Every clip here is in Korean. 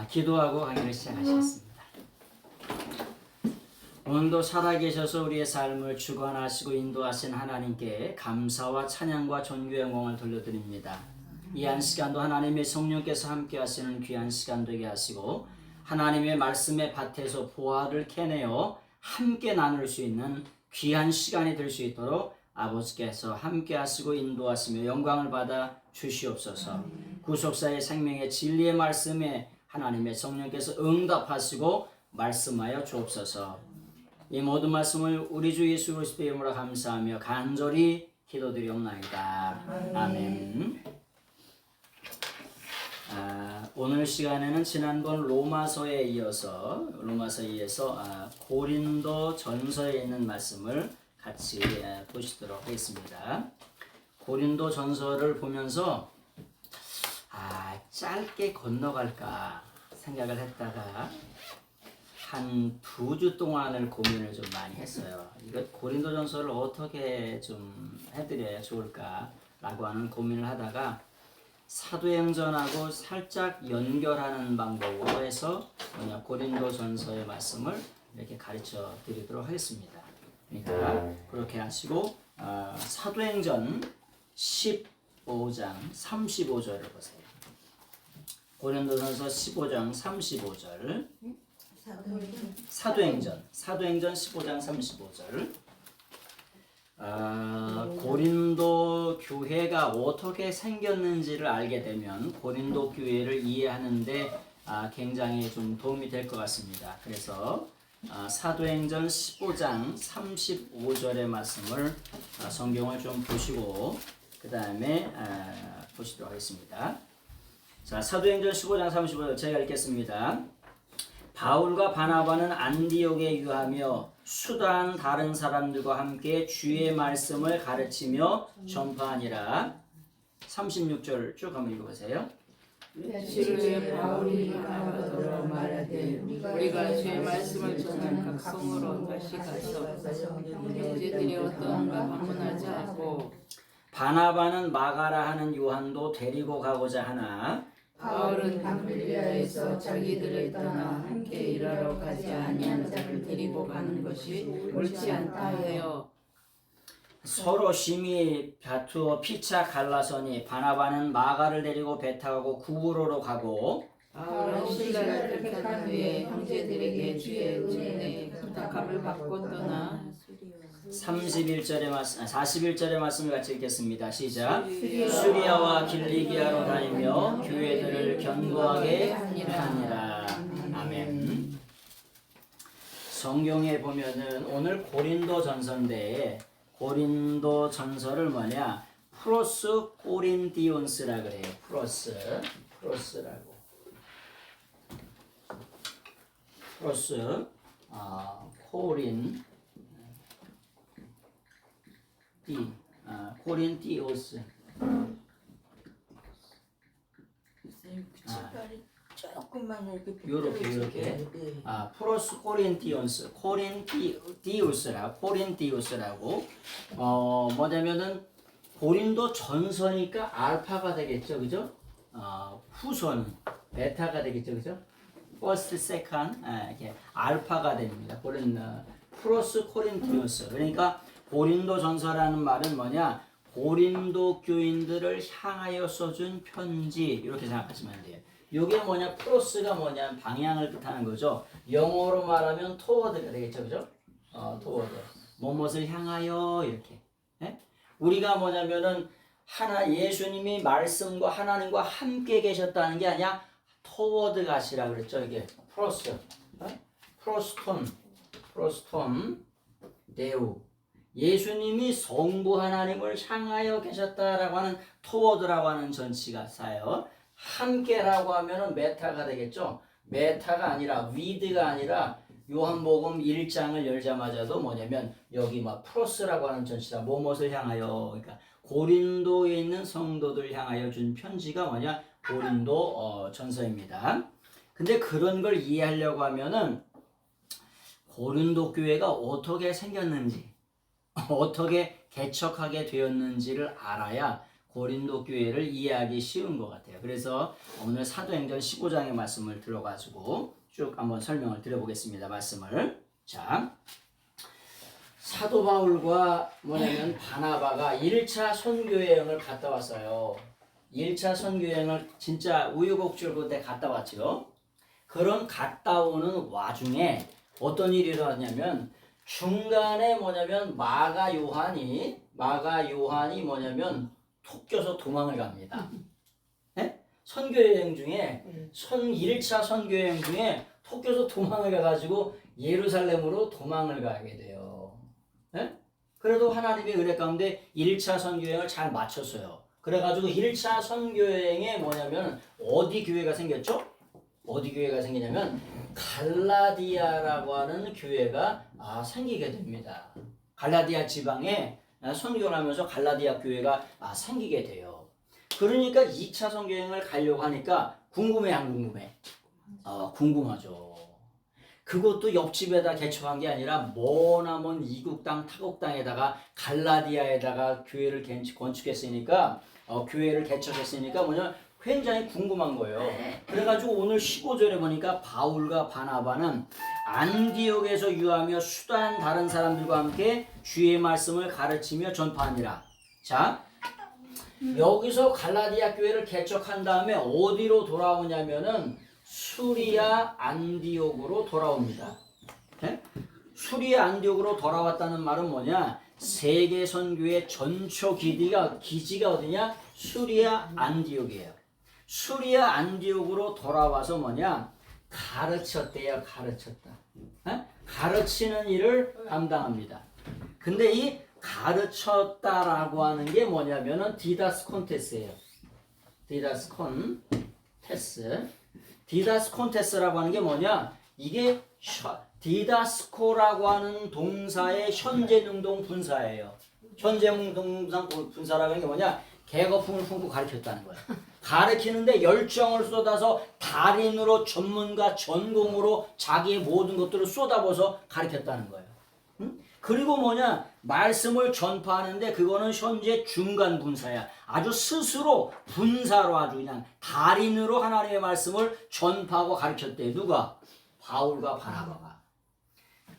기도하고 강의를 시작하시겠습니다. 오늘도 살아계셔서 우리의 삶을 주관하시고 인도하신 하나님께 감사와 찬양과 존귀 영광을 돌려드립니다. 이 한 시간도 하나님의 성령께서 함께 하시는 귀한 시간 되게 하시고 하나님의 말씀의 밭에서 보화를 캐내어 함께 나눌 수 있는 귀한 시간이 될 수 있도록 아버지께서 함께 하시고 인도하시며 영광을 받아 주시옵소서. 구속사의 생명의 진리의 말씀에 하나님의 성령께서 응답하시고 말씀하여 주옵소서. 이 모든 말씀을 우리 주 예수 그리스도의 이름으로 감사하며 간절히 기도드리옵나이다. 아멘. 오늘 시간에는 지난번 로마서에 이어서 고린도 전서에 있는 말씀을 같이 보시도록 하겠습니다. 고린도 전서를 보면서 짧게 건너갈까 생각을 했다가 한 2주 동안을 고민을 좀 많이 했어요. 이거 고린도 전서를 어떻게 좀 해드려야 좋을까라고 하는 고민을 하다가 사도행전하고 살짝 연결하는 방법으로 해서 고린도 전서의 말씀을 이렇게 가르쳐 드리도록 하겠습니다. 그러니까 그렇게 하시고 사도행전 15장 35절을 보세요. 고린도전서 15장 35절. 사도행전 15장 35절. 고린도 교회가 어떻게 생겼는지를 알게 되면 고린도 교회를 이해하는데 굉장히 좀 도움이 될 것 같습니다. 그래서 사도행전 15장 35절의 말씀을 성경을 좀 보시고 그 다음에 보시도록 하겠습니다. 자, 사도행전 15장 35절 제가 읽겠습니다. 바울과 바나바는 안디옥에 유하며 수다한 다른 사람들과 함께 주의 말씀을 가르치며 전파하니라. 36절 쭉 한번 읽어보세요. 며칠 후에 바울이 바나바더러 말하되 우리가 주의 말씀을 전한 각성으로 다시 가서 형제들이 어떠한가 방문하자 하고 바나바는 마가라 하는 요한도 데리고 가고자 하나 바울은 밤빌리아에서 자기들을 떠나 함께 일하러 가지 아니한 자를 데리고 가는 것이 옳지 않다 하여 서로 심히 다투어 피차 갈라서니 바나바는 마가를 데리고 배 타고 구브로로 가고 바울은 신라를 택한 후에 형제들에게 주의 은혜에 부탁함을 받고 떠나 41절의 말씀을 같이 읽겠습니다. 시작. 수리아와 길리기아로 다니며 교회들을 견고하게 하니라. 아멘. 성경에 보면은 오늘 고린도 전서인데 고린도 전서를 프로스 코린디온스라 그래요. 프로스라고. 코린티오스. 조금만 이렇게. 프로스 코린티우스라고. 뭐냐면은 고린도 전서니까 알파가 되겠죠, 그죠? 후손 베타가 되겠죠, 그죠? 퍼스트, 세컨, 이렇게 알파가 됩니다. 프로스 코린티우스. 그러니까 고린도 전서라는 말은 고린도 교인들을 향하여 써준 편지 이렇게 생각하시면 돼요. 이게 프로스가 방향을 뜻하는 거죠. 영어로 말하면 토워드가 되겠죠, 그죠? 토워드. 무엇을 향하여 이렇게. 예? 우리가 예수님이 말씀과 하나님과 함께 계셨다는 게 아니야. 토워드 가시라 그랬죠, 이게 프로스. 프로스톤 데우. 예수님이 성부 하나님을 향하여 계셨다라고 하는 토워드라고 하는 전치가 쌓여 함께라고 하면은 메타가 되겠죠. 메타가 아니라 위드가 아니라 요한복음 1장을 열자마자도 여기 프로스라고 하는 전치다. 무엇을 향하여 그러니까 고린도에 있는 성도들 향하여 준 편지가 고린도 전서입니다. 근데 그런 걸 이해하려고 하면은 고린도 교회가 어떻게 생겼는지 어떻게 개척하게 되었는지를 알아야 고린도 교회를 이해하기 쉬운 것 같아요. 그래서 오늘 사도행전 15장의 말씀을 들어가지고 쭉 한번 설명을 드려보겠습니다. 말씀을. 자, 사도 바울과 뭐냐면 바나바가 1차 선교여행을 갔다 왔어요. 1차 선교여행을 진짜 우여곡절 끝에 갔다 왔죠. 그런 갔다 오는 와중에 어떤 일이 일어났냐면 중간에 뭐냐면 마가 요한이 뭐냐면 톡 껴서 도망을 갑니다. 네? 선교여행 중에 1차 선교여행 중에 톡 껴서 도망을 가가지고 예루살렘으로 도망을 가게 돼요. 네? 그래도 하나님의 은혜 가운데 1차 선교여행을 잘 마쳤어요. 그래가지고 1차 선교여행에 뭐냐면 어디 교회가 생겼죠? 어디 교회가 생기냐면 갈라디아라고 하는 교회가 생기게 됩니다. 갈라디아 지방에 선교를 하면서 갈라디아 교회가 생기게 돼요. 그러니까 2차 선교여행을 가려고 하니까 궁금해 안 궁금해? 궁금하죠. 그것도 옆집에다 개척한 게 아니라 머나먼 이국 땅 타국 땅에다가 갈라디아에다가 교회를 건축했으니까 교회를 개척했으니까 뭐냐 굉장히 궁금한 거예요. 그래가지고 오늘 15절에 보니까 바울과 바나바는 안디옥에서 유하며 수단 다른 사람들과 함께 주의 말씀을 가르치며 전파하니라. 자, 여기서 갈라디아 교회를 개척한 다음에 어디로 돌아오냐면은 수리아 안디옥으로 돌아옵니다. 네? 수리아 안디옥으로 돌아왔다는 말은 뭐냐? 세계 선교의 전초 기지가 어디냐? 수리아 안디옥이에요. 수리아 안디옥으로 돌아와서 뭐냐? 가르쳤대요. 가르쳤다. 에? 가르치는 일을 담당합니다. 근데 이 가르쳤다라고 하는 게 뭐냐면은 디다스콘테스예요. 디다스콘테스라고 하는 게 뭐냐? 이게 디다스코라고 하는 동사의 현재능동 분사예요. 현재능동 분사라고 하는 게 뭐냐? 계거품을 품고 가르쳤다는 거예요. 가르치는데 열정을 쏟아서 달인으로 전문가 전공으로 자기의 모든 것들을 쏟아부어서 가르쳤다는 거예요. 응? 그리고 뭐냐? 말씀을 전파하는데 그거는 현재 중간 분사야. 아주 스스로 분사로 아주 그냥 달인으로 하나님의 말씀을 전파하고 가르쳤대. 누가? 바울과 바나바가.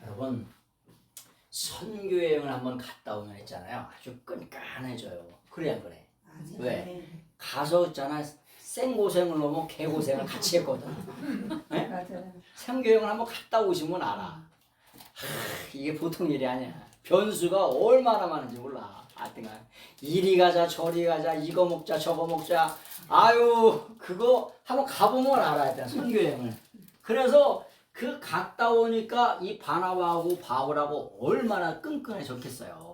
여러분 선교여행을 한번 갔다 오면 있잖아요. 아주 끈끈해져요. 그래 안 그래? 왜? 가서 있잖아 생고생을 넘어 개고생을 같이 했거든. 네? 선교여행을 한번 갔다 오시면 알아. 이게 보통 일이 아니야. 변수가 얼마나 많은지 몰라. 하여튼간 이리 가자 저리 가자 이거 먹자 저거 먹자. 아유 그거 한번 가보면 알아야 돼. 선교여행을. 그래서 그 갔다 오니까 이 바나바하고 바울하고 얼마나 끈끈해졌겠어요.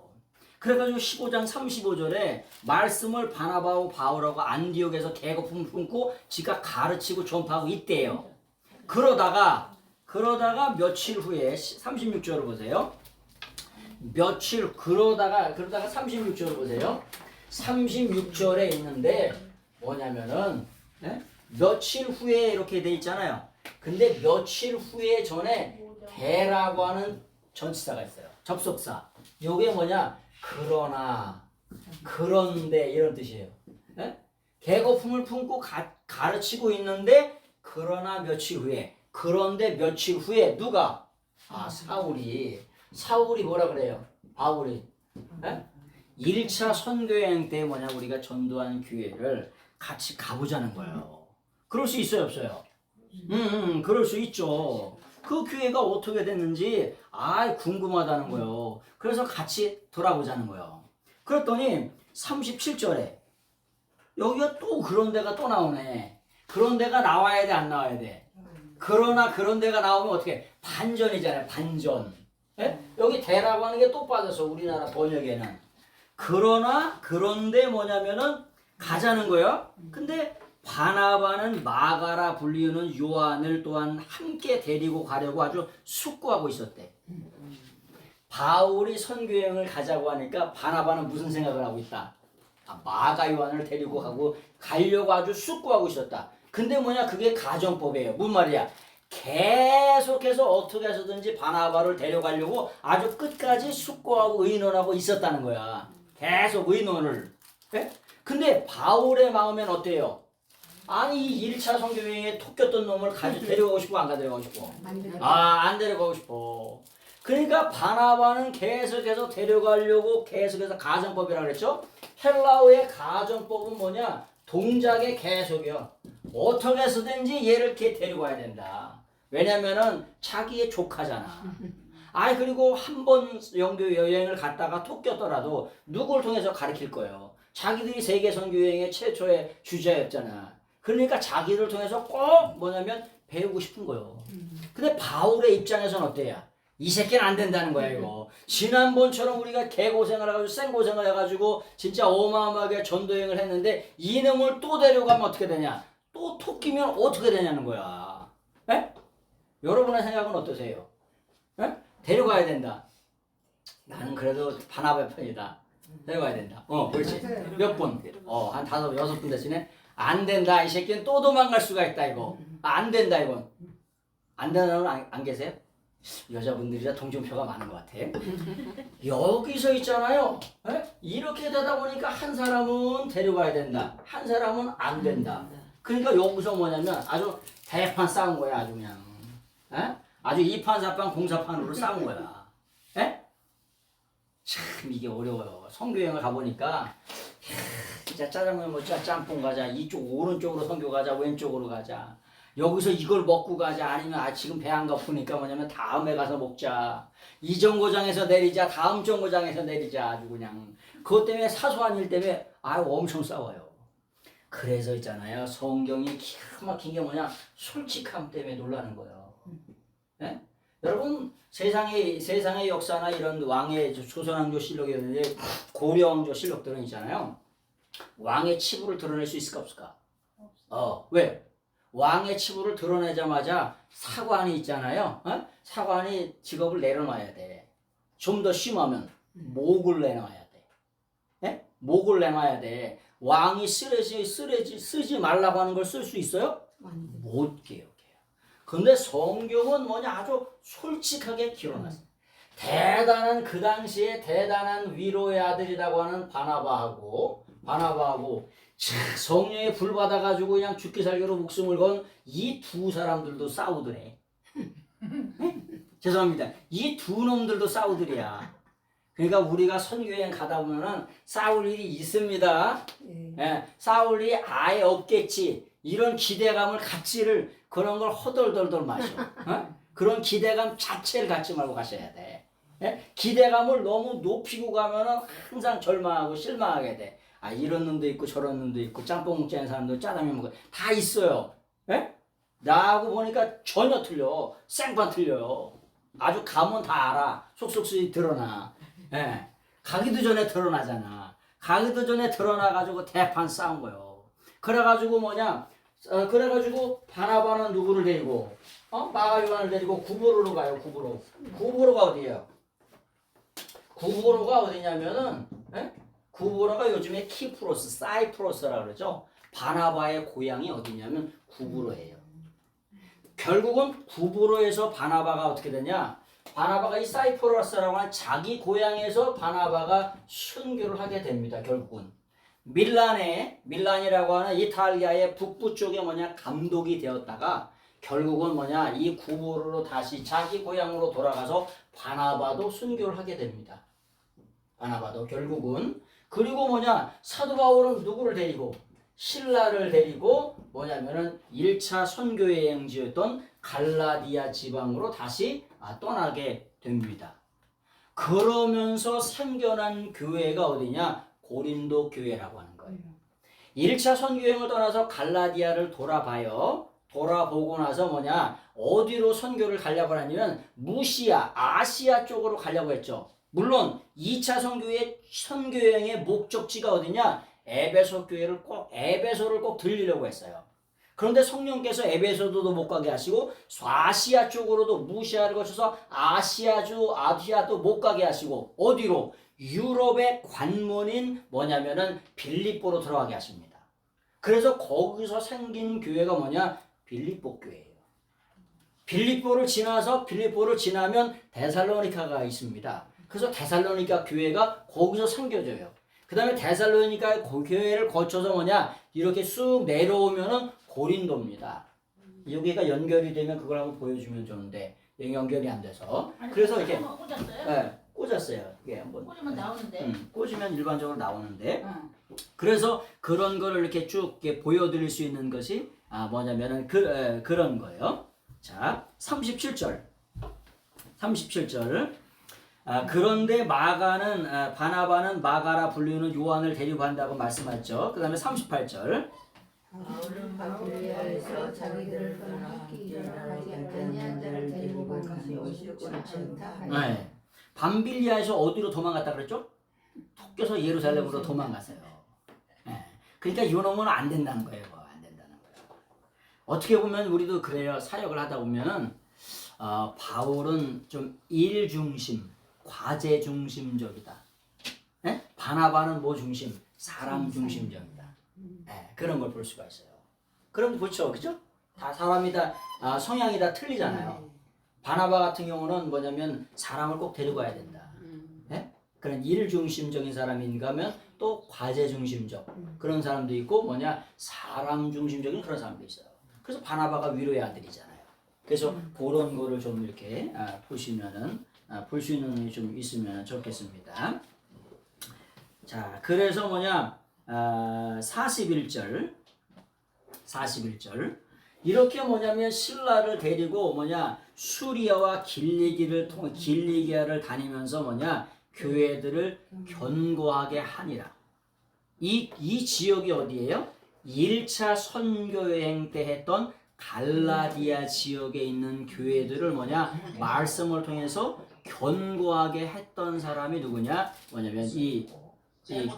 그래가지고 15장 35절에 말씀을 바나바하고 바울하고 안디옥에서 계거품을 품고 지가 가르치고 전파하고 있대요. 그러다가 며칠 후에 36절을 보세요. 그러다가 36절을 보세요. 36절에 있는데 뭐냐면은 며칠 후에 이렇게 돼 있잖아요. 근데 며칠 후에 전에 대라고 하는 전치사가 있어요. 접속사. 요게 뭐냐? 그러나, 그런데 이런 뜻이에요. 계거품을 품고 가르치고 있는데 그러나 며칠 후에 그런데 며칠 후에 누가? 사울이 뭐라 그래요? 바울이 1차 선교여행 때 뭐냐 우리가 전도한 교회를 같이 가보자는 거예요. 그럴 수 있어요 없어요? 그럴 수 있죠. 그 교회가 어떻게 됐는지 궁금하다는 거예요. 그래서 같이 돌아보자는 거예요. 그랬더니 37절에 여기가 또 그런 데가 또 나오네. 그런 데가 나와야 돼 안 나와야 돼? 그러나 그런 데가 나오면 어떻게? 반전이잖아요. 반전. 여기 대라고 하는 게 또 빠져서 우리나라 번역에는 그러나 그런데 뭐냐면은 가자는 거예요. 근데 바나바는 마가라 불리우는 요한을 또한 함께 데리고 가려고 아주 숙고하고 있었대. 바울이 선교여행을 가자고 하니까 바나바는 무슨 생각을 하고 있다? 마가 요한을 데리고 가려고 아주 숙고하고 있었다. 근데 뭐냐 그게 가정법이에요. 뭔 말이야? 계속해서 어떻게 해서든지 바나바를 데려가려고 아주 끝까지 숙고하고 의논하고 있었다는 거야. 계속 의논을. 근데 바울의 마음엔 어때요? 아니 이 1차 선교여행에 토꼈던 놈을 가지고 데려가고 싶어 안 데려가고 싶어? 안 데려가고 싶어. 그러니까 바나바는 계속해서 데려가려고 계속해서 가정법이라고 그랬죠? 헬라어의 가정법은 뭐냐? 동작의 계속이요. 어떻게 해서든지 얘를 이렇게 데리고 와야 된다. 왜냐면은 자기의 조카잖아. 그리고 한 번 영교 여행을 갔다가 톡 꼈더라도 누굴 통해서 가르칠 거예요. 자기들이 세계 선교 여행의 최초의 주자였잖아. 그러니까 자기를 통해서 꼭 뭐냐면 배우고 싶은 거예요. 근데 바울의 입장에서는 어때요? 이 새끼는 안 된다는 거야 이거. 지난번처럼 우리가 개고생을 해가지고 생고생을 해가지고 진짜 어마어마하게 전도여행을 했는데 이놈을 또 데려가면 어떻게 되냐? 또 톡 끼면 어떻게 되냐는 거야. 에? 여러분의 생각은 어떠세요? 에? 데려가야 된다. 나는 그래도 바나바의 편이다. 데려가야 된다. 그렇지. 몇 분? 한 5, 6분 대신에 안 된다. 이 새끼는 또 도망갈 수가 있다 이거. 안 된다 이건. 안 된다는 안 계세요? 여자분들이라 동정표가 많은 것 같아. 여기서 있잖아요. 이렇게 되다 보니까 한 사람은 데려가야 된다. 한 사람은 안 된다. 그러니까 여기서 뭐냐면 아주 대판 싸운 거야. 아주 그냥. 아주 이판사판 공사판으로 싸운 거야. 참 이게 어려워요. 선교여행을 가보니까 진짜 짜장면 먹자, 짬뽕 가자, 이쪽 오른쪽으로 선교 가자, 왼쪽으로 가자. 여기서 이걸 먹고 가자. 아니면 지금 배 안 고프니까 뭐냐면 다음에 가서 먹자. 이 정거장에서 내리자. 다음 정거장에서 내리자. 아주 그냥 그것 때문에 사소한 일 때문에 엄청 싸워요. 그래서 있잖아요. 성경이 기가 막힌 게 뭐냐? 솔직함 때문에 놀라는 거예요. 여러분 세상의 역사나 이런 왕의 조선왕조 실록이라든지 고려왕조 실록들은 있잖아요. 왕의 치부를 드러낼 수 있을까 없을까? 왜? 왕의 치부를 드러내자마자 사관이 있잖아요. 사관이 직업을 내려놔야 돼. 좀 더 심하면 목을 내놔야 돼. 목을 내놔야 돼. 왕이 쓰지 말라고 하는 걸 쓸 수 있어요? 못 기억해요. 근데 성경은 뭐냐? 아주 솔직하게 기록났어요. 대단한 그 당시에 대단한 위로의 아들이라고 하는 바나바하고 성령에 불 받아가지고 그냥 죽기 살기로 목숨을 건 이 두 사람들도 싸우더래. 죄송합니다. 이 두 놈들도 싸우더래야. 그러니까 우리가 선교여행 가다 보면은 싸울 일이 있습니다. 싸울 일이 아예 없겠지. 이런 기대감을 갖지를 그런 걸 허덜덜덜 마셔. 그런 기대감 자체를 갖지 말고 가셔야 돼. 기대감을 너무 높이고 가면은 항상 절망하고 실망하게 돼. 이런 놈도 있고 저런 놈도 있고 짬뽕 먹지 않는 사람도 짜장면 먹고 다 있어요. 나하고 보니까 전혀 틀려. 생판 틀려요. 아주 가면 다 알아. 속속수이 드러나. 가기도 전에 드러나잖아. 가기도 전에 드러나가지고 대판 싸운 거예요. 그래가지고 그래가지고 바나바는 누구를 데리고 마가 요한을 데리고 구브로로 가요. 구브로가 어디예요? 구브로가 어디냐면은 구브로가 요즘에 키프로스, 사이프러스라고 그러죠. 바나바의 고향이 어디냐면 구브로예요. 결국은 구브로에서 바나바가 어떻게 되냐? 바나바가 이 사이프러스라고 하는 자기 고향에서 바나바가 순교를 하게 됩니다. 결국은 밀란이라고 하는 이탈리아의 북부 쪽에 감독이 되었다가 결국은 이 구브로로 다시 자기 고향으로 돌아가서 바나바도 순교를 하게 됩니다. 바나바도 결국은. 그리고 사도 바울은 누구를 데리고? 신라를 데리고 1차 선교여행지였던 갈라디아 지방으로 다시 떠나게 됩니다. 그러면서 생겨난 교회가 어디냐? 고린도 교회라고 하는 거예요. 1차 선교여행을 떠나서 갈라디아를 돌아보고 나서 어디로 선교를 가려고 하냐면 아시아 쪽으로 가려고 했죠. 물론 2차 선교여행의 목적지가 어디냐? 에베소를 꼭 들리려고 했어요. 그런데 성령께서 에베소도 못 가게 하시고 아시아 쪽으로도 무시아를 거쳐서 아시아도 못 가게 하시고 어디로? 유럽의 관문인 빌립보로 들어가게 하십니다. 그래서 거기서 생긴 교회가 빌립보 교회예요. 빌립보를 지나면 데살로니카가 있습니다. 그래서 데살로니카 교회가 거기서 생겨져요. 그 다음에 데살로니가 교회를 거쳐서 뭐냐 이렇게 쑥 내려오면은 고린도입니다. 여기가 연결이 되면 그걸 한번 보여주면 좋은데 여기 연결이 안 돼서 그래서 이렇게 꽂았어요? 네, 꽂았어요. 이게 한번 꽂으면 나오는데. 꽂으면 일반적으로 나오는데 응. 그래서 그런 거를 이렇게 쭉 이렇게 보여드릴 수 있는 것이 뭐냐면은 그런 거예요. 자, 37절. 그런데 바나바는 마가라 불리는 요한을 데리고 간다고 말씀하죠. 그 다음에 38절. 바울은 밤빌리아에서 자기들을 떠나 함께 일하러 가지 아니한 자를 데리고 가는 것이 옳지 않다. 네. 밤빌리아에서 어디로 도망갔다 그랬죠? 쫓겨서 예루살렘으로 도망갔어요. 네. 그러니까 이놈은 안 된다는 거예요. 안 된다는 거예요. 어떻게 보면 우리도 그래요. 사역을 하다 보면은 바울은 좀 일 중심, 과제 중심적이다. 네? 바나바는 뭐 중심? 사람 중심적이다. 네, 그런 걸 볼 수가 있어요. 그럼 그렇죠, 그죠? 다 사람이 다 성향이 다 틀리잖아요. 바나바 같은 경우는 뭐냐면 사람을 꼭 데리고 가야 된다. 네? 그런 일 중심적인 사람인가 하면 또 과제 중심적 그런 사람도 있고 뭐냐 사람 중심적인 그런 사람도 있어요. 그래서 바나바가 위로의 아들이잖아요. 그래서 그런 거를 좀 이렇게 보시면은 볼 수 있는 눈이 좀 있으면 좋겠습니다. 자, 그래서 뭐냐 41절 이렇게 뭐냐면 신라를 데리고 뭐냐 수리아와 길리기아를 다니면서 뭐냐 교회들을 견고하게 하니라. 이 지역이 어디예요? 1차 선교여행 때 했던 갈라디아 지역에 있는 교회들을 뭐냐 말씀을 통해서 견고하게 했던 사람이 누구냐 뭐냐면 이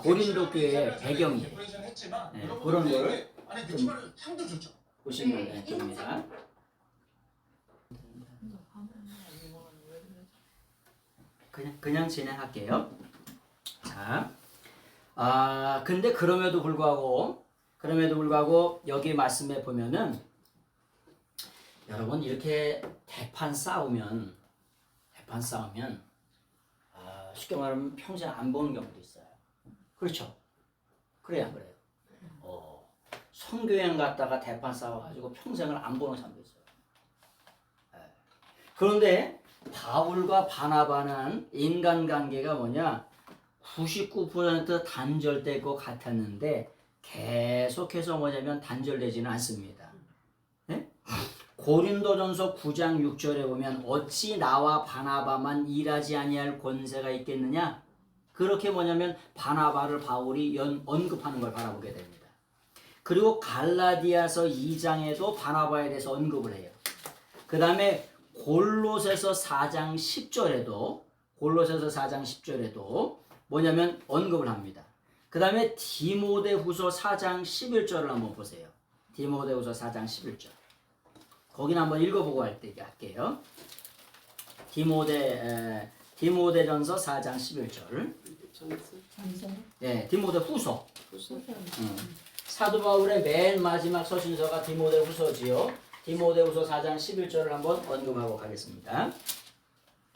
고린도 교회의 배경이에요. 네, 그런 거를 좀 보시면 됩니다. 그냥 진행할게요. 자, 근데 그럼에도 불구하고 여기 말씀에 보면은 여러분 이렇게 대판 싸우면 쉽게 말하면 평생 안 보는 경우도 있어요. 그렇죠? 그래야 그래요. 선교여행 갔다가 대판 싸워가지고 평생을 안 보는 사람도 있어요. 그런데 바울과 바나바는 인간관계가 뭐냐 99% 단절될 것 같았는데 계속해서 뭐냐면 단절되지는 않습니다. 네? 고린도전서 9장 6절에 보면 어찌 나와 바나바만 일하지 아니할 권세가 있겠느냐 그렇게 뭐냐면 바나바를 바울이 언급하는 걸 바라보게 됩니다. 그리고 갈라디아서 2장에도 바나바에 대해서 언급을 해요. 그 다음에 골로새서 4장 10절에도 뭐냐면 언급을 합니다. 그 다음에 디모데후서 4장 11절을 한번 보세요. 디모데후서 4장 11절. 거기는 한번 읽어보고 할게요. 디모데전서 4장 11절. 네, 디모데후서. 사도 바울의 맨 마지막 서신서가 디모데후서지요. 디모데후서 4장 11절을 한번 언급하고 가겠습니다.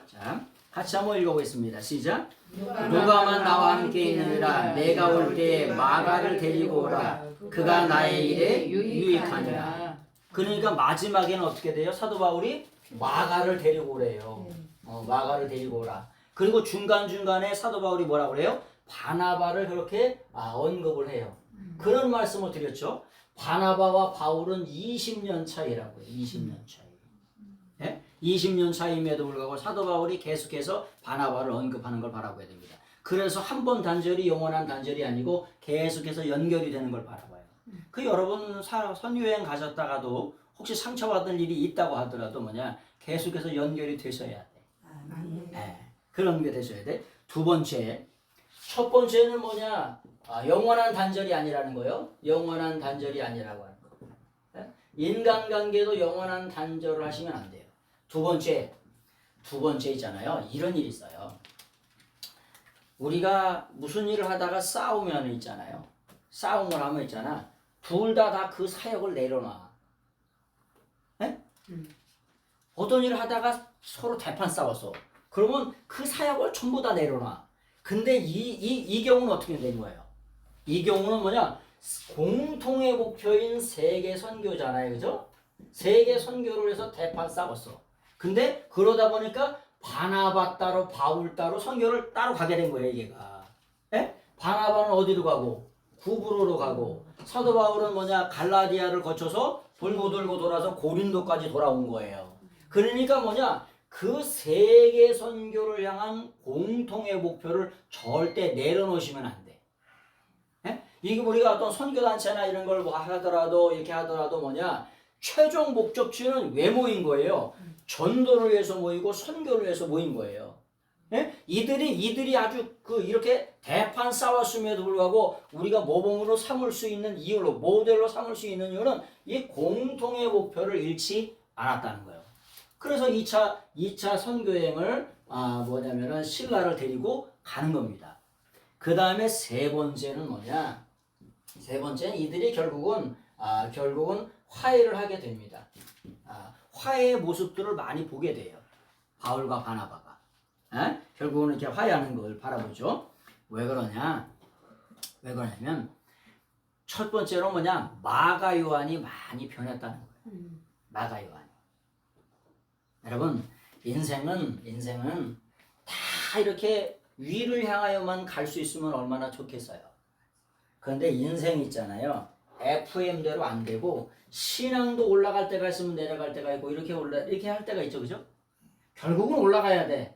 자, 같이 한번 읽어보겠습니다. 시작. 누가만 나와 함께 있느니라 내가 올 때에 마가를 데리고 오라. 그가 나의 일에 유익하니라. 그러니까 마지막에는 어떻게 돼요? 사도 바울이 마가를 데리고 오래요. 마가를 데리고 오라. 그리고 중간중간에 사도 바울이 뭐라고 그래요? 바나바를 그렇게 언급을 해요. 그런 말씀을 드렸죠. 바나바와 바울은 20년 차이라고요. 20년 차이. 네? 20년 차임에도 불구하고 사도 바울이 계속해서 바나바를 언급하는 걸 바라봐야 됩니다. 그래서 한 번 단절이 영원한 단절이 아니고 계속해서 연결이 되는 걸 바라봐요. 그 여러분 선교여행 가셨다가도 혹시 상처받은 일이 있다고 하더라도 뭐냐 계속해서 연결이 되셔야 돼. 네. 그런 게 되셔야 돼. 두 번째, 첫 번째는 뭐냐 영원한 단절이 아니라는 거예요. 영원한 단절이 아니라고 하는 거. 네? 인간관계도 영원한 단절을 하시면 안 돼요. 두 번째 있잖아요. 이런 일이 있어요. 우리가 무슨 일을 하다가 싸우면 있잖아요. 싸움을 하면 있잖아. 둘 다 그 사역을 내려놔. 네? 어떤 일을 하다가 서로 대판 싸웠어. 그러면 그 사역을 전부 다 내려놔. 근데 이 경우는 어떻게 된 거예요? 이 경우는 뭐냐? 공통의 목표인 세계 선교잖아요. 그죠? 세계 선교를 해서 대판 싸웠어. 근데 그러다 보니까 바나바 따로 바울 따로 선교를 따로 가게 된 거예요, 얘가. 예? 바나바는 어디로 가고 구브로로 가고 사도 바울은 뭐냐? 갈라디아를 거쳐서 돌고 돌아서 고린도까지 돌아온 거예요. 그러니까 뭐냐? 그 세계 선교를 향한 공통의 목표를 절대 내려놓으시면 안 돼. 예? 이게 우리가 어떤 선교단체나 이런 걸 뭐 하더라도 이렇게 하더라도 뭐냐? 최종 목적지는 왜 모인 거예요? 전도를 위해서 모이고 선교를 위해서 모인 거예요. 예? 이들이 아주 이렇게 대판 싸웠음에도 불구하고 우리가 모범으로 삼을 수 있는 이유로 모델로 삼을 수 있는 이유는 이 공통의 목표를 잃지 않았다는 거예요. 그래서 2차 선교여행을 뭐냐면은 신라를 데리고 가는 겁니다. 그 다음에 세 번째는 뭐냐? 세 번째는 이들이 결국은 화해를 하게 됩니다. 화해의 모습들을 많이 보게 돼요. 바울과 바나바가. 결국은 이렇게 화해하는 걸 바라보죠. 왜 그러냐면 첫 번째로 뭐냐? 마가 요한이 많이 변했다는 거예요. 마가 요한이. 여러분 인생은 다 이렇게 위를 향하여만 갈 수 있으면 얼마나 좋겠어요. 그런데 인생 있잖아요. FM대로 안 되고 신앙도 올라갈 때가 있으면 내려갈 때가 있고 이렇게 할 때가 있죠, 그죠? 결국은 올라가야 돼.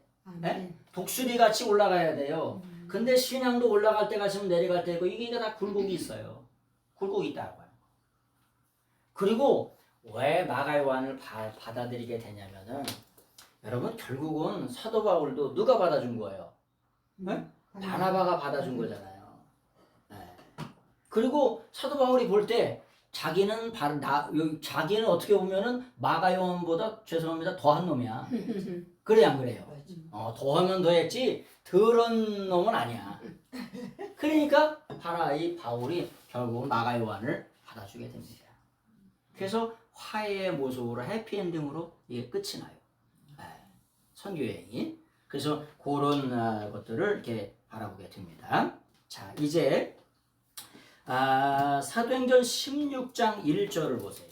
독수리 같이 올라가야 돼요. 근데 신앙도 올라갈 때가 있으면 내려갈 때가 있고 이게 다 굴곡이 있어요. 굴곡이 있다고요. 그리고 왜 마가 요한을 받아들이게 되냐면은 여러분 결국은 사도 바울도 누가 받아준 거예요? 바나바가 받아준 거잖아요. 그리고 사도 바울이 볼 때 자기는 어떻게 보면은 마가 요한보다 죄송합니다 더한 놈이야. 그래 안 그래요? 더하면 더했지 덜한 놈은 아니야. 그러니까 바울이 결국 마가 요한을 받아주게 됩니다. 그래서 화해의 모습으로 해피엔딩으로 이게 끝이 나요. 선교여행이. 그래서 그런 것들을 이렇게 바라보게 됩니다. 자, 이제 사도행전 16장 1절을 보세요.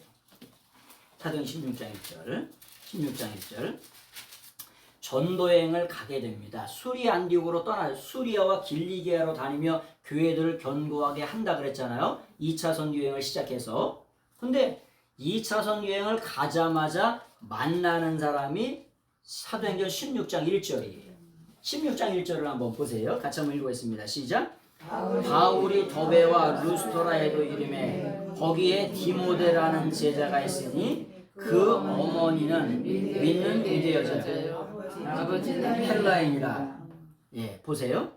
사도행전 16장 1절. 전도여행을 가게 됩니다. 수리 안디옥으로 떠나요. 수리아와 길리기아로 다니며 교회들을 견고하게 한다 그랬잖아요. 2차 선교여행을 시작해서. 근데 2차 선교여행을 가자마자 만나는 사람이 사도행전 16장 1절이에요. 16장 1절을 한번 보세요. 같이 한번 읽어보겠습니다. 시작. 바울이 더베와 루스토라에도 이름에 거기에 디모데라는 제자가 있으니 그 어머니는 믿는 유대 여자요 아버지는 헬라인이라. 예, 보세요.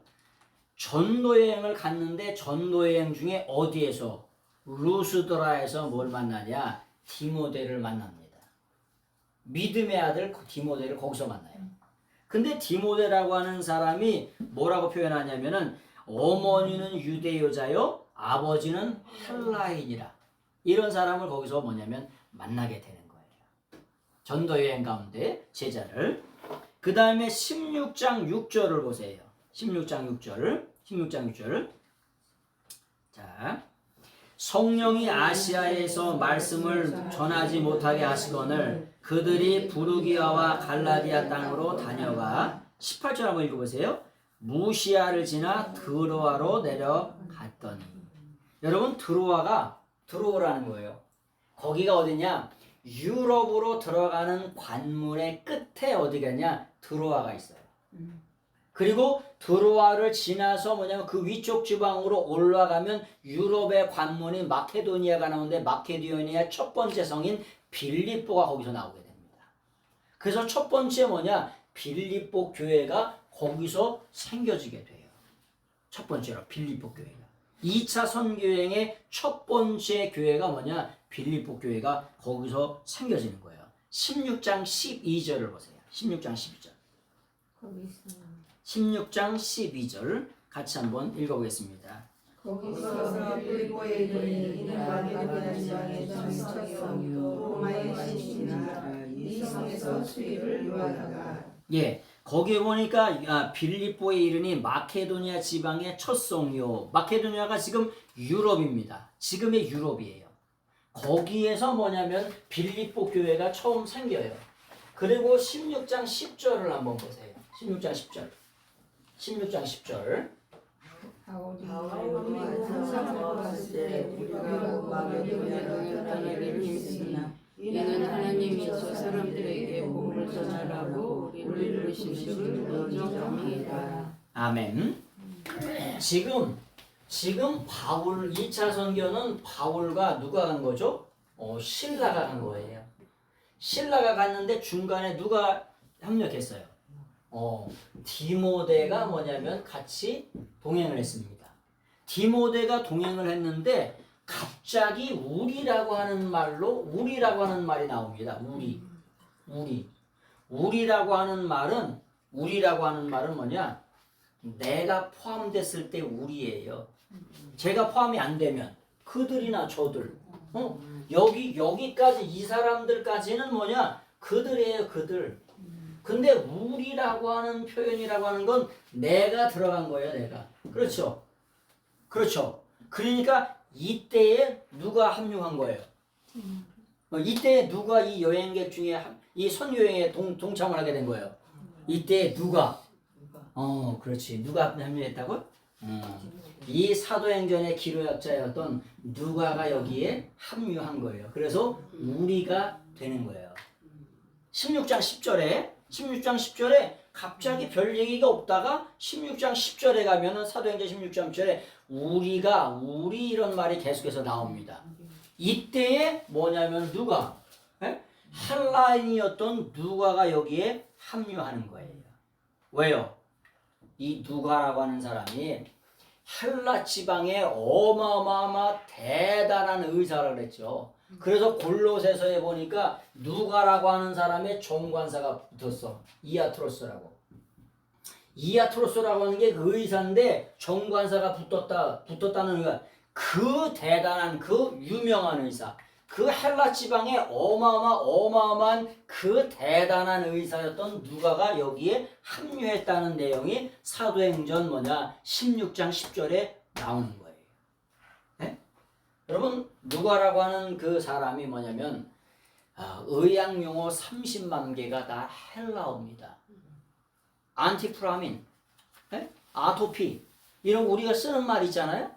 전도여행을 갔는데 전도여행 중에 어디에서 루스드라에서 뭘 만나냐? 디모데를 만납니다. 믿음의 아들 디모데를 거기서 만나요. 근데 디모데라고 하는 사람이 뭐라고 표현하냐면은 어머니는 유대 여자요 아버지는 헬라인이라. 이런 사람을 거기서 뭐냐면 만나게 되는 거예요. 전도여행 가운데 제자를. 그 다음에 16장 6절을 보세요. 16장 6절. 자, 성령이 아시아에서 말씀을 전하지 못하게 하시거늘 그들이 부르기아와 갈라디아 땅으로 다녀가 18절 한번 읽어보세요. 무시아를 지나 드로아로 내려갔더니. 여러분 드로아라는 거예요. 거기가 어디냐? 유럽으로 들어가는 관문의 끝에 어디가냐? 드로아가 있어요. 그리고 드로아를 지나서 뭐냐면 그 위쪽 지방으로 올라가면 유럽의 관문인 마케도니아가 나오는데 마케도니아의 첫 번째 성인 빌립보가 거기서 나오게 됩니다. 그래서 첫 번째 뭐냐? 빌립보 교회가 거기서 생겨지게 돼요. 첫 번째로 빌립보 교회가. 2차 선교여행의 첫 번째 교회가 뭐냐? 빌립보 교회가 거기서 생겨지는 거예요. 16장 12절을 보세요. 16장 12절. 16장 12절 같이 한번 읽어보겠습니다. 거기서 빌립보에 이르니 이는 마게도냐 지방의 첫 성도 로마의 신이니라. 이 성에서 수의를 요하다가. 예, 거기에 보니까 빌립보에 이르니 마케도니아 지방의 첫 성이요. 마케도니아가 지금 유럽입니다. 지금의 유럽이에요. 거기에서 뭐냐면 빌립보 교회가 처음 생겨요. 그리고 16장 10절을 한번 보세요. 16장 10절. 16장 10절. 바울이 항상 왔을 때 우리가 마게도냐로 떠나기를 했으나 이는 하나님이 저 사람들에게 복음을 전하라고 우리를 부르신 줄을 먼저 압니다. 아멘. 지금 바울 2차 선교는 바울과 누가 간 거죠? 신라가 간 거예요. 신라가 갔는데 중간에 누가 협력했어요? 디모데가 뭐냐면 같이 동행을 했습니다. 디모데가 동행을 했는데 갑자기 우리라고 하는 말이 나옵니다. 우리라고 하는 말은 뭐냐? 내가 포함됐을 때 우리예요. 제가 포함이 안 되면 그들이나 저들, 여기까지 이 사람들까지는 뭐냐? 그들이에요, 그들. 근데 우리라고 하는 표현이라고 하는 건 내가 들어간 거예요, 내가. 그렇죠? 그러니까 이때에 누가 합류한 거예요? 이때에 누가 이 여행객 중에 이 선교여행에 동참을 하게 된 거예요? 이때에 누가? 그렇지. 누가 합류했다고? 이 사도행전의 기록학자였던 누가가 여기에 합류한 거예요. 그래서 우리가 되는 거예요. 16장 10절에 갑자기 별 얘기가 없다가 16장 10절에 가면은 사도행전 16장 10절에 우리 이런 말이 계속해서 나옵니다. 이때에 뭐냐면 누가? 헬라인이었던 누가가 여기에 합류하는 거예요. 왜요? 이 누가라고 하는 사람이 헬라 지방의 대단한 의사라 그랬죠. 그래서 골로새서에 보니까 누가라고 하는 사람의 종관사가 붙었어. 이아트로스라고 하는 게 그 의사인데 종관사가 붙었다는 의사. 그 대단한 그 유명한 의사. 그 헬라 지방의 어마어마한 그 대단한 의사였던 누가가 여기에 합류했다는 내용이 사도행전 16장 10절에 나오는 거예요. 네? 여러분 누가라고 하는 그 사람이 뭐냐면 의학용어 30만 개가 다 헬라어입니다. 안티프라민, 아토피 이런 우리가 쓰는 말 있잖아요.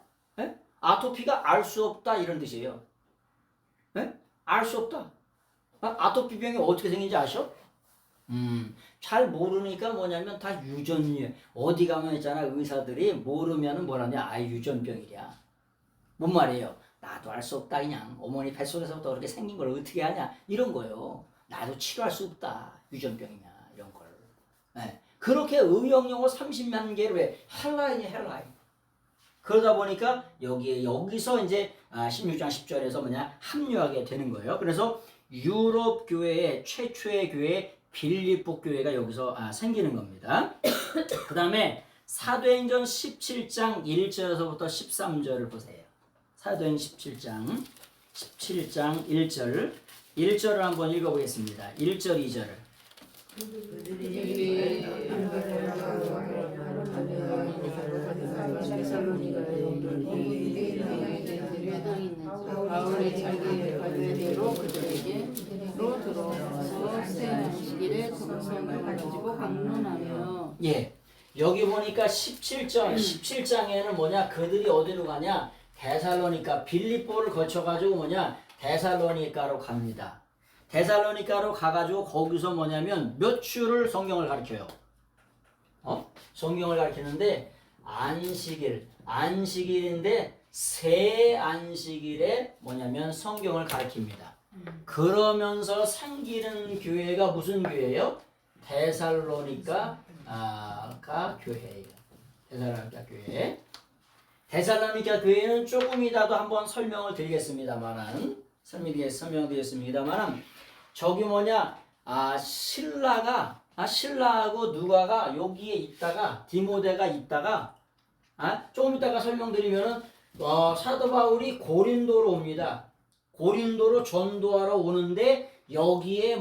아토피가 알 수 없다 이런 뜻이에요. 알 수 없다. 아토피 병이 어떻게 생긴지 아셔? 잘 모르니까 뭐냐면 다 유전이에요. 어디 가면 있잖아 의사들이 모르면은 뭐라냐 유전병이랴. 뭔 말이에요? 나도 알 수 없다 그냥 어머니 뱃속에서부터 그렇게 생긴 걸 어떻게 하냐 이런 거요. 나도 치료할 수 없다 유전병이냐 이런 걸. 그렇게 의학용어 30만 개로 해 헬라인. 그러다 보니까 여기서 이제 16장 10절에서 합류하게 되는 거예요. 그래서 유럽 교회의 최초의 교회 빌립보 교회가 여기서 생기는 겁니다. 그 다음에 사도행전 17장 1절에서부터 13절을 보세요. 사도행전 17장 1절을 한번 읽어보겠습니다. 1절 2절을. 바울이 자기의 관례대로 그들에게로 들어와서 새 안식일에 성경을 가지고 강론하며 여기 보니까 17장에는 그들이 어디로 가냐? 데살로니가 빌립보를 거쳐가지고 데살로니가로 갑니다. 데살로니가로 가가지고 거기서 몇 주를 성경을 가르쳐요. 성경을 가르치는데 안식일인데 새 안식일에 성경을 가르칩니다. 그러면서 생기는 교회가 무슨 교회예요? 데살로니가 교회예요. 데살로니가 교회는 조금이라도 한번 설명을 드리겠습니다만은 저기 신라하고 누가가 여기에 있다가 디모데가 있다가 조금 있다가 설명드리면은 사도 바울이 고린도로 옵니다. 고린도로 전도하러 오는데 여기에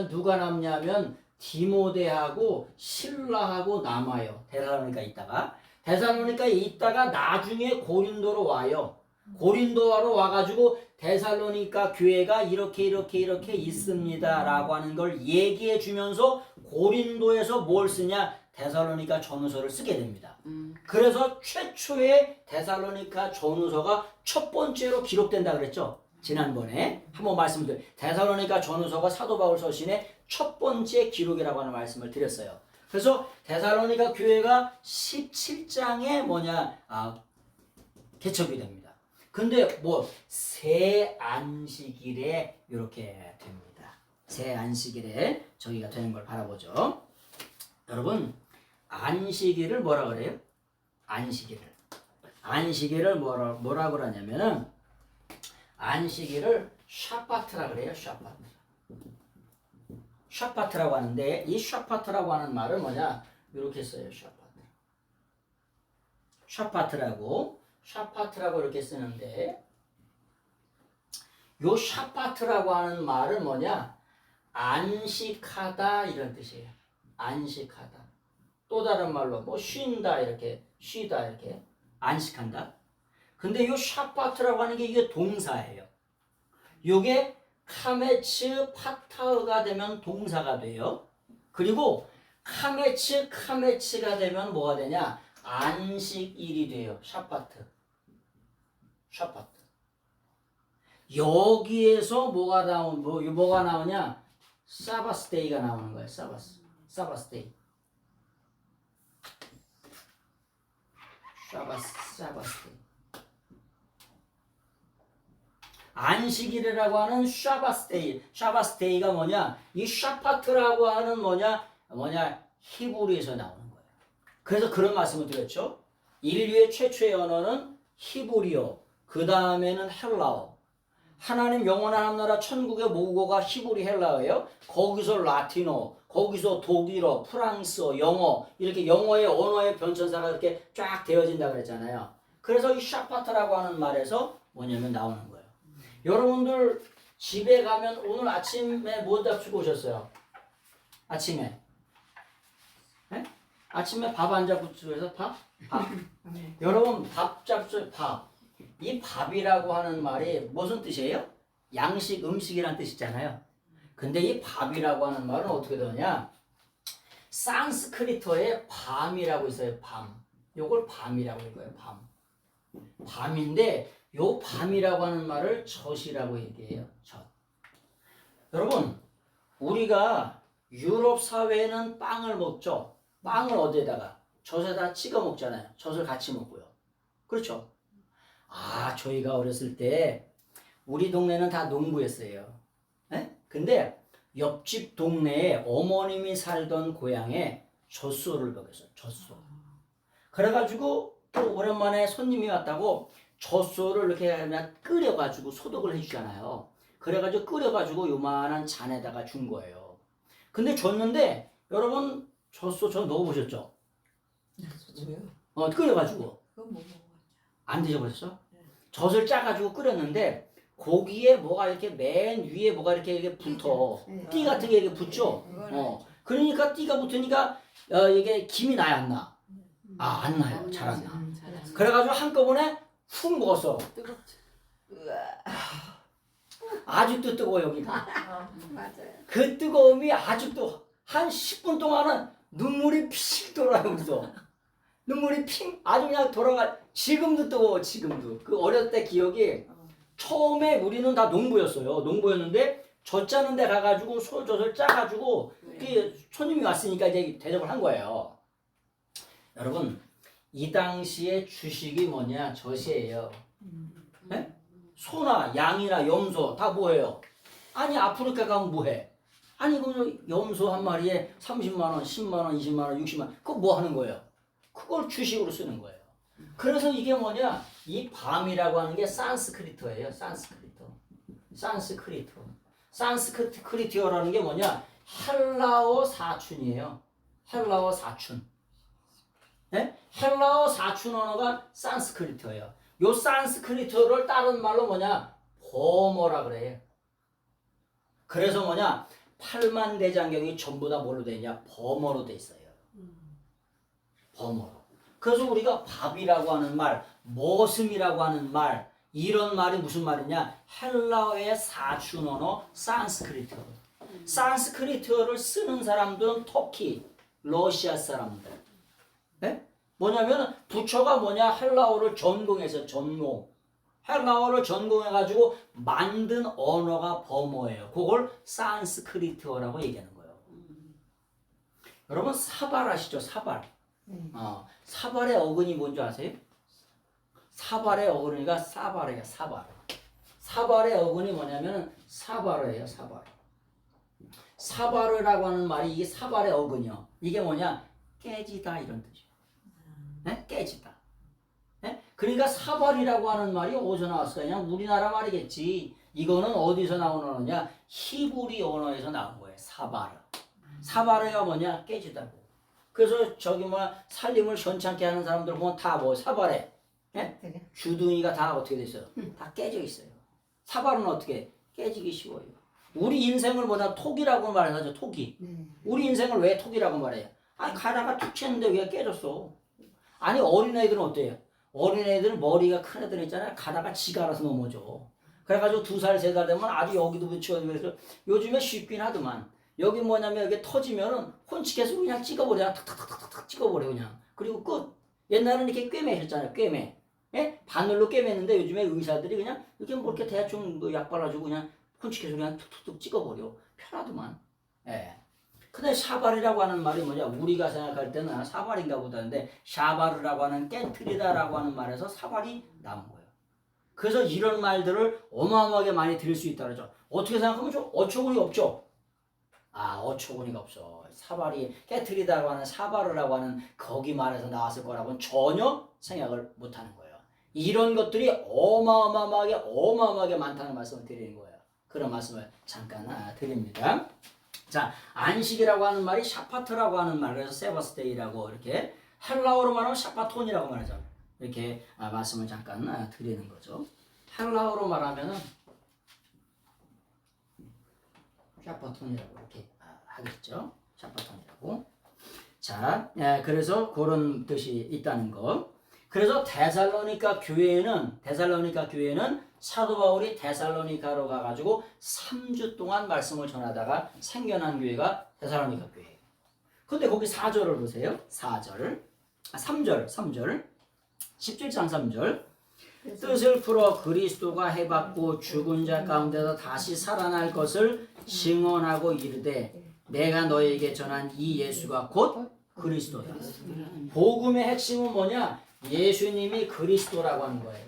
누가 남냐면 디모데하고 실라하고 남아요. 데살로니카에 있다가 나중에 고린도로 와요. 고린도로 와가지고 데살로니가 교회가 이렇게 있습니다라고 하는 걸 얘기해 주면서 고린도에서 뭘 쓰냐? 데살로니가 전후서를 쓰게 됩니다. 그래서 최초의 데살로니가 전후서가 첫 번째로 기록된다 그랬죠. 지난번에 한번 말씀드려요. 데살로니가 전후서가 사도 바울 서신의 첫 번째 기록이라고 하는 말씀을 드렸어요. 그래서 데살로니가 교회가 17장에 개척이 됩니다. 근데 새 안식일에 이렇게 됩니다. 새 안식일에 저기가 되는 걸 바라보죠. 여러분, 안식일을 뭐라 그래요? 안식일을 뭐라 그러냐면은 안식일을 샤파트라 그래요. 샤파트라고 하는데 이 샤파트라고 하는 말을 이렇게 써요. 샤파트라고 이렇게 쓰는데 요 샤파트라고 하는 말은 안식하다 이런 뜻이에요. 안식하다. 또 다른 말로 쉰다 쉬다 이렇게 안식한다. 근데 요 샤파트라고 하는 게 이게 동사예요. 요게 카메츠 파타흐가 되면 동사가 돼요. 그리고 카메츠가 되면 뭐가 되냐? 안식일이 돼요. 샤파트. 여기에서 뭐가 나오냐? 사바스데이가 나오는 거예요. 사바스데이. 샤바스데이. 안식일이라고 하는 샤바스데이가 이 샤파트라고 하는 히브리에서 나오는 거예요. 그래서 그런 말씀을 드렸죠. 인류의 최초의 언어는 히브리어, 그 다음에는 헬라어. 하나님 영원한 한나라 천국의 모국어가 히브리 헬라어예요. 거기서 라틴어, 거기서 독일어, 프랑스어, 영어 이렇게 영어의 언어의 변천사가 이렇게 쫙 되어진다 그랬잖아요. 그래서 이 샤파트라고 하는 말에서 나오는 거예요. 여러분들 집에 가면 오늘 아침에 뭐 잡수고 오셨어요? 아침에 밥 안 잡수고 해서 밥? 여러분 밥. 이 밥이라고 하는 말이 무슨 뜻이에요? 양식, 음식이란 뜻이잖아요. 근데 이 밥이라고 하는 말은 어떻게 되느냐? 산스크리트어에 밤이라고 있어요. 밤. 요걸 밤이라고 읽어요. 밤인데 요 밤이라고 하는 말을 젖이라고 얘기해요. 젖. 여러분, 우리가 유럽 사회에는 빵을 먹죠. 빵을 어디에다가? 젖에다 찍어 먹잖아요. 젖을 같이 먹고요. 그렇죠? 저희가 어렸을 때 우리 동네는 다 농부였어요. 근데 옆집 동네에 어머님이 살던 고향에 젖소를 먹였어요. 젖소. 그래가지고 또 오랜만에 손님이 왔다고 젖소를 이렇게 그냥 끓여가지고 소독을 해주잖아요. 그래가지고 끓여가지고 요만한 잔에다가 준 거예요. 근데 줬는데 여러분 젖소 저 넣어보셨죠? 끓여가지고. 그건 못 먹어. 안 드셔보셨어? 젖을 짜가지고 끓였는데 고기에 뭐가 이렇게 맨 위에 뭐가 이렇게 붙어. 띠 같은 게 이렇게 붙죠? 그러니까 띠가 붙으니까 이게 김이 나야 안 나? 안 나요. 잘 안 나. 그래가지고 한꺼번에 훅 먹었어. 뜨겁지. 아직도 뜨거워 여기가. 맞아요. 그 뜨거움이 아직도 한 10분 동안은 눈물이 픽 돌아오면서 눈물이 핑 아주 그냥 돌아가. 지금도 뜨거워. 지금도. 그 어렸을 때 기억이 처음에 우리는 다 농부였어요. 농부였는데 젖 짜는 데 가가지고 소젖을 짜가지고 그 손님이 왔으니까 이제 대접을 한 거예요. 여러분 이 당시에 주식이 젖이에요. 소나 양이나 염소 다 뭐예요? 아니 아프리카 가면 뭐해? 아니 그럼 염소 한 마리에 30만 원, 10만 원, 20만 원, 60만 원 그거 뭐 하는 거예요? 그걸 주식으로 쓰는 거예요. 그래서 이게 이 밤이라고 하는 게 산스크리트어예요. 산스크리트어라는 게 헬라어 사춘이에요. 헬라어 사춘. 헬라어 사춘 언어가 산스크리트어예요. 요 산스크리트어를 다른 말로 버머라 그래요. 그래서 8만 대장경이 전부 다 뭘로 돼 있냐? 범어로 돼 있어요. 범어로. 그래서 우리가 밥이라고 하는 말, 머슴이라고 하는 말, 이런 말이 무슨 말이냐? 헬라어의 사춘 언어 산스크리트. 산스크리트어를 쓰는 사람들은 터키, 러시아 사람들. 네? 뭐냐면 부처가 뭐냐? 헬라어를 전공해서 전공. 헬라어를 전공해가지고 만든 언어가 범어예요. 그걸 산스크리트어라고 얘기하는 거예요. 여러분 사발 아시죠? 사발. 사발의 어근이 뭔지 아세요? 사발의 어근이가 사발이에요. 사발. 사발의 어근이 뭐냐면 사발이에요. 사발. 사발이라고 하는 말이 이게 사발의 어근이요. 이게 뭐냐? 깨지다 이런 뜻이에요. 네? 깨지다. 네? 그러니까 사발이라고 하는 말이 어디서 나왔어요? 그냥 우리나라 말이겠지. 이거는 어디서 나온 언어냐? 히브리 언어에서 나온 거예요. 사발. 사발이가 뭐냐? 깨지다고. 그래서 저기 뭐 살림을 현찮게 하는 사람들 보면 다 뭐 사발에 예? 주둥이가 다 어떻게 됐어요? 다 깨져 있어요. 사발은 어떻게? 깨지기 쉬워요. 우리 인생을 뭐냐? 톡이라고 말하죠. 톡이. 우리 인생을 왜 톡이라고 말해요? 아니 가다가 툭 쳤는데 왜 깨졌어? 아니 어린애들은 어때요? 어린애들은 머리가 큰 애들 있잖아요. 가다가 지가 알아서 넘어져. 그래가지고 2살, 3살 되면 아주 여기도 붙여서 요즘에 쉽긴 하더만. 여기 뭐냐면 여기 터지면은 혼치께서 그냥 찍어버려. 탁탁탁탁탁 찍어버려 그냥. 그리고 끝. 옛날에는 이렇게 꿰매셨잖아요. 꿰매. 예? 바늘로 꿰맸는데 요즘에 의사들이 그냥 이렇게 뭐 이렇게 대충 뭐 약 발라주고 그냥 혼치께서 그냥 툭툭툭 찍어버려. 편하더만. 예. 근데 샤발이라고 하는 말이 뭐냐? 우리가 생각할 때는 사발인가 보다는데 샤바르라고 하는 깨트리다라고 하는 말에서 사발이 나온 거예요. 그래서 이런 말들을 어마어마하게 많이 들을 수 있다 그러죠. 어떻게 생각하면 좀 어처구니 없죠? 어처구니가 없어. 사발이 깨트리다라고 하는 사바르라고 하는 거기 말에서 나왔을 거라고는 전혀 생각을 못하는 거예요. 이런 것들이 어마어마하게 많다는 말씀을 드리는 거예요. 그런 말씀을 잠깐 드립니다. 자, 안식이라고 하는 말이 샤파트라고 하는 말에서 세바스데이라고 이렇게 헬라어로 말하면 샤파톤이라고 말하죠. 이렇게 말씀을 잠깐 드리는 거죠. 헬라어로 말하면은 샤파톤이라고 이렇게 하겠죠. 샤파톤이라고. 자, 그래서 그런 뜻이 있다는 거. 그래서 데살로니가 교회는 사도 바울이 데살로니가로 가가지고 3주 동안 말씀을 전하다가 생겨난 교회가 데살로니가 교회예요. 근데 거기 4절을 보세요. 3절. 17장 3절. 뜻을 풀어 그리스도가 해받고 죽은 자 가운데서 다시 살아날 것을 증언하고 이르되 내가 너에게 전한 이 예수가 곧 그리스도다. 복음의 핵심은 뭐냐? 예수님이 그리스도라고 하는 거예요.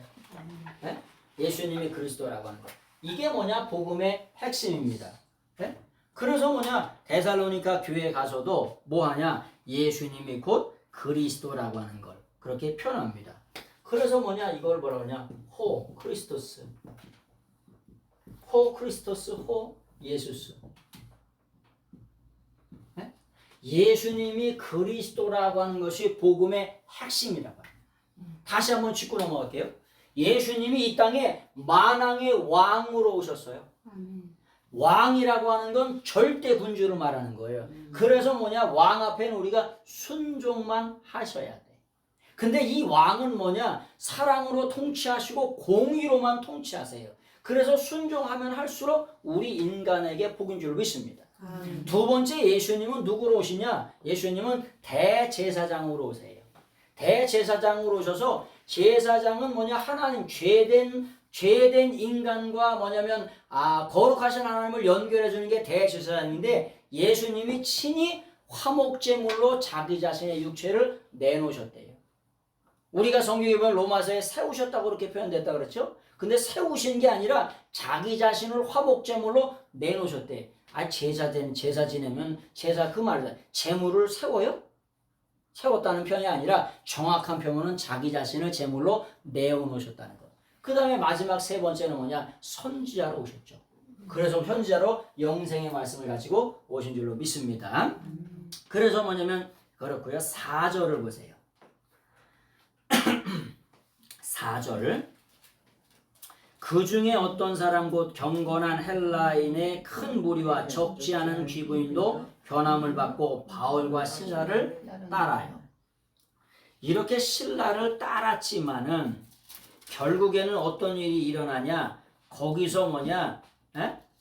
네? 예수님이 그리스도라고 하는 거. 이게 뭐냐? 복음의 핵심입니다. 네? 그래서 뭐냐? 데살로니가 교회에 가서도 뭐 하냐? 예수님이 곧 그리스도라고 하는 걸 그렇게 표현합니다. 그래서 뭐냐? 이걸 뭐라고 하냐? 호 크리스토스. 호 크리스토스, 호 예수스. 네? 예수님이 그리스도라고 하는 것이 복음의 핵심이라고 해요. 다시 한번 짚고 넘어갈게요. 예수님이 이 땅에 만왕의 왕으로 오셨어요. 왕이라고 하는 건 절대 군주를 말하는 거예요. 그래서 뭐냐? 왕 앞에는 우리가 순종만 하셔야 돼. 근데 이 왕은 뭐냐? 사랑으로 통치하시고 공의로만 통치하세요. 그래서 순종하면 할수록 우리 인간에게 복인 줄 믿습니다. 두 번째, 예수님은 누구로 오시냐? 예수님은 대제사장으로 오세요. 대제사장으로 오셔서 제사장은 뭐냐? 하나님 죄된 인간과 뭐냐면 거룩하신 하나님을 연결해 주는 게 대제사장인데 예수님이 친히 화목제물로 자기 자신의 육체를 내놓으셨대요. 우리가 성경에 보면 로마서에 세우셨다고 그렇게 표현됐다 그렇죠? 근데 세우신 게 아니라 자기 자신을 화목제물로 내놓으셨대. 제사 지내면 제사 그 말이다. 제물을 세워요? 세웠다는 표현이 아니라 정확한 표현은 자기 자신을 제물로 내어놓으셨다는 것. 그 다음에 마지막 세 번째는 뭐냐? 선지자로 오셨죠. 그래서 선지자로 영생의 말씀을 가지고 오신 줄로 믿습니다. 그래서 뭐냐면 그렇고요. 4절을 보세요. 4절. 그 중에 어떤 사람 곧 경건한 헬라인의 큰 무리와 적지 않은 귀부인도 변함을 받고 바울과 신라를 따라요. 이렇게 신라를 따랐지만은 결국에는 어떤 일이 일어나냐? 거기서 뭐냐?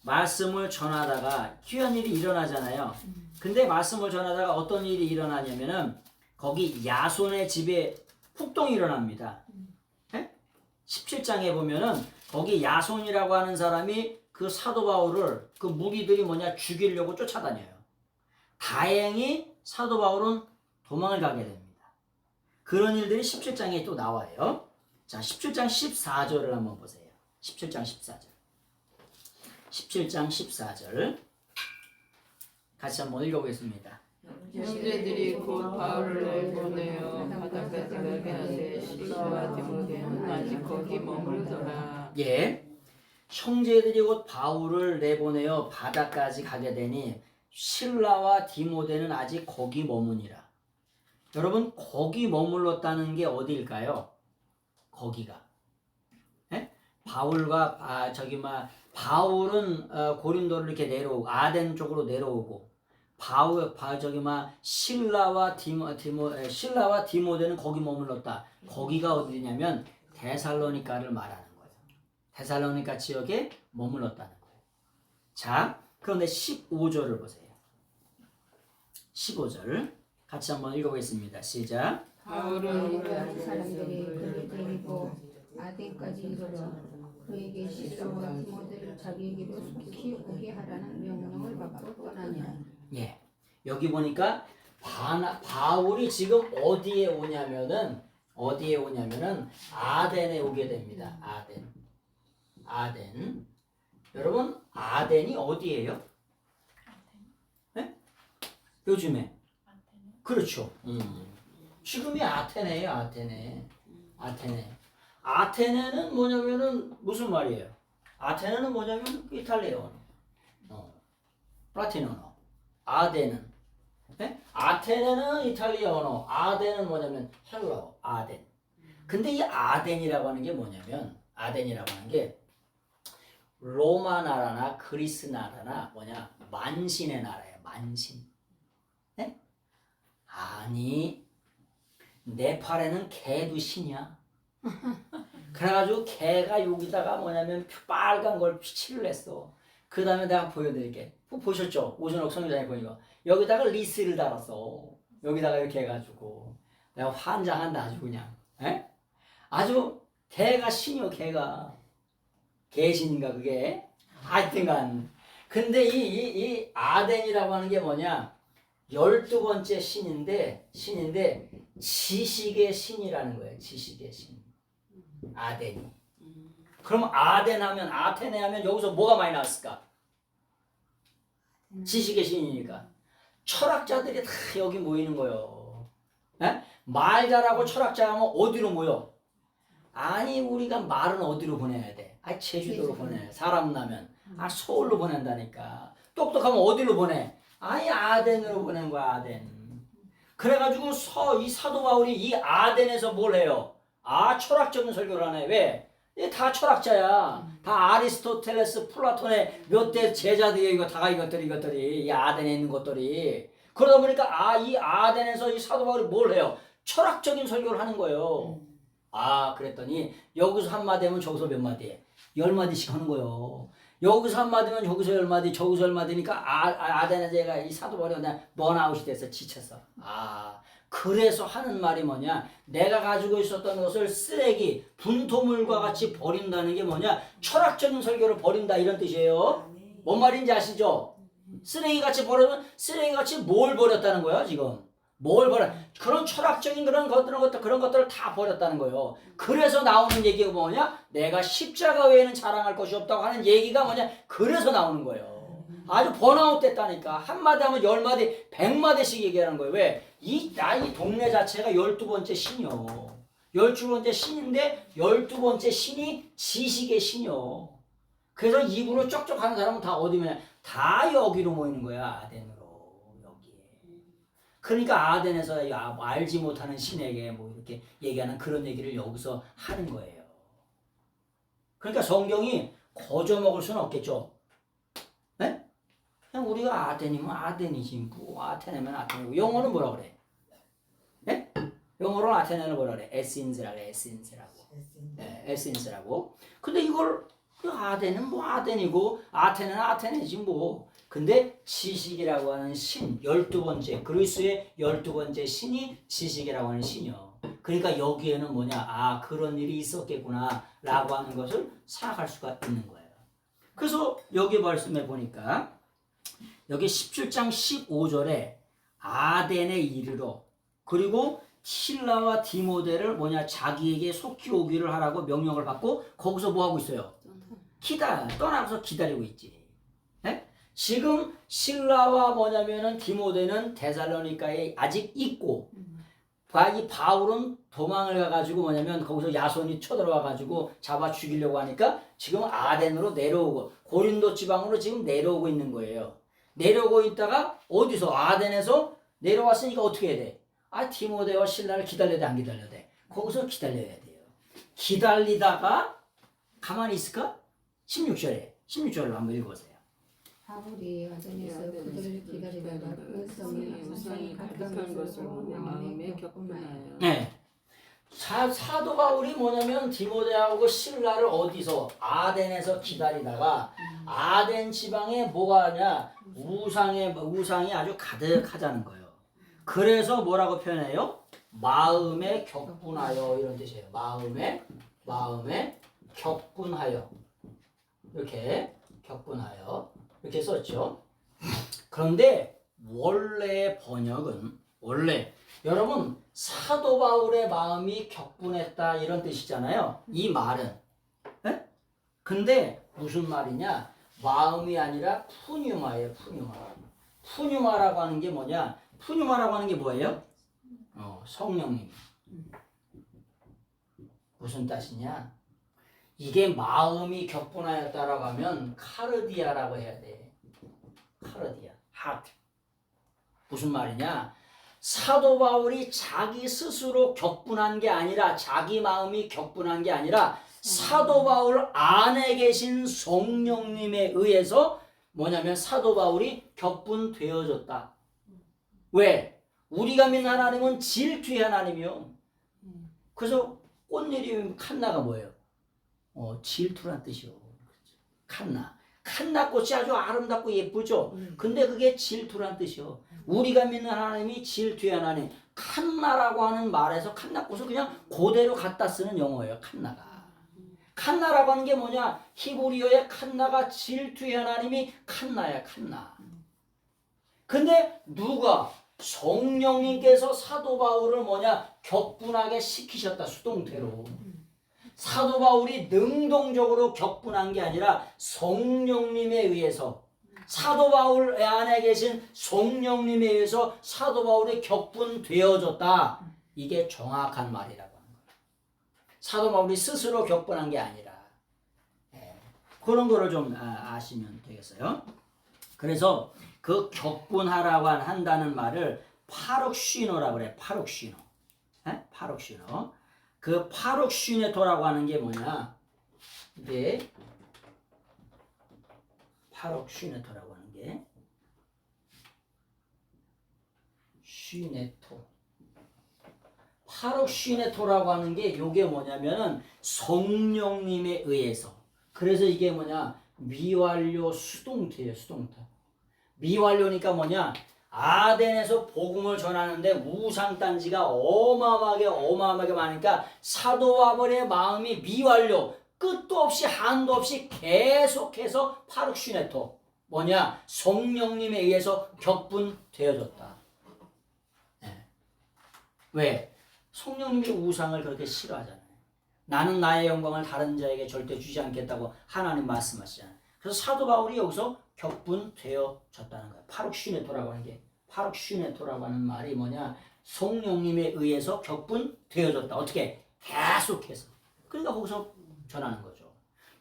말씀을 전하다가 귀한 일이 일어나잖아요. 근데 말씀을 전하다가 어떤 일이 일어나냐면은 거기 야손의 집에 폭동이 일어납니다. 17장에 보면은 거기 야손이라고 하는 사람이 그 사도 바울을 그 무리들이 뭐냐 죽이려고 쫓아다녀요. 다행히 사도 바울은 도망을 가게 됩니다. 그런 일들이 17장에 또 나와요. 자, 17장 14절을 한번 보세요. 17장 14절. 17장 14절. 같이 한번 읽어보겠습니다. 형제들이 곧 바울을 내보내어 바다까지 가게 하되 실라와 디모데는 아직 거기 머물더라. 예. 형제들이 곧 바울을 내보내어 바다까지 가게 되니 실라와 디모데는 아직 거기 머무니라. 여러분, 거기 머물렀다는 게 어디일까요? 거기가. 바울과 바울은 고린도를 이렇게 내려오고 아덴 쪽으로 내려오고 신라와 디모데는 거기 머물렀다. 거기가 어디냐면 데살로니가를 말하는 거예요. 데살로니가 지역에 머물렀다는 거예요. 자, 그런데 15절을 보세요. 15절 같이 한번 읽어보겠습니다. 시작. 바울은 그 사람들이 그를 데리고 아덴까지 이르러 그에게 실라와 디모데를 자기에게로 속히 오게 하라는 명령을 받고 떠나니라. 예, 여기 보니까 바울이 지금 어디에 오냐면은 아덴에 오게 됩니다. 아덴. 여러분, 아덴이 어디예요? 요즘에? 그렇죠. 지금이 아테네예요. 아테네는 뭐냐면은 무슨 말이에요? 아테네는 뭐냐면 이탈리아어, 라틴어로. 아덴은, 아테네는 이탈리아 언어, 아덴은 뭐냐면 헬라어, 아덴. 근데 이 아덴이라고 하는 게 뭐냐면 로마 나라나 그리스 나라나 만신의 나라예요. 만신. 아니, 네팔에는 개도 신이야. 그래가지고 개가 여기다가 빨간 걸 칠을 했어. 그 다음에 내가 보여드릴게. 보셨죠? 오준옥 선교사님 보니까 여기다가 리스를 달았어. 여기다가 이렇게 해가지고 내가 환장한다 아주 그냥. 아주 개가 신이요. 개신인가 그게? 하여튼간. 근데 이 아덴이라고 하는 게 뭐냐? 12번째 신인데 지식의 신이라는 거예요. 지식의 신. 아덴이. 그럼 아테네 하면 여기서 뭐가 많이 나왔을까? 지식의 신이니까. 철학자들이 다 여기 모이는 거예요. 말 잘하고 철학자 하면 어디로 모여? 아니, 우리가 말은 어디로 보내야 돼? 제주도로 보내. 사람 나면. 서울로 보낸다니까. 똑똑하면 어디로 보내? 아덴으로 보낸 거야, 아덴. 그래가지고 이 사도 바울이 이 아덴에서 뭘 해요? 철학적인 설교를 하네. 왜? 다 철학자야. 다 아리스토텔레스, 플라톤의 몇 대 제자들이 이것들이 이 아덴에 있는 것들이. 그러다 보니까 이 아덴에서 이 사도 바울이 뭘 해요? 철학적인 설교를 하는 거예요. 그랬더니 여기서 한마디 하면 저기서 몇 마디? 10마디씩 하는 거예요. 여기서 한마디면 저기서 10마디, 저기서 10마디니까 아덴에서 얘가 이 사도 바울이 그냥 번아웃이 돼서 지쳤어. 그래서 하는 말이 뭐냐? 내가 가지고 있었던 것을 쓰레기, 분토물과 같이 버린다는 게 뭐냐? 철학적인 설교를 버린다 이런 뜻이에요. 뭔 말인지 아시죠? 쓰레기같이 버리면 쓰레기같이 뭘 버렸다는 거야 지금? 뭘 버려? 그런 철학적인 그런 것들을 다 버렸다는 거예요. 그래서 나오는 얘기가 뭐냐? 내가 십자가 외에는 자랑할 것이 없다고 하는 얘기가 뭐냐? 그래서 나오는 거예요. 아주 번아웃 됐다니까. 한마디 하면 10마디, 100마디씩 얘기하는 거예요. 왜? 이 동네 자체가 12번째 신이요. 12번째 신인데 12번째 신이 지식의 신이요. 그래서 입으로 쩍쩍 하는 사람은 다 어디면 다 여기로 모이는 거야. 아덴으로. 여기에. 그러니까 아덴에서 알지 못하는 신에게 이렇게 얘기하는 그런 얘기를 여기서 하는 거예요. 그러니까 성경이 거저 먹을 수는 없겠죠. 네? 그냥 우리가 아덴이면 아덴이지 뭐 아테네면 아테네고 영어는 뭐라 그래? 네? 영어로 아테네는 뭐라 그래? 에센스라고 에센스라고. 네, 에센스라고. 근데 이걸 그 아덴은 뭐 아덴이고 아테네는 아테네지 뭐. 근데 지식이라고 하는 신 12번째 그리스의 12번째 신이 지식이라고 하는 신이요. 그러니까 여기에는 뭐냐? 아, 그런 일이 있었겠구나 라고 하는 것을 생각할 수가 있는 거예요. 그래서 여기 말씀해 보니까 여기 17장 15절에 아덴에 이르러 그리고 실라와 디모데를 뭐냐? 자기에게 속히 오기를 하라고 명령을 받고 거기서 뭐 하고 있어요? 떠나서 기다리고 있지. 네? 지금 실라와 뭐냐면은 디모데는 데살로니가에 아직 있고 이 바울은 도망을 가가지고 뭐냐면 거기서 야손이 쳐들어와가지고 잡아 죽이려고 하니까 지금 아덴으로 내려오고 고린도 지방으로 지금 내려오고 있는 거예요. 내려오고 있다가 어디서 아덴에서 내려왔으니까 어떻게 해야 돼? 아, 디모데와 실라를 기다려야 돼, 안 기다려야 돼? 거기서 기다려야 돼요. 기다리다가 가만히 있을까? 16절을 한번 읽어보세요. 바울이 아덴에서 그들을 기다리다가 그 성이 우상이 가득한 것을 보고 마음에 격분하여. 네. 사도 바울이 뭐냐면 디모데하고 실라를 어디서 아덴에서 기다리다가 아덴 지방에 뭐가 하냐 우상이 아주 가득하자는 거예요. 그래서 뭐라고 표현해요? 마음에 격분하여 이런 뜻이에요. 마음에 격분하여 이렇게 격분하여 이렇게 썼죠. 그런데 원래 번역은 여러분 사도 바울의 마음이 격분했다 이런 뜻이잖아요. 이 말은. 에? 근데 무슨 말이냐? 마음이 아니라 푸뉴마예요. 푸뉴마라고 하는 게 뭐냐? 푸뉴마라고 하는 게 뭐예요? 성령님. 무슨 뜻이냐? 이게 마음이 격분하였다라고 하면 카르디아라고 해야 돼. 카르디아, 하트. 무슨 말이냐? 사도 바울이 자기 스스로 격분한 게 아니라 자기 마음이 격분한 게 아니라 사도 바울 안에 계신 성령님에 의해서 뭐냐면 사도 바울이 격분되어졌다. 왜? 우리가 믿는 하나님은 질투의 하나님이요. 그래서 꽃내림 칸나가 뭐예요? 질투란 뜻이요. 칸나 꽃이 아주 아름답고 예쁘죠. 근데 그게 질투란 뜻이요. 우리가 믿는 하나님이 질투의 하나님. 칸나라고 하는 말에서 칸나 꽃을 그냥 그대로 갖다 쓰는 영어예요. 칸나라고 하는 게 뭐냐? 히브리어의 칸나가 질투의 하나님이 칸나야, 칸나. 근데 누가? 성령님께서 사도 바울을 뭐냐? 격분하게 시키셨다, 수동태로. 사도 바울이 능동적으로 격분한 게 아니라 성령님에 의해서 사도 바울 안에 계신 성령님에 의해서 사도 바울이 격분되어졌다. 이게 정확한 말이라고 하는 거예요. 사도 바울이 스스로 격분한 게 아니라 그런 거를 좀 아시면 되겠어요. 그래서 그 격분하라고 한다는 말을 파룩쉬노라고 그래. 파룩쉬노. 그 파룩쉬네토라고 하는 게 뭐냐? 이게 파룩쉬네토라고 하는 게 쉬네토. 파룩쉬네토라고 하는 게 요게 뭐냐면은 성령님에 의해서. 그래서 이게 뭐냐? 미완료 수동태예요, 수동태. 미완료니까 뭐냐? 아덴에서 복음을 전하는데 우상단지가 어마어마하게 많으니까 사도 바울의 마음이 미완료, 끝도 없이 한도 없이 계속해서 파룩쉬네토, 뭐냐? 성령님에 의해서 격분되어졌다. 왜? 성령님이 우상을 그렇게 싫어하잖아요. 나는 나의 영광을 다른 자에게 절대 주지 않겠다고 하나님 말씀하시잖아요. 그래서 사도 바울이 여기서 격분되어졌다는 거예요. 파룩쉬네토라고 하는 게, 파룩쉬네토라고 하는 말이 뭐냐? 성령님에 의해서 격분되어졌다. 어떻게? 계속해서. 그러니까 거기서 전하는 거죠.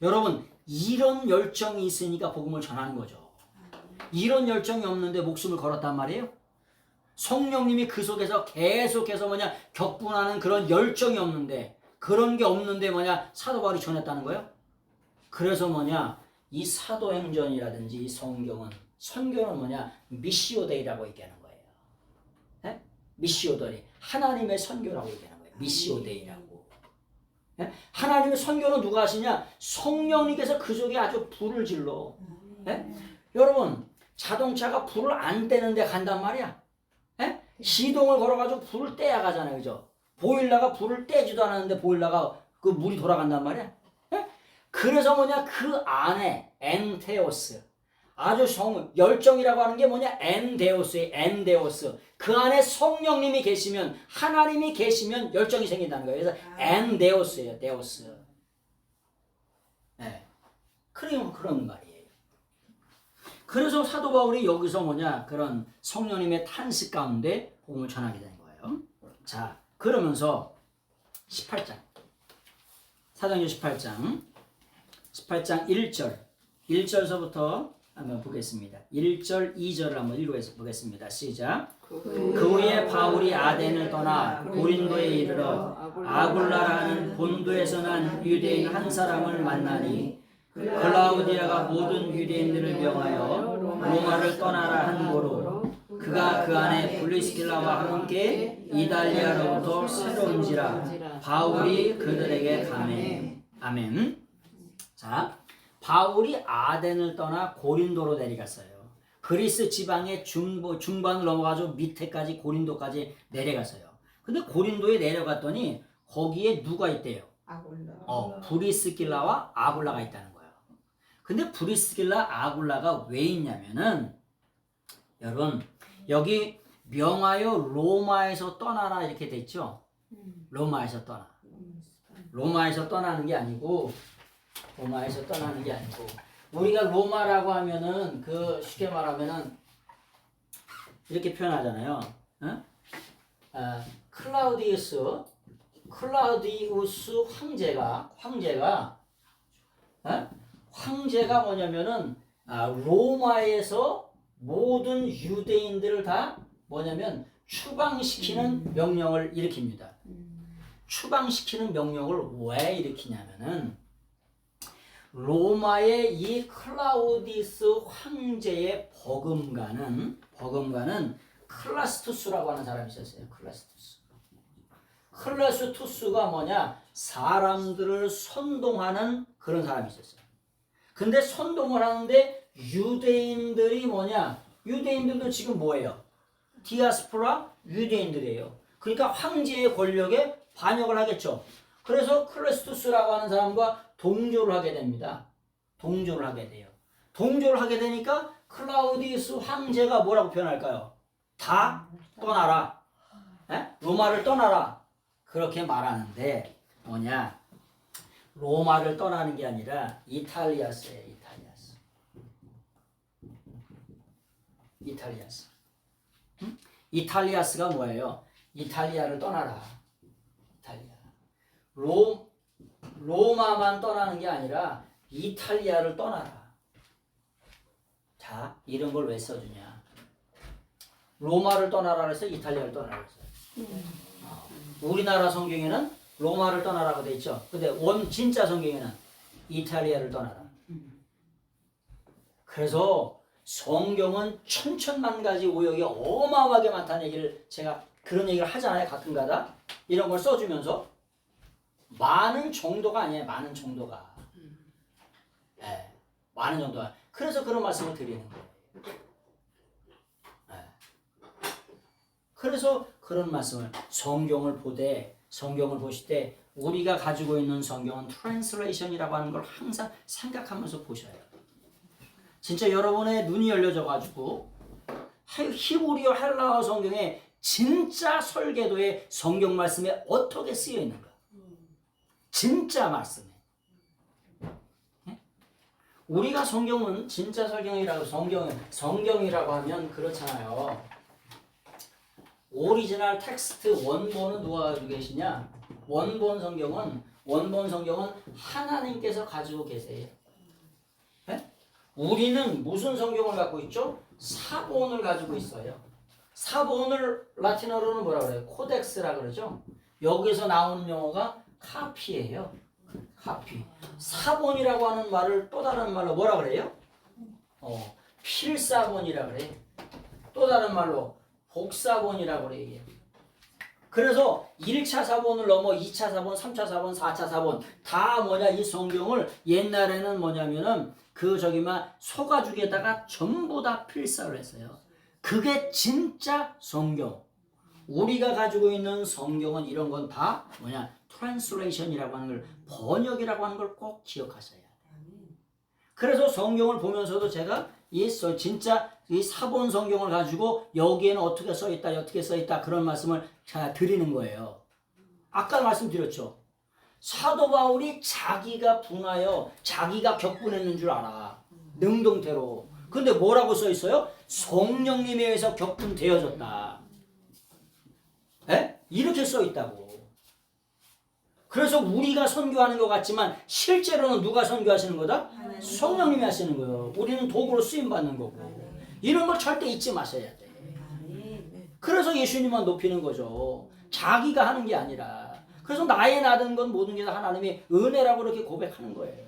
여러분, 이런 열정이 있으니까 복음을 전하는 거죠. 이런 열정이 없는데 목숨을 걸었단 말이에요. 성령님이 그 속에서 계속해서 뭐냐? 격분하는 그런 열정이 없는데, 그런 게 없는데 뭐냐? 사도 바울이 전했다는 거예요? 그래서 뭐냐 이 사도행전이라든지 이 성경은 뭐냐 미시오데이라고 얘기하는 거예요. 예? 미시오데이 하나님의 선교라고 얘기하는 거예요. 미시오데이라고. 예? 하나님의 선교는 누가 하시냐? 성령님께서 그 속에 아주 불을 질러. 예? 여러분 자동차가 불을 안 떼는데 간단 말이야. 예? 시동을 걸어가지고 불을 떼야 가잖아요, 그죠? 보일러가 불을 떼지도 않았는데 보일러가 그 물이 돌아간단 말이야. 예? 그래서 뭐냐 그 안에 엔테오스 아주 열정이라고 하는 게 뭐냐 엔데오스의 엔데오스 그 안에 성령님이 계시면 하나님이 계시면 열정이 생긴다는 거예요. 그래서 엔데오스예요, 데오스. 네. 그런 말이에요. 그래서 사도 바울이 여기서 뭐냐 그런 성령님의 탄식 가운데 복음을 전하게 되는 거예요. 자, 그러면서 18장 사도행전 18장 1절서부터 한번 보겠습니다. 1절, 2절을 한번 읽어보겠습니다. 시작. 그 후에 바울이 아덴을 떠나 고린도에 이르러 아굴라라는 본도에서 난 유대인 한 사람을 만나니 클라우디아가 모든 유대인들을 명하여 로마를 떠나라 한 고로 그가 그 안에 블리스길라와 함께 이달리아로부터 새로운지라 바울이 그들에게 가매. 아멘. 자, 바울이 아덴을 떠나 고린도로 내려갔어요. 그리스 지방의 중반을 넘어가서 밑에까지 고린도까지 내려갔어요. 근데 고린도에 내려갔더니 거기에 누가 있대요? 아굴라. 브리스길라와 아굴라가 있다는 거예요. 근데 브리스길라 아굴라가 왜 있냐면은 여러분 여기 명하여 로마에서 떠나라 이렇게 돼 있죠. 로마에서 떠나는 게 아니고 우리가 로마라고 하면은 그 쉽게 말하면은 이렇게 표현하잖아요. 어? 클라우디우스 황제가 뭐냐면은 로마에서 모든 유대인들을 다 뭐냐면 추방시키는 명령을 일으킵니다. 추방시키는 명령을 왜 일으키냐면은 로마의 이 클라우디스 황제의 버금가는 클라스투스라고 하는 사람이 있었어요. 클라스투스가 뭐냐? 사람들을 선동하는 그런 사람이 있었어요. 근데 선동을 하는데 유대인들이 뭐냐? 유대인들도 지금 뭐예요? 디아스포라 유대인들이에요. 그러니까 황제의 권력에 반역을 하겠죠. 그래서 클라스투스라고 하는 사람과 동조를 하게 됩니다. 동조를 하게 되니까 클라우디우스 황제가 뭐라고 표현할까요? 다 떠나라. 로마를 떠나라. 그렇게 말하는데 뭐냐? 로마를 떠나는 게 아니라 이탈리아스예요. 이탈리아스. 응? 이탈리아스가 뭐예요? 이탈리아를 떠나라. 로마만 떠나는 게 아니라 이탈리아를 떠나라. 자, 이런 걸 왜 써주냐? 로마를 떠나라 그래서 이탈리아를 떠나라 그랬어요. 우리나라 성경에는 로마를 떠나라고 돼 있죠. 근데 진짜 성경에는 이탈리아를 떠나라. 그래서 성경은 천천만 가지 오역이 어마어마하게 많다는 얘기를 제가 그런 얘기를 하잖아요. 가끔가다 이런 걸 써주면서 많은 정도가 아니에요. 많은 정도가. 그래서 그런 말씀을 드리는 거예요. 그래서 그런 말씀을 성경을 보실 때 우리가 가지고 있는 성경은 트랜슬레이션이라고 하는 걸 항상 생각하면서 보셔야 해요. 진짜 여러분의 눈이 열려져 가지고 히브리어 헬라어 성경에 진짜 설계도의 성경 말씀에 어떻게 쓰여 있는가? 진짜 말씀에. 우리가 성경은 진짜 성경이라고 하면 그렇잖아요. 오리지널 텍스트 원본은 누가 가지고 계시냐? 원본 성경은 하나님께서 가지고 계세요. 우리는 무슨 성경을 갖고 있죠? 사본을 가지고 있어요. 사본을 라틴어로는 뭐라 그래요? 코덱스라 그러죠. 여기서 나오는 용어가 카피예요. 하피. 사본이라고 하는 말을 또 다른 말로 뭐라 그래요? 필사본이라 그래. 또 다른 말로 복사본이라고 그래 이게. 그래서 1차 사본을 넘어 2차 사본, 3차 사본, 4차 사본 다 뭐냐 이 성경을 옛날에는 뭐냐면은 소가죽에다가 전부 다 필사를 했어요. 그게 진짜 성경. 우리가 가지고 있는 성경은 이런 건 다 뭐냐 트랜스레이션이라고 하는 걸 번역이라고 하는 걸 꼭 기억하셔야 돼요. 그래서 성경을 보면서도 제가 진짜 이 사본 성경을 가지고 여기에는 어떻게 써 있다, 어떻게 써 있다 그런 말씀을 제가 드리는 거예요. 아까 말씀드렸죠. 사도 바울이 자기가 분하여 자기가 격분했는 줄 알아. 능동태로. 근데 뭐라고 써 있어요? 성령님에 의해서 격분되어졌다. 에? 이렇게 써 있다고. 그래서 우리가 선교하는 것 같지만 실제로는 누가 선교하시는 거다? 성령님이 하시는 거예요. 우리는 도구로 쓰임받는 거고. 이런 걸 절대 잊지 마셔야 돼. 그래서 예수님만 높이는 거죠. 자기가 하는 게 아니라. 그래서 나의 나든 건 모든 게 다 하나님의 은혜라고 그렇게 고백하는 거예요.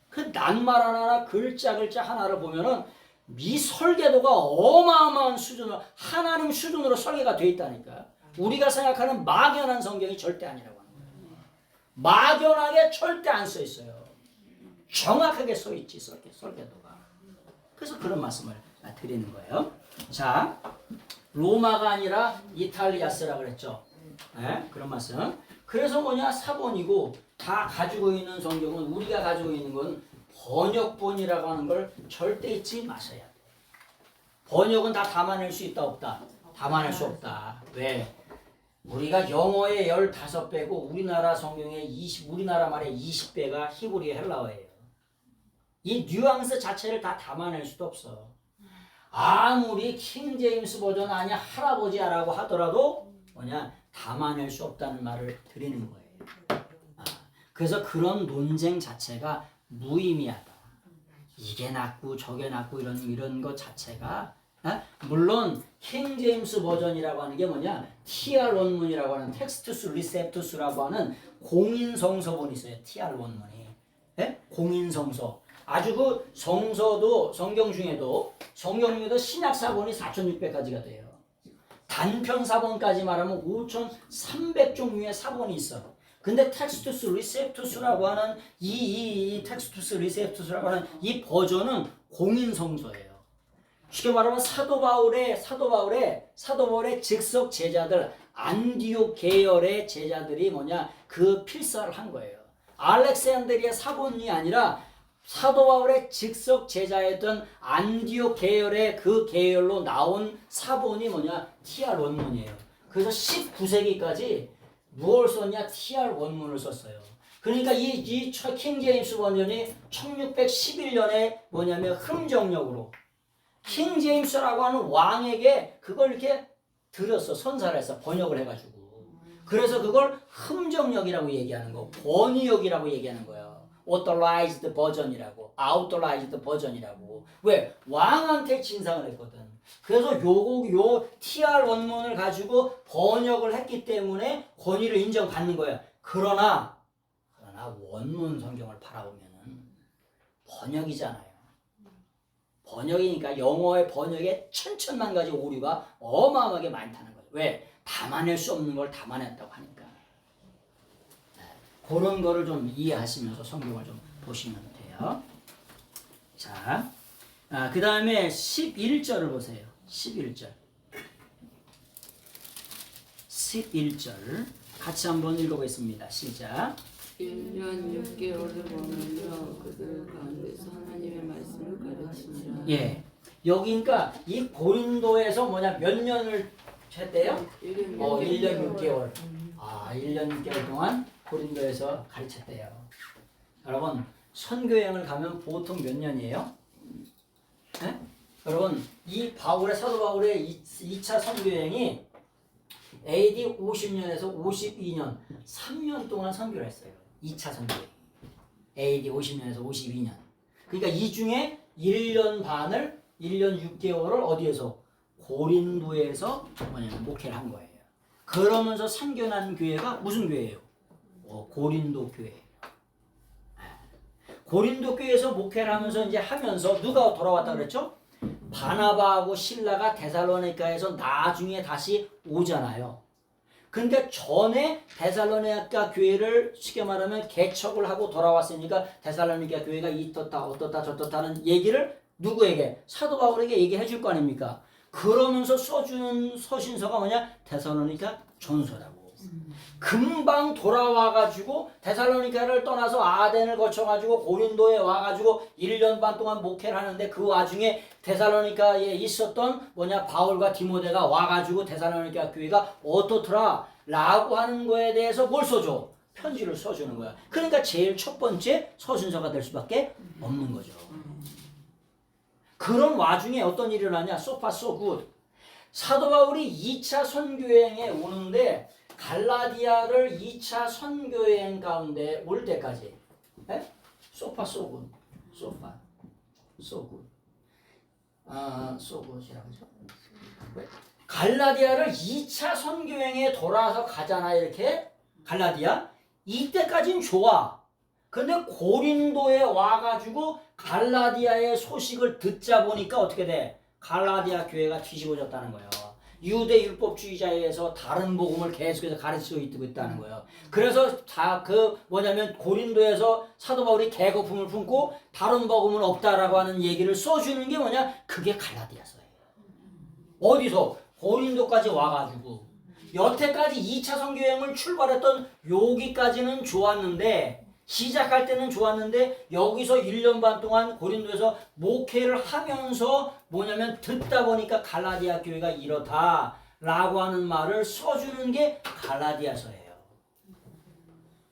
그 낱말 하나나 글자 하나를 보면은 이 설계도가 어마어마한 수준으로 하나님 수준으로 설계가 돼 있다니까. 우리가 생각하는 막연한 성경이 절대 아니라고 하는 거예요. 막연하게 절대 안 써 있어요. 정확하게 써 있지 설계도가. 그래서 그런 말씀을 드리는 거예요. 자, 로마가 아니라 이탈리아스라 그랬죠. 네? 그런 말씀. 그래서 뭐냐 사본이고 다 가지고 있는 성경은 우리가 가지고 있는 건 번역본이라고 하는 걸 절대 잊지 마셔야 돼. 번역은 다 담아낼 수 있다 없다? 담아낼 수 없다. 왜? 우리가 영어의 15배고 우리나라 성경의 우리나라 말의 20배가 히브리 헬라어예요. 이 뉘앙스 자체를 다 담아낼 수도 없어. 아무리 킹 제임스 버전 아니야 할아버지야라고 하더라도 뭐냐 담아낼 수 없다는 말을 드리는 거예요. 그래서 그런 논쟁 자체가 무의미하다. 이게 낫고 저게 낫고 이런 것 자체가 물론 킹 제임스 버전이라고 하는 게 뭐냐 TR 원문이라고 하는 텍스투스 리셉투스라고 하는 공인성서본이 있어요. TR 원문이 공인성서. 아주 그 성서도 성경 중에도 신약 사본이 4,600가지가 돼요. 단편 사본까지 말하면 5,300종류의 사본이 있어. 근데 텍스투스 리셉투스라고 하는 이 텍스투스 리셉투스라고 하는 이 버전은 공인 성서예요. 쉽게 말하면 사도 바울의 직속 제자들 안디옥 계열의 제자들이 뭐냐 그 필사를 한 거예요. 알렉산드리아 사본이 아니라 사도 바울의 직속 제자였던 안디옥 계열의 그 계열로 나온 사본이 뭐냐 TR 원문이에요. 그래서 19세기까지 무엇을 썼냐 TR 원문을 썼어요. 그러니까 이 킹 제임스 버전이 1611년에 뭐냐면 흥정력으로 킹 제임스라고 하는 왕에게 그걸 이렇게 들였어. 선사를 해서 번역을 해가지고. 그래서 그걸 흥정력이라고 얘기하는 거, 권위역이라고 얘기하는 거예요. authorized 버전이라고, authorized 버전이라고. 왜? 왕한테 진상을 했거든. 그래서 요 TR 원문을 가지고 번역을 했기 때문에 권위를 인정받는 거야. 그러나 원문 성경을 바라보면은 번역이잖아요. 번역이니까 영어의 번역에 천천만 가지 오류가 어마어마하게 많다는 거예요. 왜? 담아낼 수 없는 걸 담아냈다고 하니까. 그런 거를 좀 이해하시면서 성경을 좀 보시면 돼요. 자, 그 다음에 11절을 보세요. 11절 같이 한번 읽어보겠습니다. 시작. 1년 6개월을 보내며 그들 가운데서 하나님의 말씀을 가르치니라. 예, 여기 그러니까 이 고린도에서 몇 년을 했대요? 1년 6개월. 1년 6개월 동안 고린도에서 가르쳤대요. 여러분, 선교여행을 가면 보통 몇 년이에요? 네? 여러분, 사도 바울의 2차 선교여행이 AD 50년에서 52년, 3년 동안 선교를 했어요. 2차 선교여행. AD 50년에서 52년. 그러니까 이 중에 1년 6개월을 어디에서? 고린도에서 목회를 한 거예요. 그러면서 생겨난 교회가 무슨 교회예요? 고린도 교회. 고린도 교회에서 목회를 하면서 이제 하면서 누가 돌아왔다 그랬죠? 바나바하고 실라가 데살로니가에서 나중에 다시 오잖아요. 근데 전에 데살로니가 교회를 쉽게 말하면 개척을 하고 돌아왔으니까 데살로니가 교회가 이렇다 어떻다 저렇다는 얘기를 누구에게? 사도 바울에게 얘기해 줄 거 아닙니까? 그러면서 써주는 서신서가 뭐냐? 데살로니가 전서라고. 금방 돌아와가지고 데살로니가를 떠나서 아덴을 거쳐가지고 고린도에 와가지고 1년 반 동안 목회를 하는데 그 와중에 데살로니가에 있었던 뭐냐? 바울과 디모데가 와가지고 데살로니가 교회가 어떻더라? 라고 하는 거에 대해서 뭘 써줘? 편지를 써주는 거야. 그러니까 제일 첫 번째 서신서가 될 수밖에 없는 거죠. 그런 와중에 어떤 일이 일어나냐? So far so good. 사도 바울이 2차 선교여행에 오는데 갈라디아를 2차 선교여행 가운데 올 때까지 So far so good. So far so good. so good이라고 하죠. 갈라디아를 2차 선교여행에 돌아서 가잖아 이렇게 갈라디아. 이때까진 좋아. 근데 고린도에 와가지고 갈라디아의 소식을 듣자 보니까 어떻게 돼? 갈라디아 교회가 뒤집어졌다는 거예요. 유대 율법주의자에 의해서 다른 복음을 계속해서 가르치고 있다는 거예요. 그래서 다 뭐냐면 고린도에서 사도 바울이 개거품을 품고 다른 복음은 없다라고 하는 얘기를 써주는 게 뭐냐? 그게 갈라디아서예요. 어디서? 고린도까지 와가지고 여태까지 2차 선교여행을 출발했던 여기까지는 좋았는데 시작할 때는 좋았는데 여기서 1년 반 동안 고린도에서 목회를 하면서 뭐냐면 듣다 보니까 갈라디아 교회가 이렇다 라고 하는 말을 써주는 게 갈라디아서예요.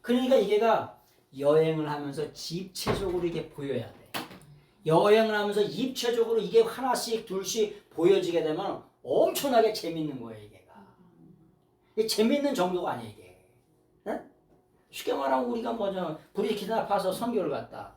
그러니까 이게가 여행을 하면서 집체적으로 이게 보여야 돼. 여행을 하면서 입체적으로 이게 하나씩 둘씩 보여지게 되면 엄청나게 재밌는 거예요. 이게 재밌는 정도가 아니에요. 이게. 쉽게 말하면 우리가 뭐죠? 브리키나 파소 선교를 갔다.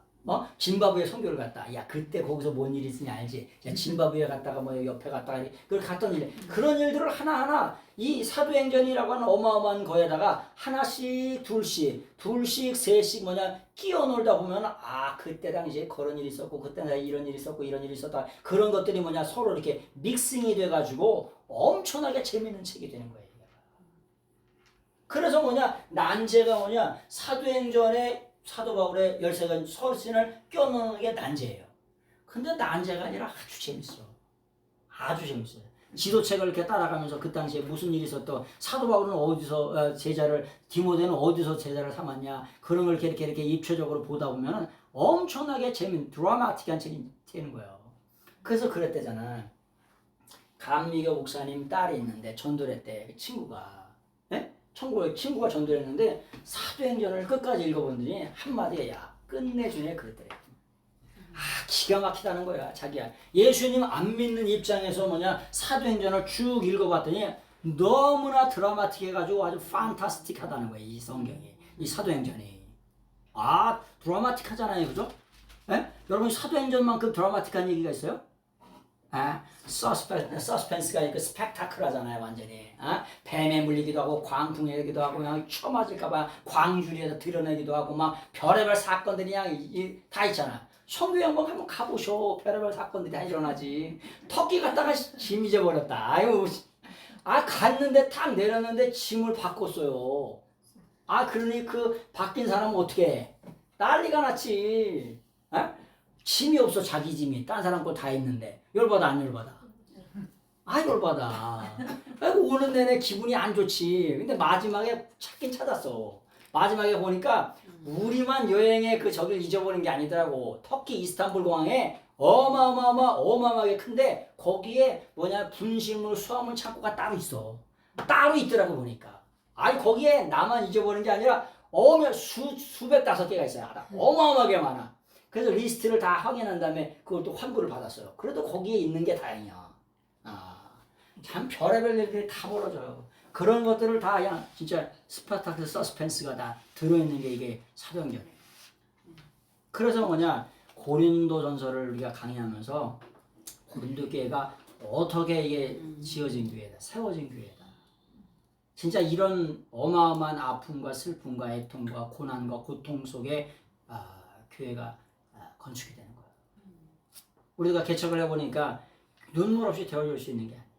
짐바브웨 선교를 갔다. 야 그때 거기서 뭔 일이 있으니 알지? 야 짐바브웨 갔다가 뭐 옆에 갔다가 그걸 갔던 일. 그런 일들을 하나하나 이 사도행전이라고 하는 어마어마한 거에다가 하나씩 둘씩 셋씩 뭐냐 끼워 놀다 보면 그때 당시에 그런 일이 있었고 그때 이런 일이 있었고 이런 일이 있었다. 그런 것들이 뭐냐 서로 이렇게 믹싱이 돼가지고 엄청나게 재밌는 책이 되는 거예요. 그래서 뭐냐 난제가 뭐냐 사도행전에 사도 바울의 13권 서신을 껴넣는 게 난제예요. 근데 난제가 아니라 아주 재밌어. 아주 재밌어요. 지도책을 이렇게 따라가면서 그 당시에 무슨 일이 있었던 사도 바울은 어디서 제자를 디모데는 어디서 제자를 삼았냐 그런 걸 이렇게 입체적으로 보다 보면 엄청나게 드라마틱한 책이 되는 거예요. 그래서 그랬대잖아. 감리교 목사님 딸이 있는데 전도회 때 그 친구가 친구가 전도했는데 사도행전을 끝까지 읽어본더니 한마디에 야 끝내주네 그랬더래. 기가 막히다는 거야 자기야. 예수님 안 믿는 입장에서 뭐냐 사도행전을 쭉 읽어봤더니 너무나 드라마틱해가지고 아주 판타스틱하다는 거야 이 성경이 이 사도행전이. 드라마틱하잖아요 그죠? 여러분 사도행전만큼 드라마틱한 얘기가 있어요? 서스펜스가 있고 스펙타클하잖아요 완전히. 뱀에 물리기도 하고 광풍에기도 하고 그냥 쳐맞을까봐 광주리에다 드러내기도 하고 막 별의별 사건들이 그냥 다 있잖아. 성교연봉 한번 가보쇼. 별의별 사건들이 다 일어나지. 터키 갔다가 짐 잊어버렸다. 갔는데 탁 내렸는데 짐을 바꿨어요. 그러니 그 바뀐 사람은 어떻게 해? 난리가 났지. 짐이 없어 자기 짐이. 딴 사람 거 다 있는데. 열받아 안 열받아? 열받아. 오는 내내 기분이 안 좋지. 근데 마지막에 찾긴 찾았어. 마지막에 보니까 우리만 여행에 저길 잊어버린 게 아니더라고. 터키 이스탄불 공항에 어마어마하게 큰데 거기에 분식물 수화물 창고가 따로 있어. 따로 있더라고 보니까. 거기에 나만 잊어버린 게 아니라 수백 다섯 개가 있어요. 어마어마하게 많아. 그래서 리스트를 다 확인한 다음에 그걸 또 환불을 받았어요. 그래도 거기에 있는 게 다행이야. 참 별의별 일들이 다 벌어져요. 그런 것들을 다 그냥 진짜 스파타클 서스펜스가 다 들어있는 게 이게 사도행전이에요. 그래서 고린도 전서를 우리가 강의하면서 고린도 교회가 어떻게 이게 지어진 교회다, 세워진 교회다. 진짜 이런 어마어마한 아픔과 슬픔과 애통과 고난과 고통 속에 교회가 건축이 되는 거예요. 우리가 개척을 해보니까 눈물 없이 되어줄 수 있는 게 아니에요.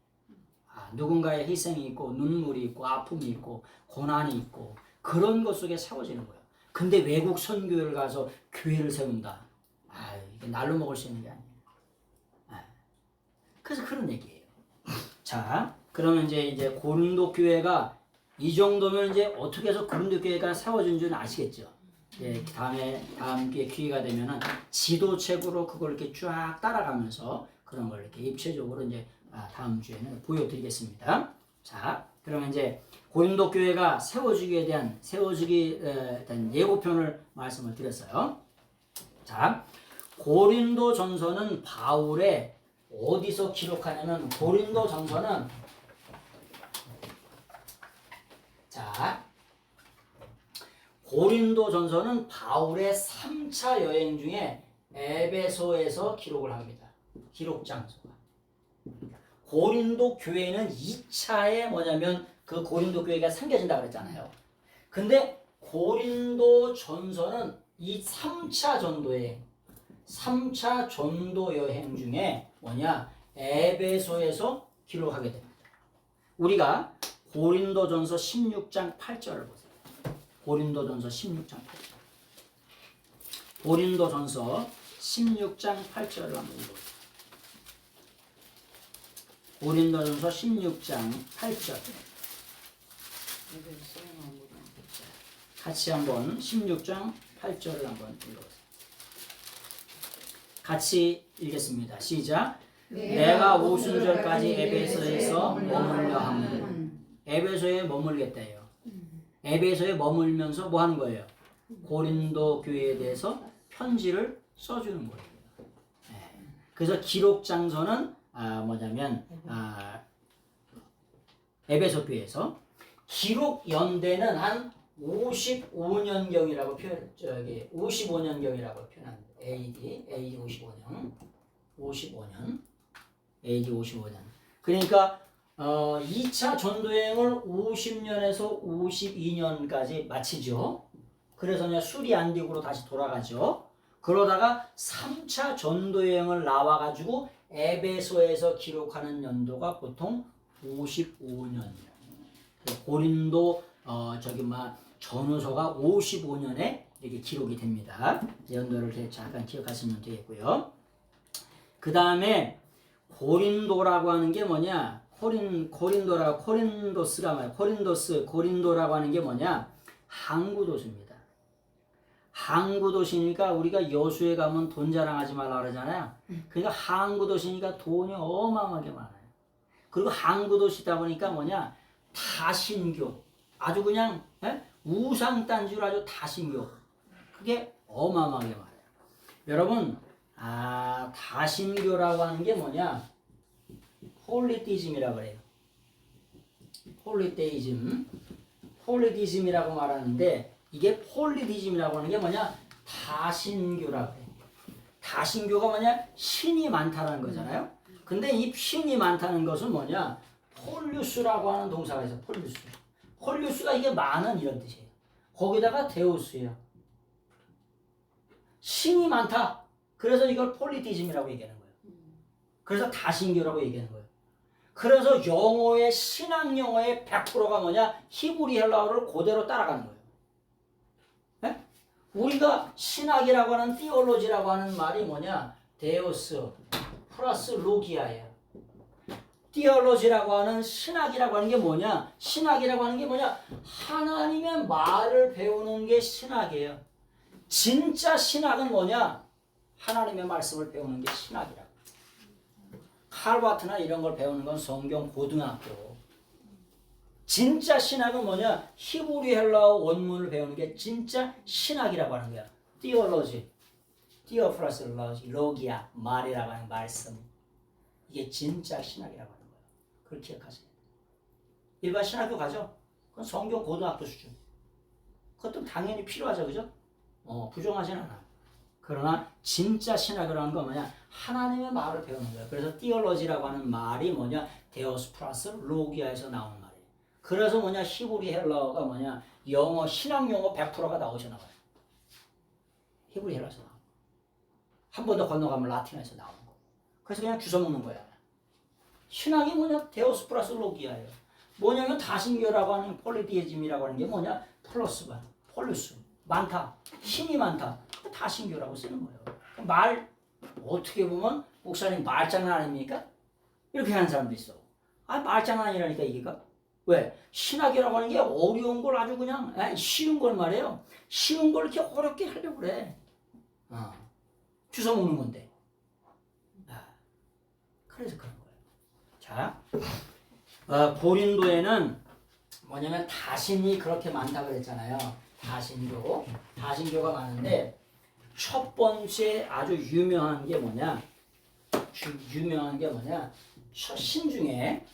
누군가의 희생이 있고 눈물이 있고 아픔이 있고 고난이 있고 그런 것 속에 세워지는 거예요. 근데 외국 선교회를 가서 교회를 세운다. 이게 날로 먹을 수 있는 게 아니에요. 그래서 그런 얘기예요. 자, 그러면 이제 고린도 교회가 이 정도면 이제 어떻게 해서 고린도 교회가 세워진 줄 아시겠죠? 다음 기회가 되면은 지도책으로 그걸 이렇게 쫙 따라가면서 그런 걸 이렇게 입체적으로 이제 다음 주에는 보여드리겠습니다. 자, 그러면 이제 고린도 교회가 세워지기에 대한 예고편을 말씀을 드렸어요. 자, 고린도 전서는 바울의 어디서 기록하냐면 고린도 전서는 바울의 3차 여행 중에 에베소에서 기록을 합니다. 기록 장소가. 고린도 교회는 2차에 뭐냐면 그 고린도 교회가 생겨진다고 그랬잖아요. 근데 고린도 전서는 이 3차 전도 여행 중에 에베소에서 기록하게 됩니다. 우리가 고린도전서 16장 8절을 보세요. 고린도전서 16장 8절. 고린도전서 16장 8절을 한번 읽어보세요. 고린도전서 16장 8절. 같이 한번 16장 8절을 한번 읽어보세요. 같이 읽겠습니다. 시작. 내가 오순절까지 에베소에서 머물려 하면 에베소에 머물겠대요. 에베소에 머물면서 뭐 하는 거예요? 고린도 교회에 대해서 편지를 써주는 거예요. 그래서 기록 장소는 에베소 교회에서 기록 연대는 한 55년경이라고 55년경이라고 표현합니다. AD 55년. 그러니까 2차 전도여행을 50년에서 52년까지 마치죠. 그래서 수리안디옥으로 다시 돌아가죠. 그러다가 3차 전도여행을 나와가지고 에베소에서 기록하는 연도가 보통 55년이에요. 고린도 전후서가 55년에 이렇게 기록이 됩니다. 연도를 잠깐 기억하시면 되겠고요. 그 다음에 고린도라고 하는 게 뭐냐? 고린도라고 하는 게 뭐냐? 항구도시입니다. 항구도시니까 우리가 여수에 가면 돈 자랑하지 말라 그러잖아요. 그러니까 항구도시니까 돈이 어마어마하게 많아요. 그리고 항구도시다 보니까 뭐냐? 다신교. 아주 그냥 우상단지로 아주 다신교. 그게 어마어마하게 많아요. 여러분, 다신교라고 하는 게 뭐냐? 폴리티즘이라고 그래요. 폴리티즘이라고 말하는데 이게 폴리티즘이라고 하는 게 뭐냐? 다신교라고 해요. 다신교가 뭐냐? 신이 많다는 거잖아요. 근데 이 신이 많다는 것은 뭐냐? 폴루스라고 하는 동사가 있어요. 폴루스가 이게 많은 이런 뜻이에요. 거기다가 데우스예요. 신이 많다. 그래서 이걸 폴리티즘이라고 얘기하는 거예요. 그래서 다신교라고 얘기하는 거예요. 그래서 영어의 신앙 영어의 100%가 뭐냐? 히브리 헬라어를 그대로 따라가는 거예요. 네? 우리가 신학이라고 하는 티올로지라고 하는 말이 뭐냐? 데오스 플러스 로기아예요. 티올로지라고 하는 신학이라고 하는 게 뭐냐? 신학이라고 하는 게 뭐냐? 하나님의 말을 배우는 게 신학이에요. 진짜 신학은 뭐냐? 하나님의 말씀을 배우는 게 신학이라고. 칼바트나 이런 걸 배우는 건 성경 고등학교. 진짜 신학은 뭐냐? 히브리 헬라어 원문을 배우는 게 진짜 신학이라고 하는 거야. 티올로지, 티오플러스 로기아, 말이라고 하는 말씀. 이게 진짜 신학이라고 하는 거예요. 그걸 기억하세요. 일반 신학교 가죠? 그건 성경 고등학교 수준. 그것도 당연히 필요하죠, 그죠? 부정하진 않아. 그러나 진짜 신학이라는 건 뭐냐? 하나님의 말을 배우는 거예요. 그래서 티올로지라고 하는 말이 뭐냐? 데오스 플러스 로기아에서 나오는 말이에요. 그래서 뭐냐 히브리 헬라어가 뭐냐 영어 신학 용어 100%가 나오잖아. 히브리 헬라에서 나오고 한 번 더 건너가면 라틴어에서 나오는 거. 그래서 그냥 주워 먹는 거야. 신학이 뭐냐 데오스 플러스 로기아예요. 뭐냐면 다신교라고 하는 폴리디에즘이라고 하는 게 뭐냐 플러스가 폴루스 많다 신이 많다 다신교라고 쓰는 거예요. 말 어떻게 보면 목사님 말장난 아닙니까? 이렇게 하는 사람도 있어. 아 말장난 아니라니까 이게가 왜 신학이라고 하는 게 어려운 걸 아주 그냥 쉬운 걸 말해요. 쉬운 걸 이렇게 어렵게 하려고 그래. 주워 먹는 건데. 그래서 그런 거예요. 자. 고린도에는 뭐냐면 다신이 그렇게 많다고 그랬잖아요. 다신교가 많은데 첫 번째 아주 유명한 게 뭐냐? 신 중에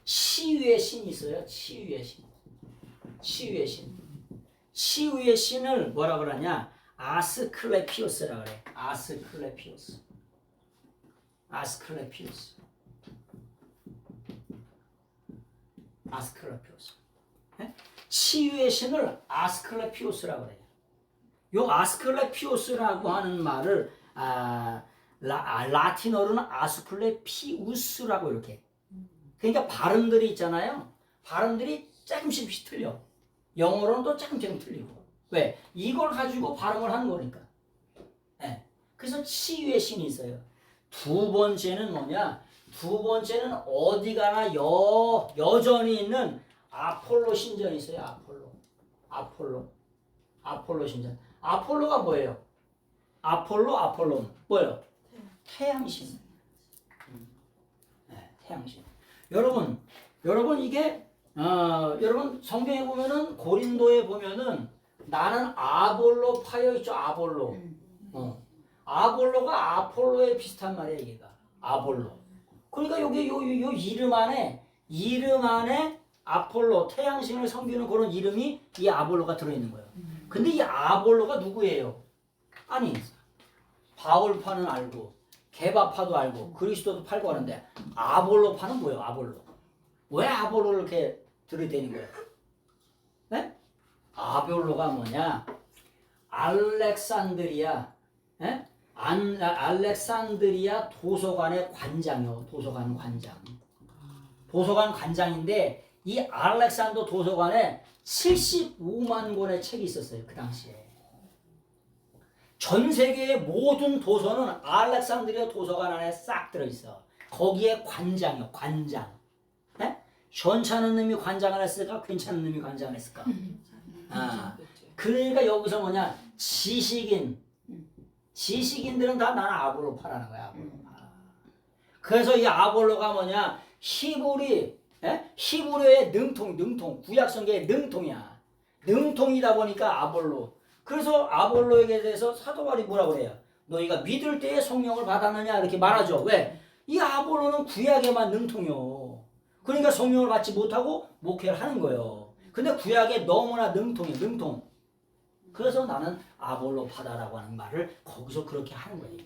치유의 신이 있어요. 치유의 신을 뭐라 그러냐? 아스클레피오스라 그래. 아스클레피오스. 치유의 신을 아스클레피오스라고 그래요. 요 아스클레피오스라고 하는 말을 라틴어로는 아스클레피우스라고 이렇게. 그러니까 발음들이 있잖아요. 발음들이 조금씩 틀려. 영어로는 또 조금 틀리고. 왜? 이걸 가지고 발음을 하는 거니까. 네. 그래서 치유의 신이 있어요. 두 번째는 뭐냐? 두 번째는 어디 가나 여전히 있는 아폴로 신전이 있어요. 아폴로 신전. 아폴로가 뭐예요? 아폴론. 뭐예요? 태양신. 네, 태양신. 여러분 이게 여러분 성경에 보면은 고린도에 보면은 나는 아볼로 파여 있죠. 아볼로가 아폴로에 비슷한 말이야 이게가. 아볼로. 그러니까 여기 요 이름 안에 아폴로 태양신을 섬기는 그런 이름이 이 아볼로가 들어있는 거예요. 근데 이 아볼로가 누구예요? 아니 바울파는 알고 게바파도 알고 그리스도도 팔고 하는데 아볼로파는 뭐예요? 아볼로. 왜 아볼로를 이렇게 들이대는 거예요? 네? 아볼로가 뭐냐? 알렉산드리아 도서관의 관장이요. 도서관 관장인데 이 알렉산더 도서관에 75만 권의 책이 있었어요. 그 당시에. 전 세계의 모든 도서는 알렉산드리아 도서관 안에 싹 들어있어. 거기에 관장이요. 관장. 네? 현찮은 놈이 관장을 했을까? 괜찮은 놈이 관장을 했을까? 그러니까 여기서 뭐냐? 지식인들은 다 나는 아볼로파라는 거야. 그래서 이 아볼로가 뭐냐? 히브리어의 능통, 구약성경의 능통이야. 능통이다 보니까 아볼로. 그래서 아볼로에게 대해서 사도 바울이 뭐라고 그래요? 너희가 믿을 때에 성령을 받았느냐 이렇게 말하죠. 왜? 이 아볼로는 구약에만 능통이요. 그러니까 성령을 받지 못하고 목회를 하는 거예요. 근데 구약에 너무나 능통. 그래서 나는 아볼로파다라고 하는 말을 거기서 그렇게 하는 거예요.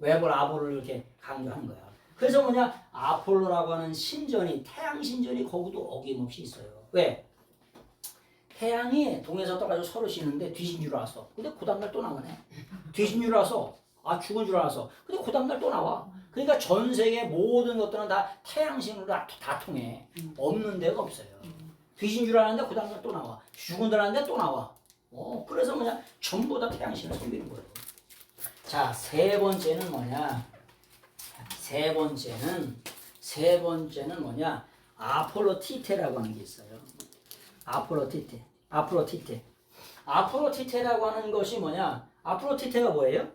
왜 아볼로를 이렇게 강조하는 거야. 그래서 뭐냐? 아폴로라고 하는 신전이 태양 신전이 거기도 어김없이 있어요. 왜? 태양이 동에서 떠가지고 서로 쉬는데 뒤진 줄 알았어. 근데 그 다음날 또 나오네. 뒤진 줄 알았어. 죽은 줄 알았어. 근데 그 다음날 또 나와. 그러니까 전 세계 모든 것들은 다 태양신으로 다 통해. 없는 데가 없어요. 뒤진 줄 알았는데 그 다음날 또 나와. 죽은 줄 알았는데 또 나와. 그래서 뭐냐? 전부 다 태양신을 섬기는 거예요. 자, 세 번째는 뭐냐? 세 번째는 뭐냐? 아폴로티테라고 하는 게 있어요. 아폴로티테라고 하는 것이 뭐냐? 아폴로티테가 뭐예요?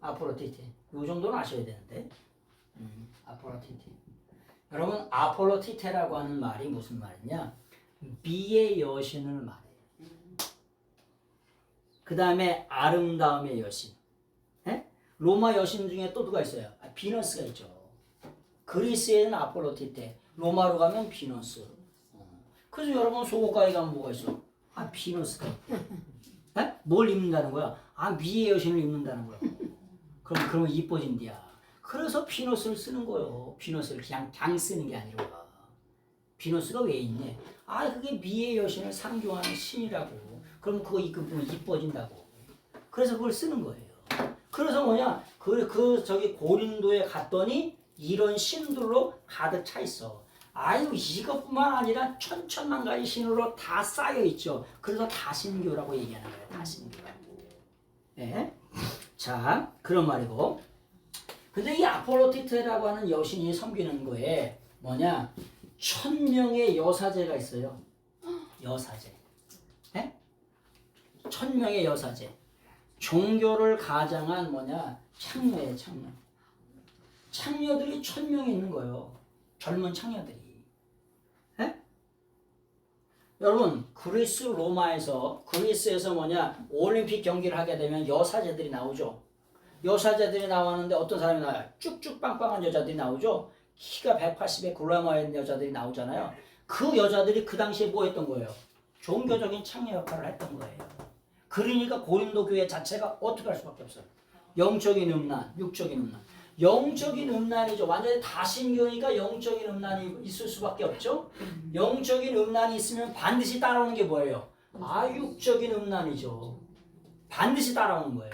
아폴로티테. 이 정도는 아셔야 되는데. 아폴로티테. 여러분, 아폴로티테라고 하는 말이 무슨 말이냐? 미의 여신을 말해요. 그 다음에 아름다움의 여신. 로마 여신 중에 또 누가 있어요? 비너스가 있죠. 그리스에는 아폴로티테, 로마로 가면 비너스. 그래서 여러분 소고가에 가면 뭐가 있어? 비너스가 있대. 뭘 입는다는 거야? 미의 여신을 입는다는 거야. 그러면 이뻐진디야. 그래서 비너스를 쓰는 거예요. 비너스를 그냥 쓰는 게 아니라. 비너스가 왜 있니? 아, 그게 미의 여신을 상징하는 신이라고. 그럼 그거 입으면 이뻐진다고. 그래서 그걸 쓰는 거예요. 그래서 뭐냐? 저기 고린도에 갔더니 이런 신들로 가득 차 있어. 아유, 이것뿐만 아니라 천천만 가지 신으로 다 쌓여 있죠. 그래서 다신교라고 얘기하는 거예요. 다신교라고. 예. 자, 그런 말이고. 근데 이 아폴로티테라고 하는 여신이 섬기는 거에 뭐냐? 1000명의 여사제가 있어요. 여사제. 예? 1000명의 여사제. 종교를 가장한 뭐냐? 창녀예요, 창녀. 창녀들이 1000명이 있는 거예요. 젊은 창녀들이. 예? 여러분, 그리스에서 뭐냐? 올림픽 경기를 하게 되면 여사제들이 나오죠. 여사제들이 나왔는데 어떤 사람이 나와요? 쭉쭉 빵빵한 여자들이 나오죠. 키가 180에 글라마인 여자들이 나오잖아요. 그 여자들이 그 당시에 뭐 했던 거예요? 종교적인 창녀 역할을 했던 거예요. 그러니까 고린도 교회 자체가 어떻게 할 수밖에 없어요? 영적인 음란, 육적인 음란. 영적인 음란이죠. 완전히 다신교니까 영적인 음란이 있을 수밖에 없죠. 영적인 음란이 있으면 반드시 따라오는 게 뭐예요? 아, 육적인 음란이죠. 반드시 따라오는 거예요.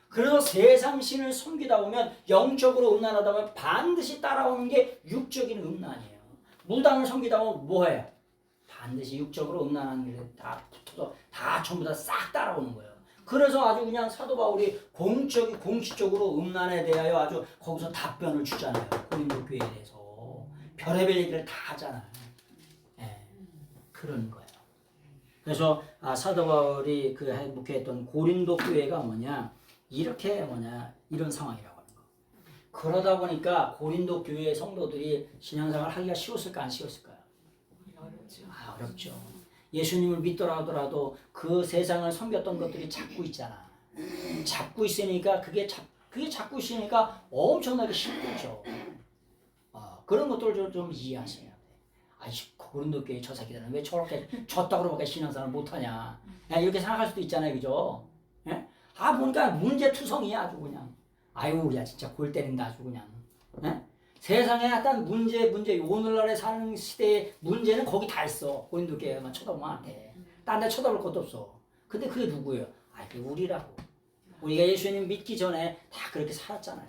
그래서 세상 신을 섬기다 보면 영적으로 음란하다 보면 반드시 따라오는 게 육적인 음란이에요. 무당을 섬기다 보면 뭐해요? 반드시 육적으로 음란하는 게 다 붙어서 다 전부 다 싹 따라오는 거예요. 그래서 아주 그냥 사도 바울이 공식적으로 음란에 대하여 아주 거기서 답변을 주잖아요. 고린도 교회에 대해서 별의별 얘기를 다 하잖아요. 예, 그런 거예요. 그래서 사도 바울이 그 목회했던 고린도 교회가 뭐냐? 이렇게 이런 상황이라고 하는 거. 그러다 보니까 고린도 교회 성도들이 신앙생활 하기가 쉬웠을까 안 쉬웠을까요? 어렵죠. 예수님을 믿더라 하더라도 그 세상을 섬겼던 것들이 잡고 있잖아. 잡고 있으니까 그게 잡고 있으니까 엄청나게 힘들죠. 그런 것들을 좀 이해하셔야 돼. 아이씨, 고린도 교회 저 새끼들은 왜 저렇게 저따구로밖에 신앙생활을 못하냐. 이렇게 생각할 수도 있잖아요, 그죠? 예? 보니까 문제투성이야 아주 그냥. 아유, 야 진짜 골 때린다 아주 그냥. 예? 세상에 약간 문제 오늘날에 사는 시대의 문제는 거기 다 있어. 고린도 교회만 쳐다보면 안 돼. 딴 데 쳐다볼 것도 없어. 근데 그게 누구예요? 그게 우리라고. 우리가 예수님 믿기 전에 다 그렇게 살았잖아요.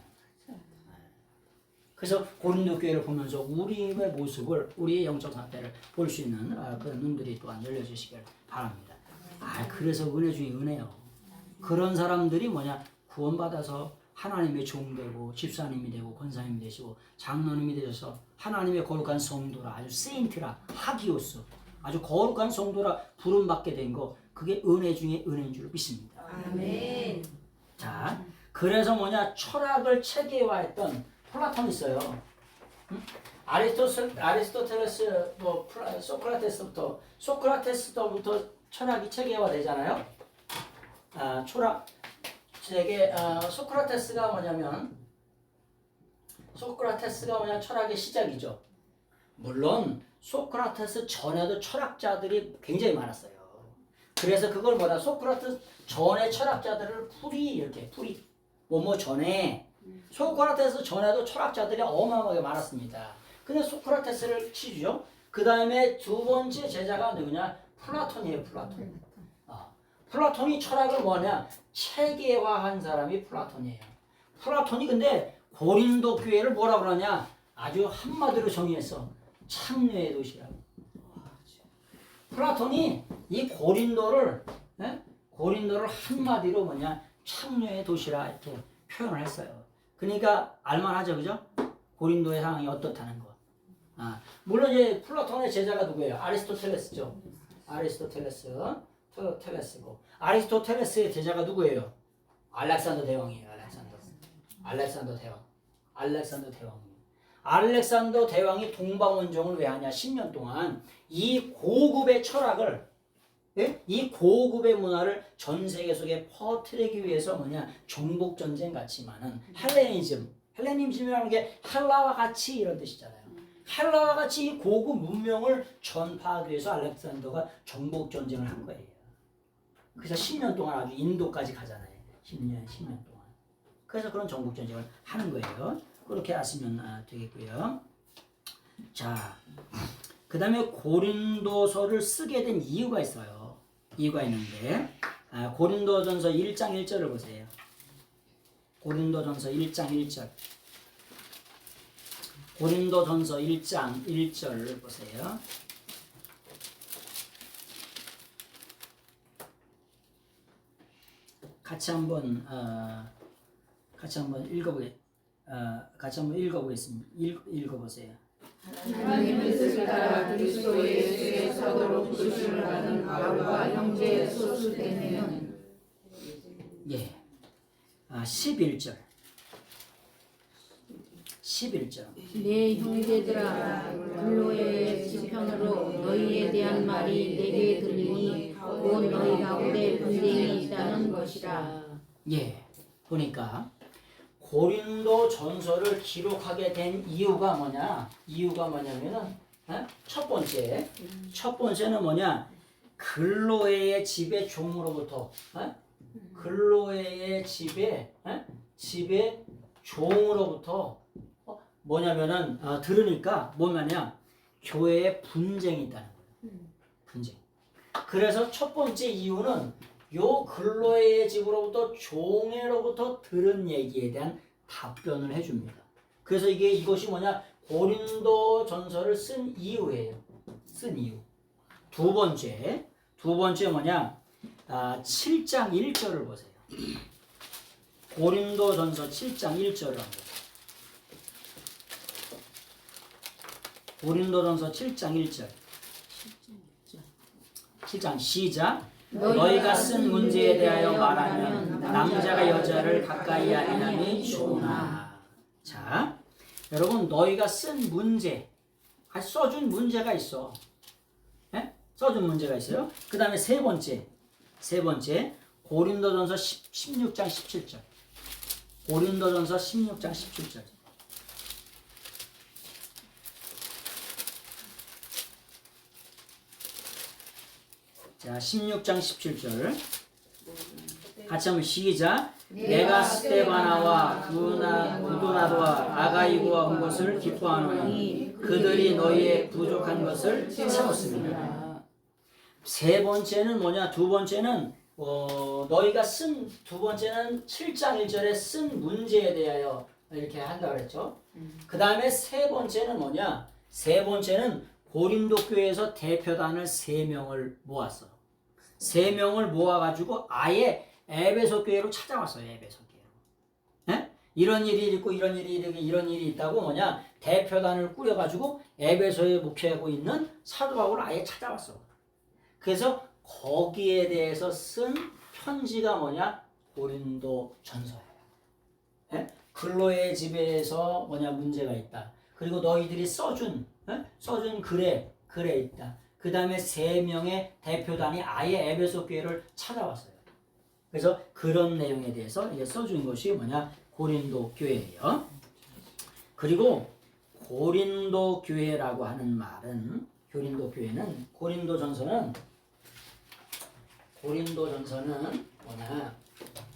그래서 고린도 교회를 보면서 우리의 모습을, 우리의 영적 상태를 볼 수 있는 그런 눈들이 또한 열려주시길 바랍니다. 그래서 은혜 중에 은혜요. 그런 사람들이 구원받아서 하나님의 종되고 집사님이 되고 권사님이 되시고 장로님이 되셔서 하나님의 거룩한 성도라, 아주 세인트라, 하기오스, 아주 거룩한 성도라 부름받게 된 거, 그게 은혜 중에 은혜인 줄 믿습니다. 아멘. 자, 그래서 철학을 체계화했던 플라톤이 있어요. 아리스토텔레스, 소크라테스부터 철학이 체계화되잖아요. 소크라테스가 철학의 시작이죠. 물론 소크라테스 전에도 철학자들이 굉장히 많았어요. 그래서 그걸 소크라테스 전에 철학자들을 풀이 전에 소크라테스 전에도 철학자들이 어마어마하게 많았습니다. 근데 소크라테스를 치죠. 그 다음에 두 번째 제자가 누구냐? 플라톤이에요. 플라톤이 철학을 체계화한 사람이 플라톤이에요. 플라톤이 근데 고린도 교회를 뭐라 그러냐? 아주 한마디로 정의했어. 창녀의 도시라고. 플라톤이 이 고린도를 한마디로 창녀의 도시라 이렇게 표현을 했어요. 그러니까 알만하죠, 그죠? 고린도의 상황이 어떻다는 거. 물론 이제 플라톤의 제자가 누구예요? 아리스토텔레스죠. 아리스토텔레스고 아리스토텔레스의 제자가 누구예요? 알렉산더 대왕이에요. 알렉산더 대왕이 동방원정을 왜 하냐? 10년 동안 이 고급의 철학을, 이 고급의 문화를 전 세계 속에 퍼뜨리기 위해서 정복 전쟁 같지만은 헬레니즘이라는 게 헬라와 같이 이런 뜻이잖아요. 헬라와 같이 이 고급 문명을 전파하기 위해서 알렉산더가 정복 전쟁을 한 거예요. 그래서 10년 동안 아주 인도까지 가잖아요. 10년 동안. 그래서 그런 정복 전쟁을 하는 거예요. 그렇게 아시면 되겠고요. 자, 그 다음에 고린도서를 쓰게 된 이유가 있어요. 이유가 있는데 고린도전서 1장 1절을 보세요. 고린도전서 1장 1절. 고린도전서 1장 1절 보세요. 같이 한번 읽어보겠습니다. 읽어보세요. 하나님의 뜻을 따라 그리스도 예수의 사도로 부르심을 받은 바울과 형제 소수되는 11절. 내 형제들아 근로의 지편으로 너희에 대한 말이 내게 들리니 곧 너희 가운데 분쟁이 있다는 것이라. 보니까 고린도 전서를 기록하게 된 이유가 뭐냐면은 첫 번째는 뭐냐? 글로에의 집의 종으로부터 글로에의 집의 종으로부터 뭐냐면은 들으니까 뭐냐면 교회에 분쟁이 있다는 거예요. 분쟁. 그래서 첫 번째 이유는 요 근로의 집으로부터 종에로부터 들은 얘기에 대한 답변을 해줍니다. 그래서 이것이 뭐냐? 고린도 전서를 쓴 이유예요. 쓴 이유. 두 번째 뭐냐? 7장 1절을 보세요. 고린도 전서 7장 1절을 한번 보세요. 고린도 전서 7장 1절. 7장 시작. 너희가 쓴 문제에 대하여 말하면 남자가 여자를 가까이 하리니 좋으나. 자, 여러분 너희가 쓴 문제, 써준 문제가 있어. 써준 문제가 있어요. 그 다음에 세 번째 고린도전서 16장 17절. 고린도전서 16장 17절. 자, 16장 17절. 같이 한번 시작. 내가 스데바나와 구도나도와 아가이고와 온 것을 기뻐하노니 그들이 너희의 부족한 것을 채웠습니다. 세 번째는 뭐냐? 두 번째는 너희가 쓴 두 번째는 7장 1절에 쓴 문제에 대하여 이렇게 한다고 그랬죠. 그 다음에 세 번째는 뭐냐? 세 번째는 고린도 교회에서 대표단을 3명을 모았어. 3명을 모아가지고 아예 에베소 교회로 찾아왔어요. 에베소 교회로. 이런 일이 있고 이런 일이 있다고 뭐냐? 대표단을 꾸려가지고 에베소에 목회하고 있는 사도 바울을 아예 찾아왔어. 그래서 거기에 대해서 쓴 편지가 뭐냐? 고린도 전서예요. 글로의 집에서 뭐냐? 문제가 있다. 그리고 너희들이 써준 글에 있다. 그 다음에 3명의 대표단이 아예 에베소 교회를 찾아왔어요. 그래서 그런 내용에 대해서 이게 써준 것이 뭐냐? 고린도 교회예요. 그리고 고린도 교회라고 하는 말은 고린도 전서는 뭐냐?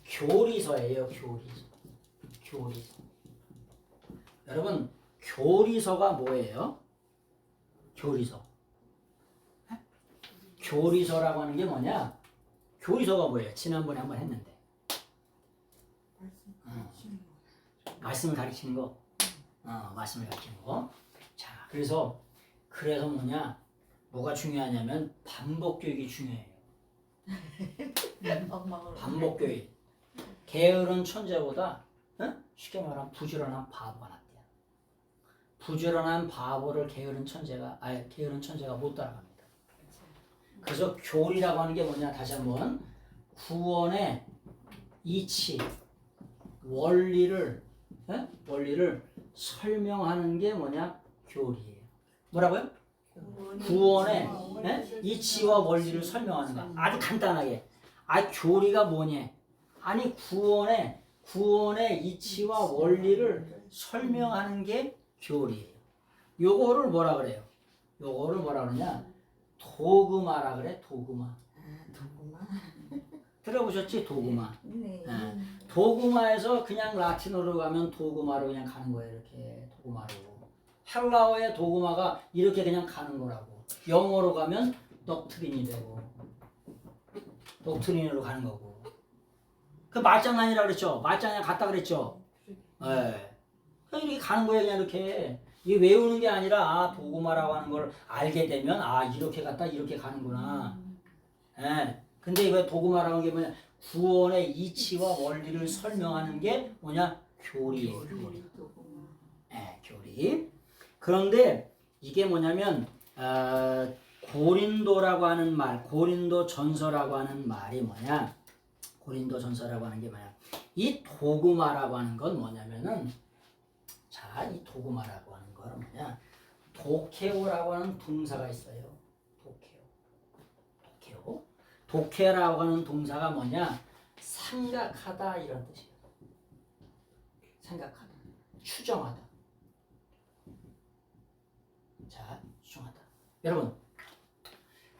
교리서예요. 교리서. 여러분 교리서가 뭐예요? 교리서라고 하는 게 뭐냐? 교리서가 뭐예요? 지난번에 한번 했는데. 말씀을 가르치는 거. 말씀을 가르치는 거. 자, 그래서 뭐냐? 뭐가 중요하냐면 반복 교육이 중요해요. 반복 교육. 게으른 천재보다 쉽게 말하면 부지런한 바보가 낫대요. 부지런한 바보를 게으른 천재가 못 따라갑니다. 그래서 교리라고 하는 게 뭐냐? 다시 한번 구원의 이치, 원리를 설명하는 게 뭐냐? 교리예요. 뭐라고요? 구원의 이치와 원리를 설명하는 거. 아주 간단하게. 교리가 뭐냐? 아니 구원의 이치와 원리를 설명하는 게 교리예요. 요거를 뭐라 그래요? 요거를 뭐라 그러냐? 도그마라 그래. 도그마. 들어보셨지? 도그마. 네. 도그마에서 그냥 라틴어로 가면 도그마로 그냥 가는 거예요. 이렇게 도그마로. 헬라어의 도구마가 이렇게 그냥 가는 거라고. 영어로 가면 독트린이 되고 독트린으로 가는 거고. 그 말장난이라 그랬죠. 말장난 같다 그랬죠. 예. 그냥 이렇게 가는 거예요. 그냥 이렇게. 이게 외우는 게 아니라 도구마라고 하는 걸 알게 되면 이렇게 갔다 이렇게 가는구나. 예. 근데 이거 도구마라고 하는 게 뭐냐? 구원의 이치와 원리를 설명하는 게 뭐냐? 교리예요. 교리. 예, 교리. 그런데 이게 뭐냐면 고린도라고 하는 말, 고린도 전서라고 하는 말이 뭐냐? 고린도 전서라고 하는 게 뭐냐? 이 도구마라고 하는 건 뭐냐면은 자, 이 도구마라고 하는 거는 뭐냐? 도케오라고 하는 동사가 있어요. 도케오. 도케라고 하는 동사가 뭐냐? 생각하다 이런 뜻이에요. 생각하다. 추정하다. 자, 추정하다. 여러분,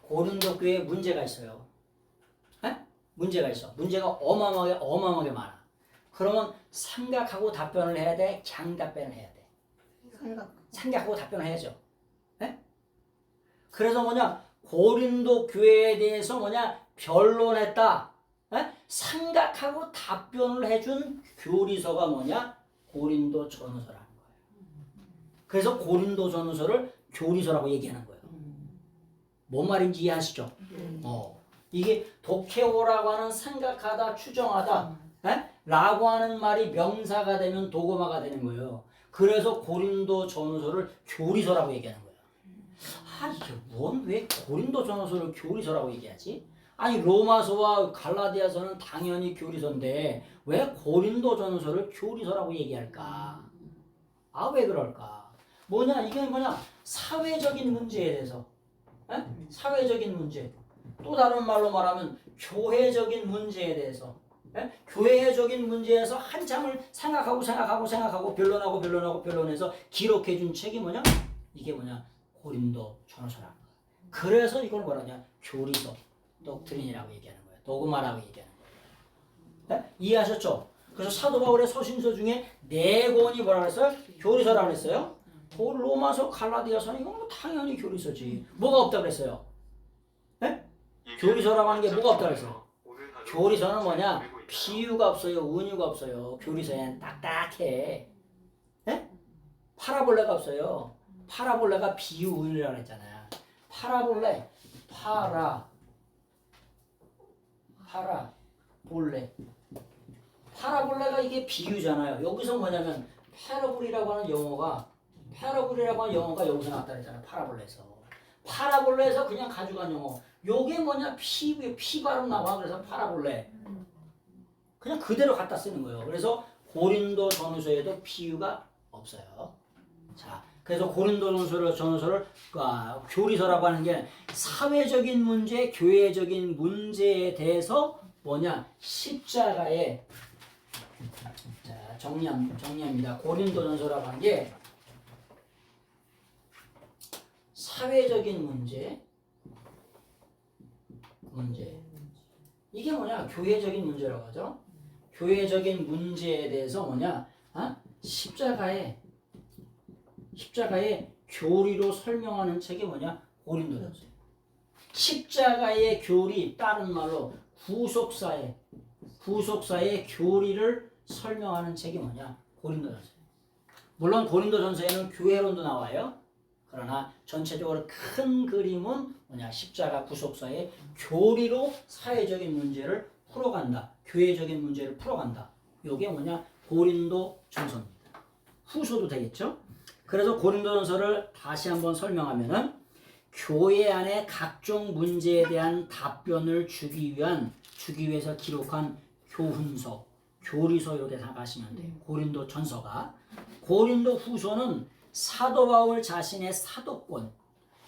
고린도 교회에 문제가 있어요. 에? 문제가 있어. 문제가 어마어마하게 많아. 그러면 생각하고 답변을 해야 돼? 장답변을 해야 돼? 생각하고 답변을 해야죠. 에? 그래서 뭐냐? 고린도 교회에 대해서 뭐냐? 변론했다. 에? 생각하고 답변을 해준 교리서가 뭐냐? 고린도 전후서라는 거예요. 그래서 고린도 전후서를 교리서라고 얘기하는 거예요. 뭔 말인지 이해하시죠? 이게 도케오라고 하는 생각하다, 추정하다, 라고 하는 말이 명사가 되면 도구마가 되는 거예요. 그래서 고린도 전후서를 교리서라고 얘기하는 거예요. 이게 왜 고린도 전후서를 교리서라고 얘기하지? 아니 로마서와 갈라디아서는 당연히 교리서인데 왜 고린도 전후서를 교리서라고 얘기할까? 왜 그럴까? 이게 뭐냐? 사회적인 문제에 대해서, 사회적인 문제. 또 다른 말로 말하면 교회적인 문제에 대해서, 교회적인 문제에서 한참을 생각하고 변론해서 기록해준 책이 뭐냐? 이게 뭐냐? 고린도 전후서라는 거야. 그래서 이걸 뭐라 하냐? 교리서, 독트린이라고 얘기하는 거예요. 도구마라고 얘기하는 거예요. 이해하셨죠? 그래서 사도 바울의 서신서 중에 4권이 뭐라 그랬어요? 교리서라고 그랬어요. 로마서, 갈라디아서는 이건 뭐 당연히 교리서지. 뭐가 없다고 그랬어요? 교리서라고 하는 게 뭐가 없다고 그랬어요? 교리서는 뭐냐? 비유가 없어요. 은유가 없어요. 교리서엔 딱딱해. 파라볼레가 없어요. 파라볼레가 비유 은유라고 했잖아요. 파라볼레가 이게 비유잖아요. 여기서 뭐냐면 패러블이라고 하는 영어가 여기서 나왔다 그랬잖아요. 파라볼레에서 그냥 가져간 용어. 요게 뭐냐? 피 발음 나와. 그래서 파라볼레. 그냥 그대로 갖다 쓰는 거예요. 그래서 고린도 전후서에도 비유가 없어요. 자, 그래서 고린도 전후서를 교리서라고 하는 게 사회적인 문제, 교회적인 문제에 대해서 뭐냐? 십자가의 정리합니다. 고린도 전서라고 하는 게 사회적인 문제. 이게 뭐냐? 교회적인 문제라고 하죠. 교회적인 문제에 대해서 뭐냐? 십자가의 교리로 설명하는 책이 뭐냐? 고린도전서예요. 십자가의 교리, 다른 말로 구속사의 교리를 설명하는 책이 뭐냐? 고린도전서예요. 물론 고린도전서에는 교회론도 나와요. 그러나 전체적으로 큰 그림은 뭐냐? 십자가 구속사의 교리로 사회적인 문제를 풀어간다. 교회적인 문제를 풀어간다. 이게 뭐냐? 고린도 전서입니다. 후서도 되겠죠? 그래서 고린도 전서를 다시 한번 설명하면은 교회 안에 각종 문제에 대한 답변을 주기 위해서 기록한 교훈서, 교리서 이렇게 생각하시면 돼요. 고린도 전서가. 고린도 후서는 사도 바울 자신의 사도권,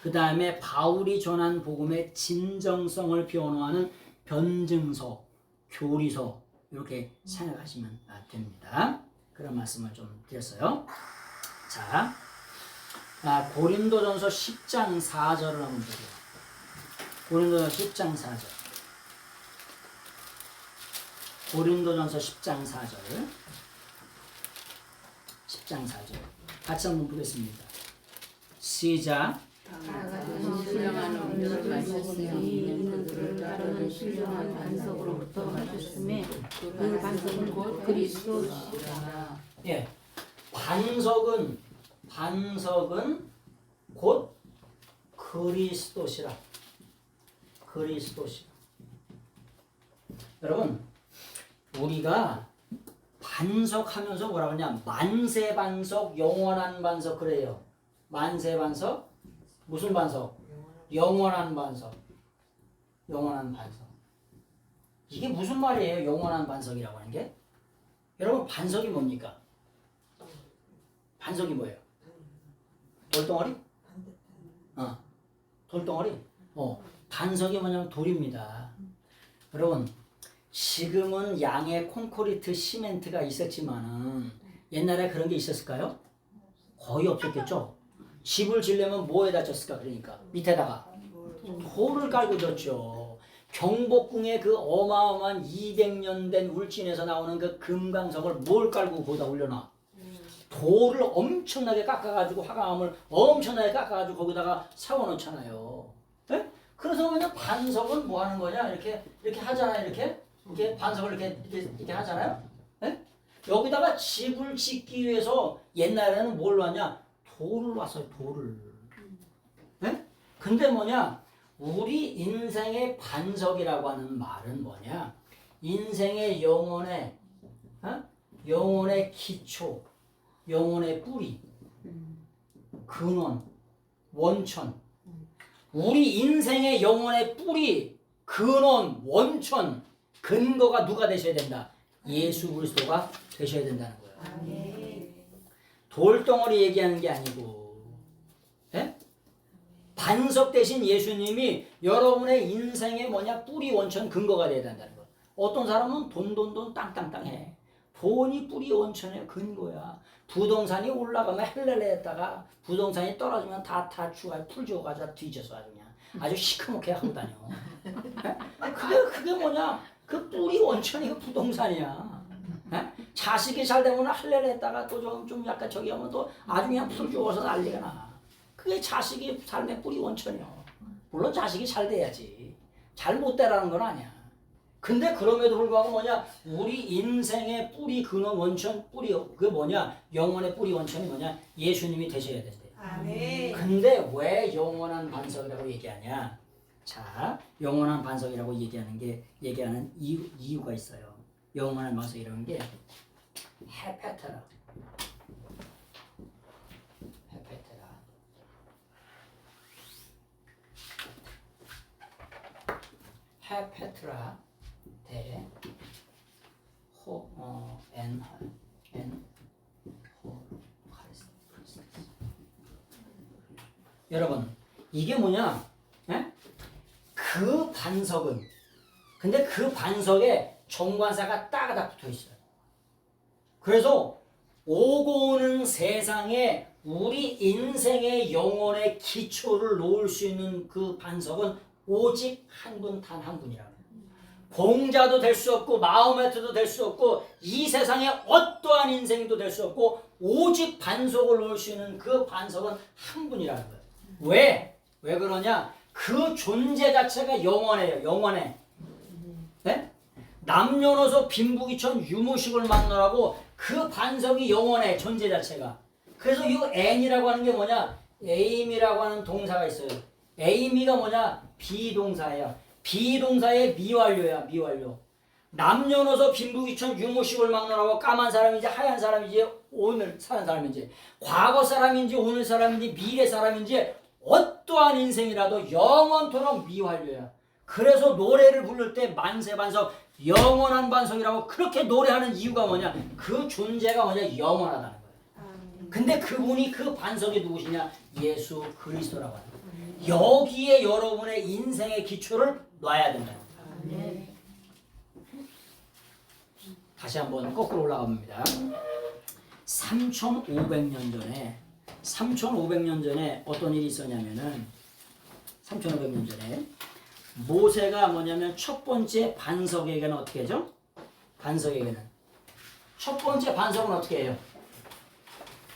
그 다음에 바울이 전한 복음의 진정성을 변호하는 변증서, 교리서 이렇게 생각하시면 됩니다. 그런 말씀을 좀 드렸어요. 자, 고린도전서 10장 4절을 한번 보세요. 고린도전서 10장 4절. 고린도전서 10장 4절. 10장 4절. 같이 한번 보겠습니다. 시작. 다 같은 신령한 음료를 마셨으니 그들을 따르는 신령한 반석으로부터 마셨음에 그 반석은 곧 그리스도시라. 예, 반석은 곧 그리스도시라. 그리스도시라. 여러분, 우리가 반석하면서 뭐라 그러냐? 만세 반석, 영원한 반석 그래요. 만세 반석, 무슨 반석? 영원한 반석. 영원한 반석. 이게 무슨 말이에요? 영원한 반석이라고 하는 게? 여러분, 반석이 뭡니까? 반석이 뭐예요? 돌덩어리? 돌덩어리? 반석이 뭐냐면 돌입니다. 여러분, 지금은 양의 콘크리트 시멘트가 있었지만은 옛날에 그런 게 있었을까요? 거의 없었겠죠? 집을 지려면 뭐에다 졌을까? 그러니까 밑에다가 돌을 깔고 졌죠. 경복궁의 그 어마어마한 200년 된 울진에서 나오는 그 금강석을 뭘 깔고 거기다 올려놔? 돌을 엄청나게 깎아가지고 화강암을 엄청나게 깎아가지고 거기다가 세워놓잖아요. 예? 그래서 그냥 반석은 뭐 하는 거냐? 이렇게 하잖아요. 이렇게 반석을 이렇게 하잖아요. 예? 여기다가 집을 짓기 위해서 옛날에는 뭘 놨냐? 돌을 놨어요. 돌을. 예? 근데 뭐냐? 우리 인생의 반석이라고 하는 말은 뭐냐? 인생의 영혼의 기초, 영혼의 뿌리, 근원, 원천. 우리 인생의 영혼의 뿌리, 근원, 원천, 근거가 누가 되셔야 된다? 예수 그리스도가 되셔야 된다는 거예요. 돌덩어리 얘기하는 게 아니고, 예? 반석 대신 예수님이 여러분의 인생의 뿌리, 원천, 근거가 되어야 된다는 거예요. 어떤 사람은 돈 땅땅땅해. 돈이 뿌리, 원천의 근거야. 부동산이 올라가면 헬렐레 했다가 부동산이 떨어지면 다 주가 풀 주어가지고 뒤져서 아주 그냥 아주 시커멓게 하고 다녀. 그게 뭐냐? 그 뿌리 원천이 그 부동산이야. 자식이 잘 되면 할렐레 했다가 또 좀 약간 저기 하면 또 아주 그냥 풀 주어서 난리가 나. 그게 자식이 삶의 뿌리 원천이야. 물론 자식이 잘 돼야지. 잘 못 되라는 건 아니야. 근데 그럼에도 불구하고 뭐냐? 우리 인생의 뿌리, 근원, 원천, 뿌리, 그게 뭐냐? 영원의 뿌리, 원천이 뭐냐? 예수님이 되셔야 된대. 아멘. 근데 왜 영원한 반석이라고 얘기하냐? 자, 영원한 반석이라고 얘기하는 이유가 있어요. 영원한 반석이라는 게 헤페테라. 헤페트라 대 여러분, 이게 뭐냐? 에? 그 반석은, 근데 그 반석에 정관사가 따가닥 붙어 있어요. 그래서 오고 오는 세상에 우리 인생의 영혼의 기초를 놓을 수 있는 그 반석은 오직 한 분, 단 한 분이라고. 공자도 될 수 없고 마호메트도 될 수 없고 이 세상에 어떠한 인생도 될 수 없고 오직 반석을 놓을 수 있는 그 반석은 한 분이라는 거예요. 왜 그러냐? 그 존재 자체가 영원해요. 영원해. 네? 남녀노소 빈부귀천 유무식을 만나라고 그 반석이 영원해. 존재 자체가. 그래서 이 N이라고 하는 게 뭐냐? aim이라고 하는 동사가 있어요. aim이가 뭐냐? 비동사예요. 비동사의 미완료야. 미완료. 남녀노소 빈부귀천 유무식을 막론하고 까만 사람인지 하얀 사람인지 오늘 사는 사람인지 과거 사람인지 오늘 사람인지 미래 사람인지 어떠한 인생이라도 영원토록 미완료야. 그래서 노래를 부를 때 만세반석 영원한 반석이라고 그렇게 노래하는 이유가 뭐냐? 그 존재가 뭐냐? 영원하다는 거야. 근데 그분이 그 반석이 누구시냐? 예수 그리스도라고 하는 거야. 여기에 여러분의 인생의 기초를 놔야 된다. 다시 한번 거꾸로 올라가 봅니다. 3,500년 전에 어떤 일이 있었냐면은 3,500년 전에 모세가 뭐냐면 첫 번째 반석에게는 어떻게 하죠? 반석에게는 첫 번째 반석은 어떻게 해요?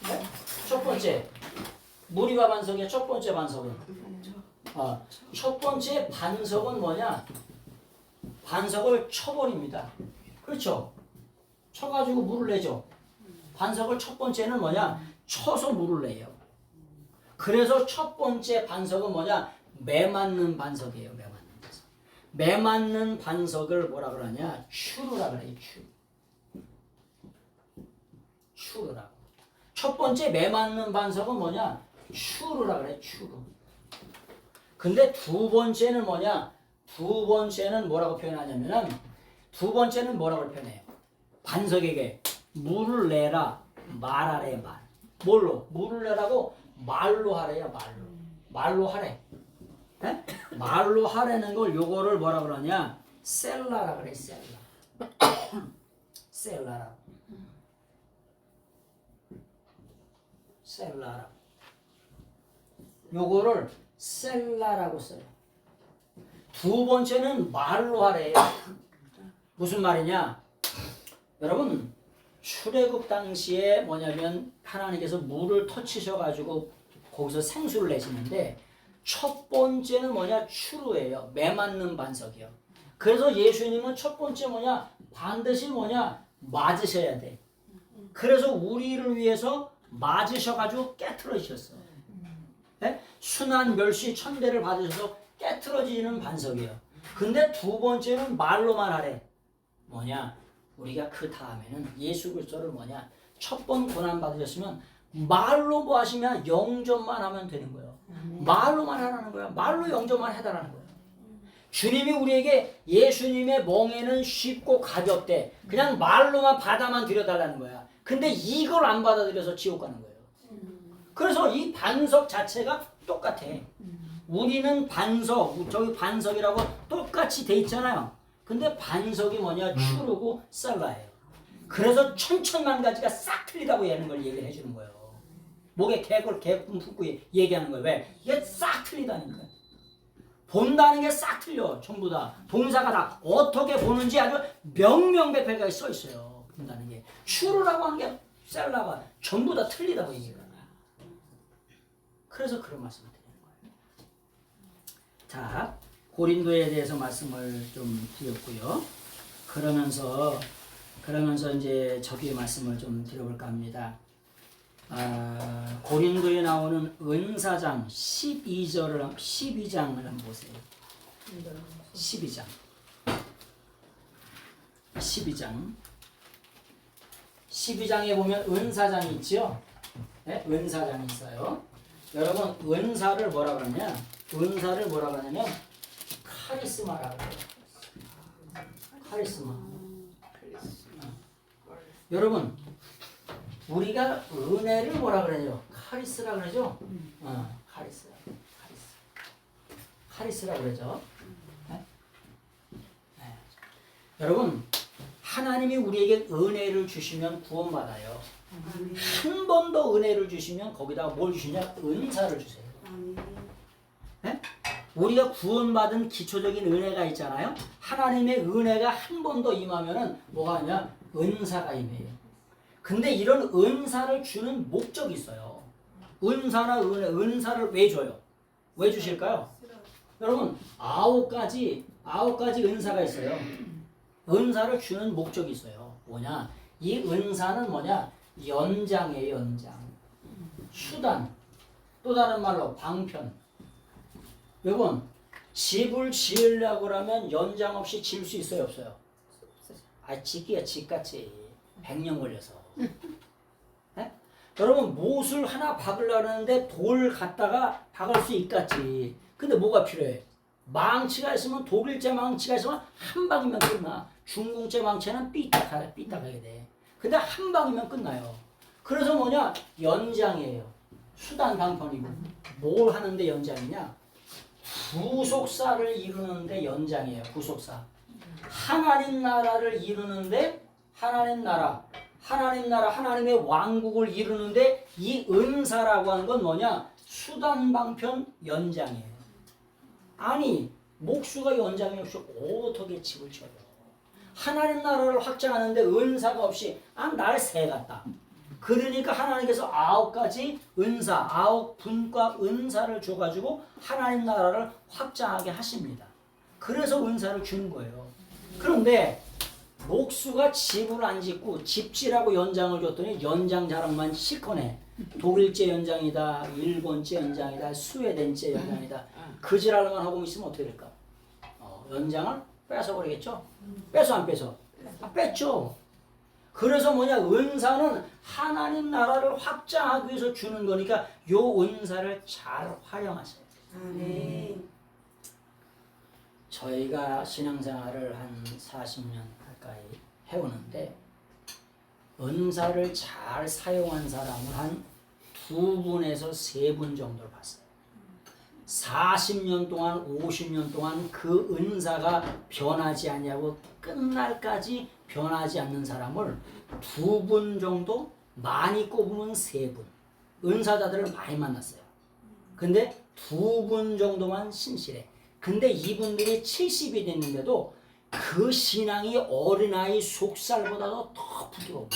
네? 첫 번째 무리바 반석의 첫 번째 반석은 첫 번째 반석은 뭐냐? 반석을 쳐버립니다. 그렇죠? 쳐가지고 물을 내죠. 반석을 첫 번째는 뭐냐? 쳐서 물을 내요. 그래서 첫 번째 반석은 뭐냐? 매맞는 반석이에요. 매맞는 반석. 매맞는 반석을 뭐라 그러냐? 추루라 그래요. 추루라고. 첫 번째 매맞는 반석은 뭐냐? 추루라 그래. 추루. 근데 두 번째는 뭐냐? 두 번째는 뭐라고 표현하냐면은 두 번째는 뭐라고 표현해요? 반석에게 물을 내라 말하래 말. 뭘로? 물을 내라고 말로 하래요. 말로 하래. 에? 말로 하라는 걸 요거를 뭐라 그러냐? 셀라라 그래. 셀라라. 셀라라. 요거를 셀라라고 써요. 두 번째는 말로 하래요. 무슨 말이냐? 여러분 출애굽 당시에 뭐냐면 하나님께서 물을 터치셔가지고 거기서 생수를 내시는데 첫 번째는 뭐냐? 추루예요. 매맞는 반석이요. 그래서 예수님은 첫 번째 뭐냐? 반드시 뭐냐? 맞으셔야 돼. 그래서 우리를 위해서 맞으셔가지고 깨트려주셨어요. 네? 순한 멸시 천대를 받으셔서 깨트려지는 반석이에요. 근데 두 번째는 말로만 하래. 뭐냐? 우리가 그 다음에는 예수 그리스도를 뭐냐? 첫 번 고난 받으셨으면 말로 뭐 하시면 영접만 하면 되는 거예요. 말로만 하라는 거야. 말로 영접만 해달라는 거예요. 주님이 우리에게 예수님의 멍에는 쉽고 가볍대. 그냥 말로만 받아만 들여달라는 거야. 근데 이걸 안 받아들여서 지옥 가는 거예요. 그래서 이 반석 자체가 똑같아. 우리는 반석, 저기 반석이라고 똑같이 돼 있잖아요. 근데 반석이 뭐냐? 추루고 셀라예요. 그래서 천천만 가지가 싹 틀리다고 얘는 걸 얘기를 해주는 거예요. 목에 개굴 품고 얘기하는 거예요. 왜? 이게 싹 틀리다니까. 본다는 게 싹 틀려. 전부 다. 동사가 다 어떻게 보는지 아주 명명백백하게 써 있어요. 본다는 게. 추루라고 한 게 셀라가 전부 다 틀리다고 얘기를 하나. 그래서 그런 말씀을 드리는 거예요. 자, 고린도에 대해서 말씀을 좀 드렸고요. 그러면서 이제 저기 말씀을 좀 드려볼까 합니다. 고린도에 나오는 은사장 12장을 한번 보세요. 12장에 보면 은사장이 있죠. 네? 은사장이 있어요. 여러분 은사를 뭐라 그러냐? 은사를 뭐라 그러냐면 카리스마라고 해요. 카리스마. 여러분 우리가 은혜를 뭐라 그러죠? 카리스라 그러죠? 카리스라 그러죠? 네? 네. 여러분 하나님이 우리에게 은혜를 주시면 구원받아요. 한 번 더 은혜를 주시면 거기다가 뭘 주시냐? 은사를 주세요. 네? 우리가 구원받은 기초적인 은혜가 있잖아요. 하나님의 은혜가 한 번 더 임하면은 뭐가 하냐? 은사가 임해요. 근데 이런 은사를 주는 목적이 있어요. 은사나 은혜, 은사를 왜 줘요? 왜 주실까요? 여러분 9가지 은사가 있어요. 은사를 주는 목적이 있어요. 뭐냐? 이 은사는 뭐냐? 연장이에요. 연장. 수단. 또 다른 말로 방편. 여러분 집을 지으려고 하면 연장 없이 지을 수 있어요? 없어요? 짓기야 집같이 100년 걸려서. 네? 여러분 못을 하나 박으려고 하는데 돌 갖다가 박을 수 있겠지. 근데 뭐가 필요해? 망치가 있으면 독일제 망치가 있으면 한 방이면 끝나. 중공제 망치는 삐딱하게 돼. 근데 한 방이면 끝나요. 그래서 뭐냐? 연장이에요. 수단 방편이고. 뭘 하는데 연장이냐? 구속사를 이루는데 연장이에요. 구속사. 하나님 나라를 이루는데 하나님의 왕국을 이루는데 이 은사라고 하는 건 뭐냐? 수단 방편 연장이에요. 아니 목수가 연장이 없이 어떻게 집을 쳐요? 하나님 나라를 확장하는데 은사가 없이 날 새 같다. 그러니까 하나님께서 9가지 은사, 9분과 은사를 줘가지고 하나님 나라를 확장하게 하십니다. 그래서 은사를 주는 거예요. 그런데 목수가 집을 안 짓고 집지라고 연장을 줬더니 연장 자랑만 실컷해. 독일제 연장이다, 일본제 연장이다, 스웨덴제 연장이다. 그 지랄만 하고 있으면 어떻게 될까? 연장을 뺏어버리겠죠? 뺏어 안 뺏어? 뺐죠. 그래서 뭐냐, 은사는 하나님 나라를 확장하기 위해서 주는 거니까 요 은사를 잘 활용하세요. 저희가 신앙생활을 한 40년 가까이 해오는데 은사를 잘 사용한 사람을 한 2분에서 3분 정도를 봤어요. 40년 동안 50년 동안 그 은사가 변하지 않냐고 끝날까지 변하지 않는 사람을 2분 정도, 많이 꼽으면 3분. 은사자들을 많이 만났어요. 근데 2분 정도만 신실해. 근데 이분들이 70이 됐는데도 그 신앙이 어린아이 속살보다도 더 부드러워.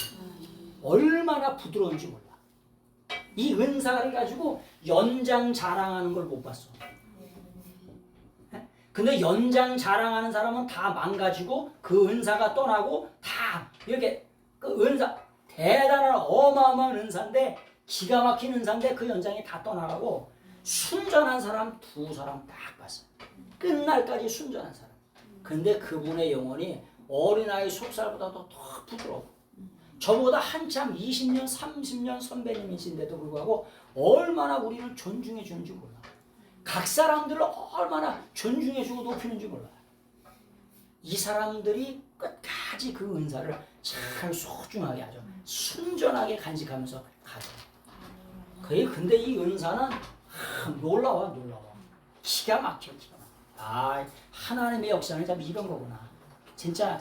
얼마나 부드러운지 몰라. 이 은사를 가지고 연장 자랑하는 걸 못 봤어. 근데 연장 자랑하는 사람은 다 망가지고 그 은사가 떠나고 다 이렇게 그 은사 대단한 어마어마한 은사인데 기가 막힌 은사인데 그 연장이 다 떠나가고 순전한 사람 2사람 딱 봤어요. 끝날까지 순전한 사람. 근데 그분의 영혼이 어린아이 속살보다도 더 부드러워. 저보다 한참 20년, 30년 선배님이신데도 불구하고 얼마나 우리를 존중해 주는지 몰라. 각 사람들을 얼마나 존중해 주고 높이는지 몰라. 이 사람들이 끝까지 그 은사를 참 소중하게 하죠. 순전하게 간직하면서 가죠. 근데 이 은사는 놀라워. 기가 막혀. 하나님의 역사는 참 이런 거구나. 진짜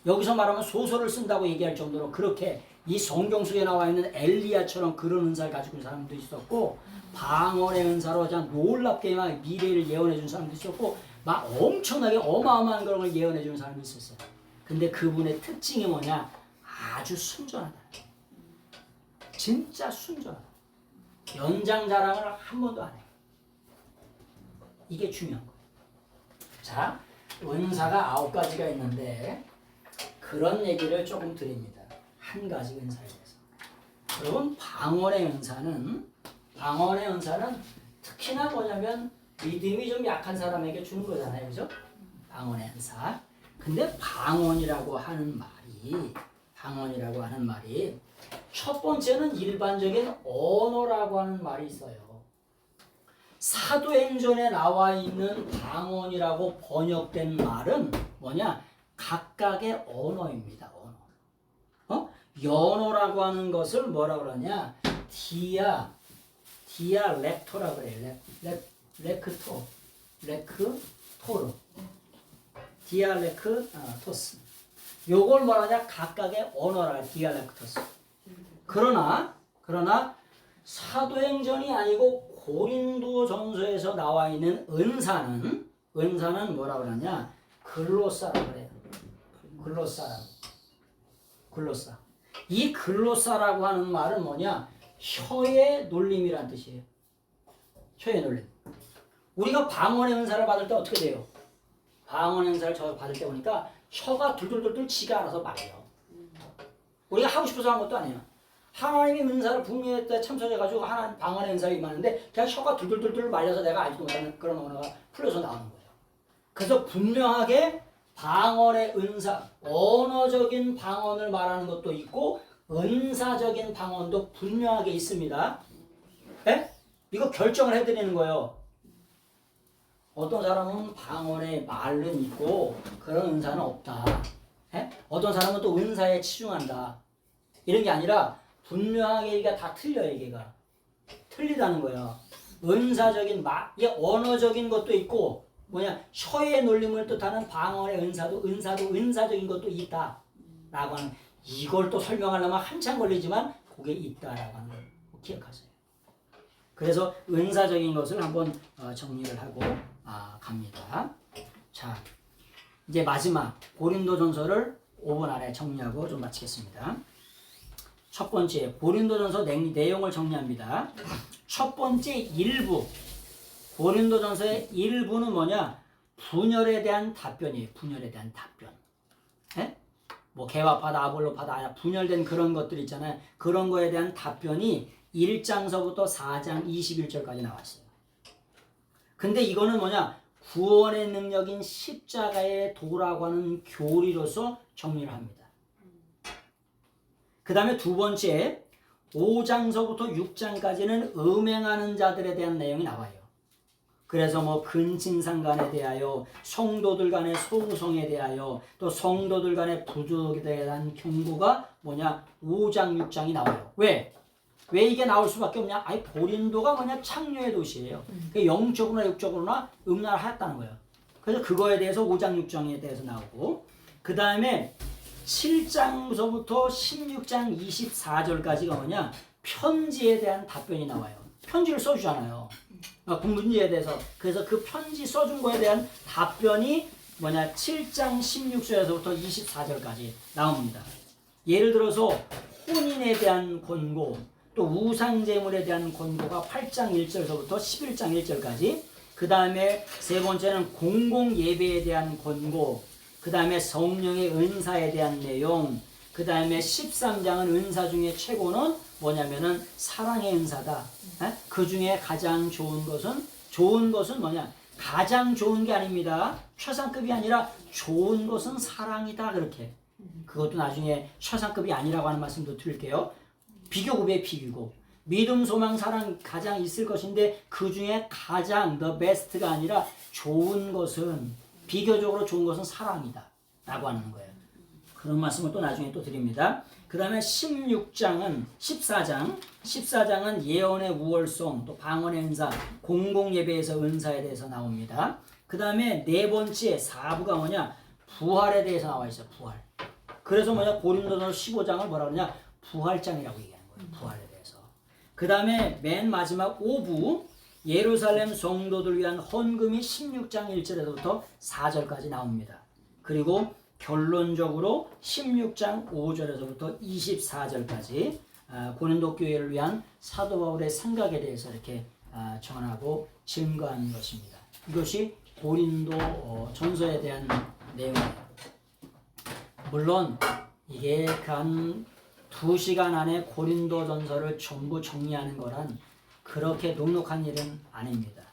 여기서 말하면 소설을 쓴다고 얘기할 정도로 그렇게 이 성경 속에 나와 있는 엘리야처럼 그런 은사를 가지고 있는 사람도 있었고, 방언의 은사로 그냥 놀랍게 막 미래를 예언해 준 사람도 있었고, 막 엄청나게 어마어마한 그런 걸 예언해 주는 사람이 있었어요. 근데 그분의 특징이 뭐냐? 아주 순전하다. 진짜 순전하다. 연장 자랑을 한 번도 안 해. 이게 중요한 거예요. 자, 은사가 9가지가 있는데 그런 얘기를 조금 드립니다. 한 가지 은사에 대해서. 여러분, 방언의 은사는 특히나 뭐냐면 믿음이 좀 약한 사람에게 주는 거잖아요. 그죠? 방언의 은사. 근데 방언이라고 하는 말이 첫 번째는 일반적인 언어라고 하는 말이 있어요. 사도행전에 나와 있는 방언이라고 번역된 말은 뭐냐? 각각의 언어입니다. 연어라고 하는 것을 뭐라 그러냐? 디아렉토라 그래요. 레크토로. 디알렉토스. 요걸 뭐라냐? 각각의 언어라. 디알렉토스. 그러나 사도행전이 아니고 고린도전서에서 나와 있는 은사는 뭐라 그러냐? 글로사라고 그래요. 글로사. 이 글로사라고 하는 말은 뭐냐? 혀의 놀림이란 뜻이에요. 혀의 놀림. 우리가 방언의 은사를 받을 때 어떻게 돼요? 방언의 은사를 받을 때 보니까 혀가 둘둘둘둘 지가 알아서 말해요. 우리가 하고 싶어서 한 것도 아니에요. 하나님의 은사를 분명히 참석해가지고 하나님 방언의 은사가 임하는데 그냥 혀가 둘둘둘둘 말려서 내가 알지도 못하는 그런 언어가 풀려서 나오는 거예요. 그래서 분명하게 방언의 은사, 언어적인 방언을 말하는 것도 있고 은사적인 방언도 분명하게 있습니다. 에? 이거 결정을 해드리는 거예요. 어떤 사람은 방언의 말은 있고 그런 은사는 없다. 에? 어떤 사람은 또 은사에 치중한다. 이런 게 아니라 분명하게 얘기가 다 틀려요. 얘기가 틀리다는 거예요. 은사적인 이게 언어적인 것도 있고 뭐냐, 혀의 놀림을 뜻하는 방언의 은사도 은사적인 것도 있다라고 하는, 이걸 또 설명하려면 한참 걸리지만 그게 있다라고 하는 걸 기억하세요. 그래서 은사적인 것을 한번 정리를 하고 갑니다. 자, 이제 마지막 고린도전서를 5분 안에 정리하고 좀 마치겠습니다. 첫 번째 고린도전서 내용을 정리합니다. 첫 번째 일부 고린도전서의 일부는 뭐냐? 분열에 대한 답변이에요. 분열에 대한 답변. 예? 뭐 개와파다 아볼로파다 분열된 그런 것들 있잖아요. 그런 거에 대한 답변이 1장서부터 4장 21절까지 나왔어요. 근데 이거는 뭐냐? 구원의 능력인 십자가의 도라고 하는 교리로서 정리를 합니다. 그 다음에 두 번째 5장서부터 6장까지는 음행하는 자들에 대한 내용이 나와요. 그래서 뭐 근친상간에 대하여 성도들 간의 소구성에 대하여 또 성도들 간의 부족에 대한 경고가 뭐냐 5장 6장이 나와요. 왜 이게 나올 수밖에 없냐? 아니 고린도가 뭐냐 창녀의 도시예요. 영적으로나 육적으로나 음란하였다는 거예요. 그래서 그거에 대해서 5장 6장에 대해서 나오고 그 다음에 7장서부터 16장 24절까지가 뭐냐 편지에 대한 답변이 나와요. 편지를 써주잖아요. 문제에 대해서. 그래서 그 편지 써준 거에 대한 답변이 뭐냐 7장 16절에서부터 24절까지 나옵니다. 예를 들어서 혼인에 대한 권고 또 우상제물에 대한 권고가 8장 1절에서부터 11장 1절까지 그 다음에 세 번째는 공공예배에 대한 권고 그 다음에 성령의 은사에 대한 내용 그 다음에 13장은 은사 중에 최고는 뭐냐면은 사랑의 은사다. 그 중에 가장 좋은 것은 뭐냐? 가장 좋은 게 아닙니다. 최상급이 아니라 좋은 것은 사랑이다. 그렇게. 그것도 나중에 최상급이 아니라고 하는 말씀도 드릴게요. 비교급의 비교급. 믿음, 소망, 사랑 가장 있을 것인데 그 중에 가장 the best가 아니라 좋은 것은 비교적으로 좋은 것은 사랑이다. 라고 하는 거예요. 그런 말씀을 또 나중에 또 드립니다. 그 다음에 14장은 예언의 우월성, 또 방언의 은사, 공공예배에서 은사에 대해서 나옵니다. 그 다음에 네 번째 4부가 뭐냐? 부활에 대해서 나와 있어요. 부활. 그래서 뭐냐? 고린도전서 15장을 뭐라 그러냐? 부활장이라고 얘기하는 거예요. 부활에 대해서. 그 다음에 맨 마지막 5부 예루살렘 성도들 위한 헌금이 16장 1절에서부터 4절까지 나옵니다. 그리고 결론적으로 16장 5절에서부터 24절까지 고린도 교회를 위한 사도 바울의 생각에 대해서 이렇게 전하고 증거하는 것입니다. 이것이 고린도 전서에 대한 내용이에요. 물론 이게 한 2시간 안에 고린도 전서를 전부 정리하는 거란 그렇게 넉넉한 일은 아닙니다.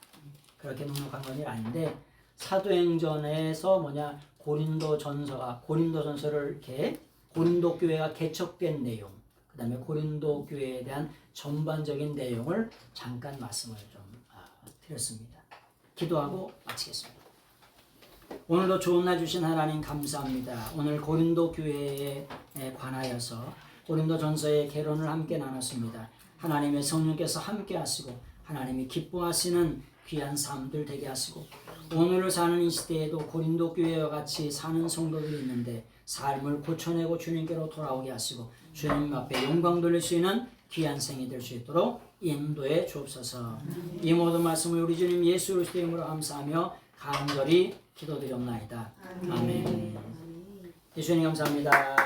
그렇게 넉넉한 건 일 아닌데 사도행전에서 뭐냐 고린도 전서를 이렇게 고린도 교회가 개척된 내용, 그 다음에 고린도 교회에 대한 전반적인 내용을 잠깐 말씀을 좀 드렸습니다. 기도하고 마치겠습니다. 오늘도 좋은 날 주신 하나님 감사합니다. 오늘 고린도 교회에 관하여서 고린도 전서의 개론을 함께 나눴습니다. 하나님의 성령께서 함께 하시고 하나님이 기뻐하시는 귀한 삶들 되게 하시고 오늘을 사는 이 시대에도 고린도 교회와 같이 사는 성도들이 있는데 삶을 고쳐내고 주님께로 돌아오게 하시고 주님 앞에 영광 돌릴 수 있는 귀한 생이 될 수 있도록 인도해 주옵소서. 이 모든 말씀을 우리 주님 예수 그리스도의 이름으로 감사하며 간절히 기도드리옵나이다. 아멘. 예수님 감사합니다.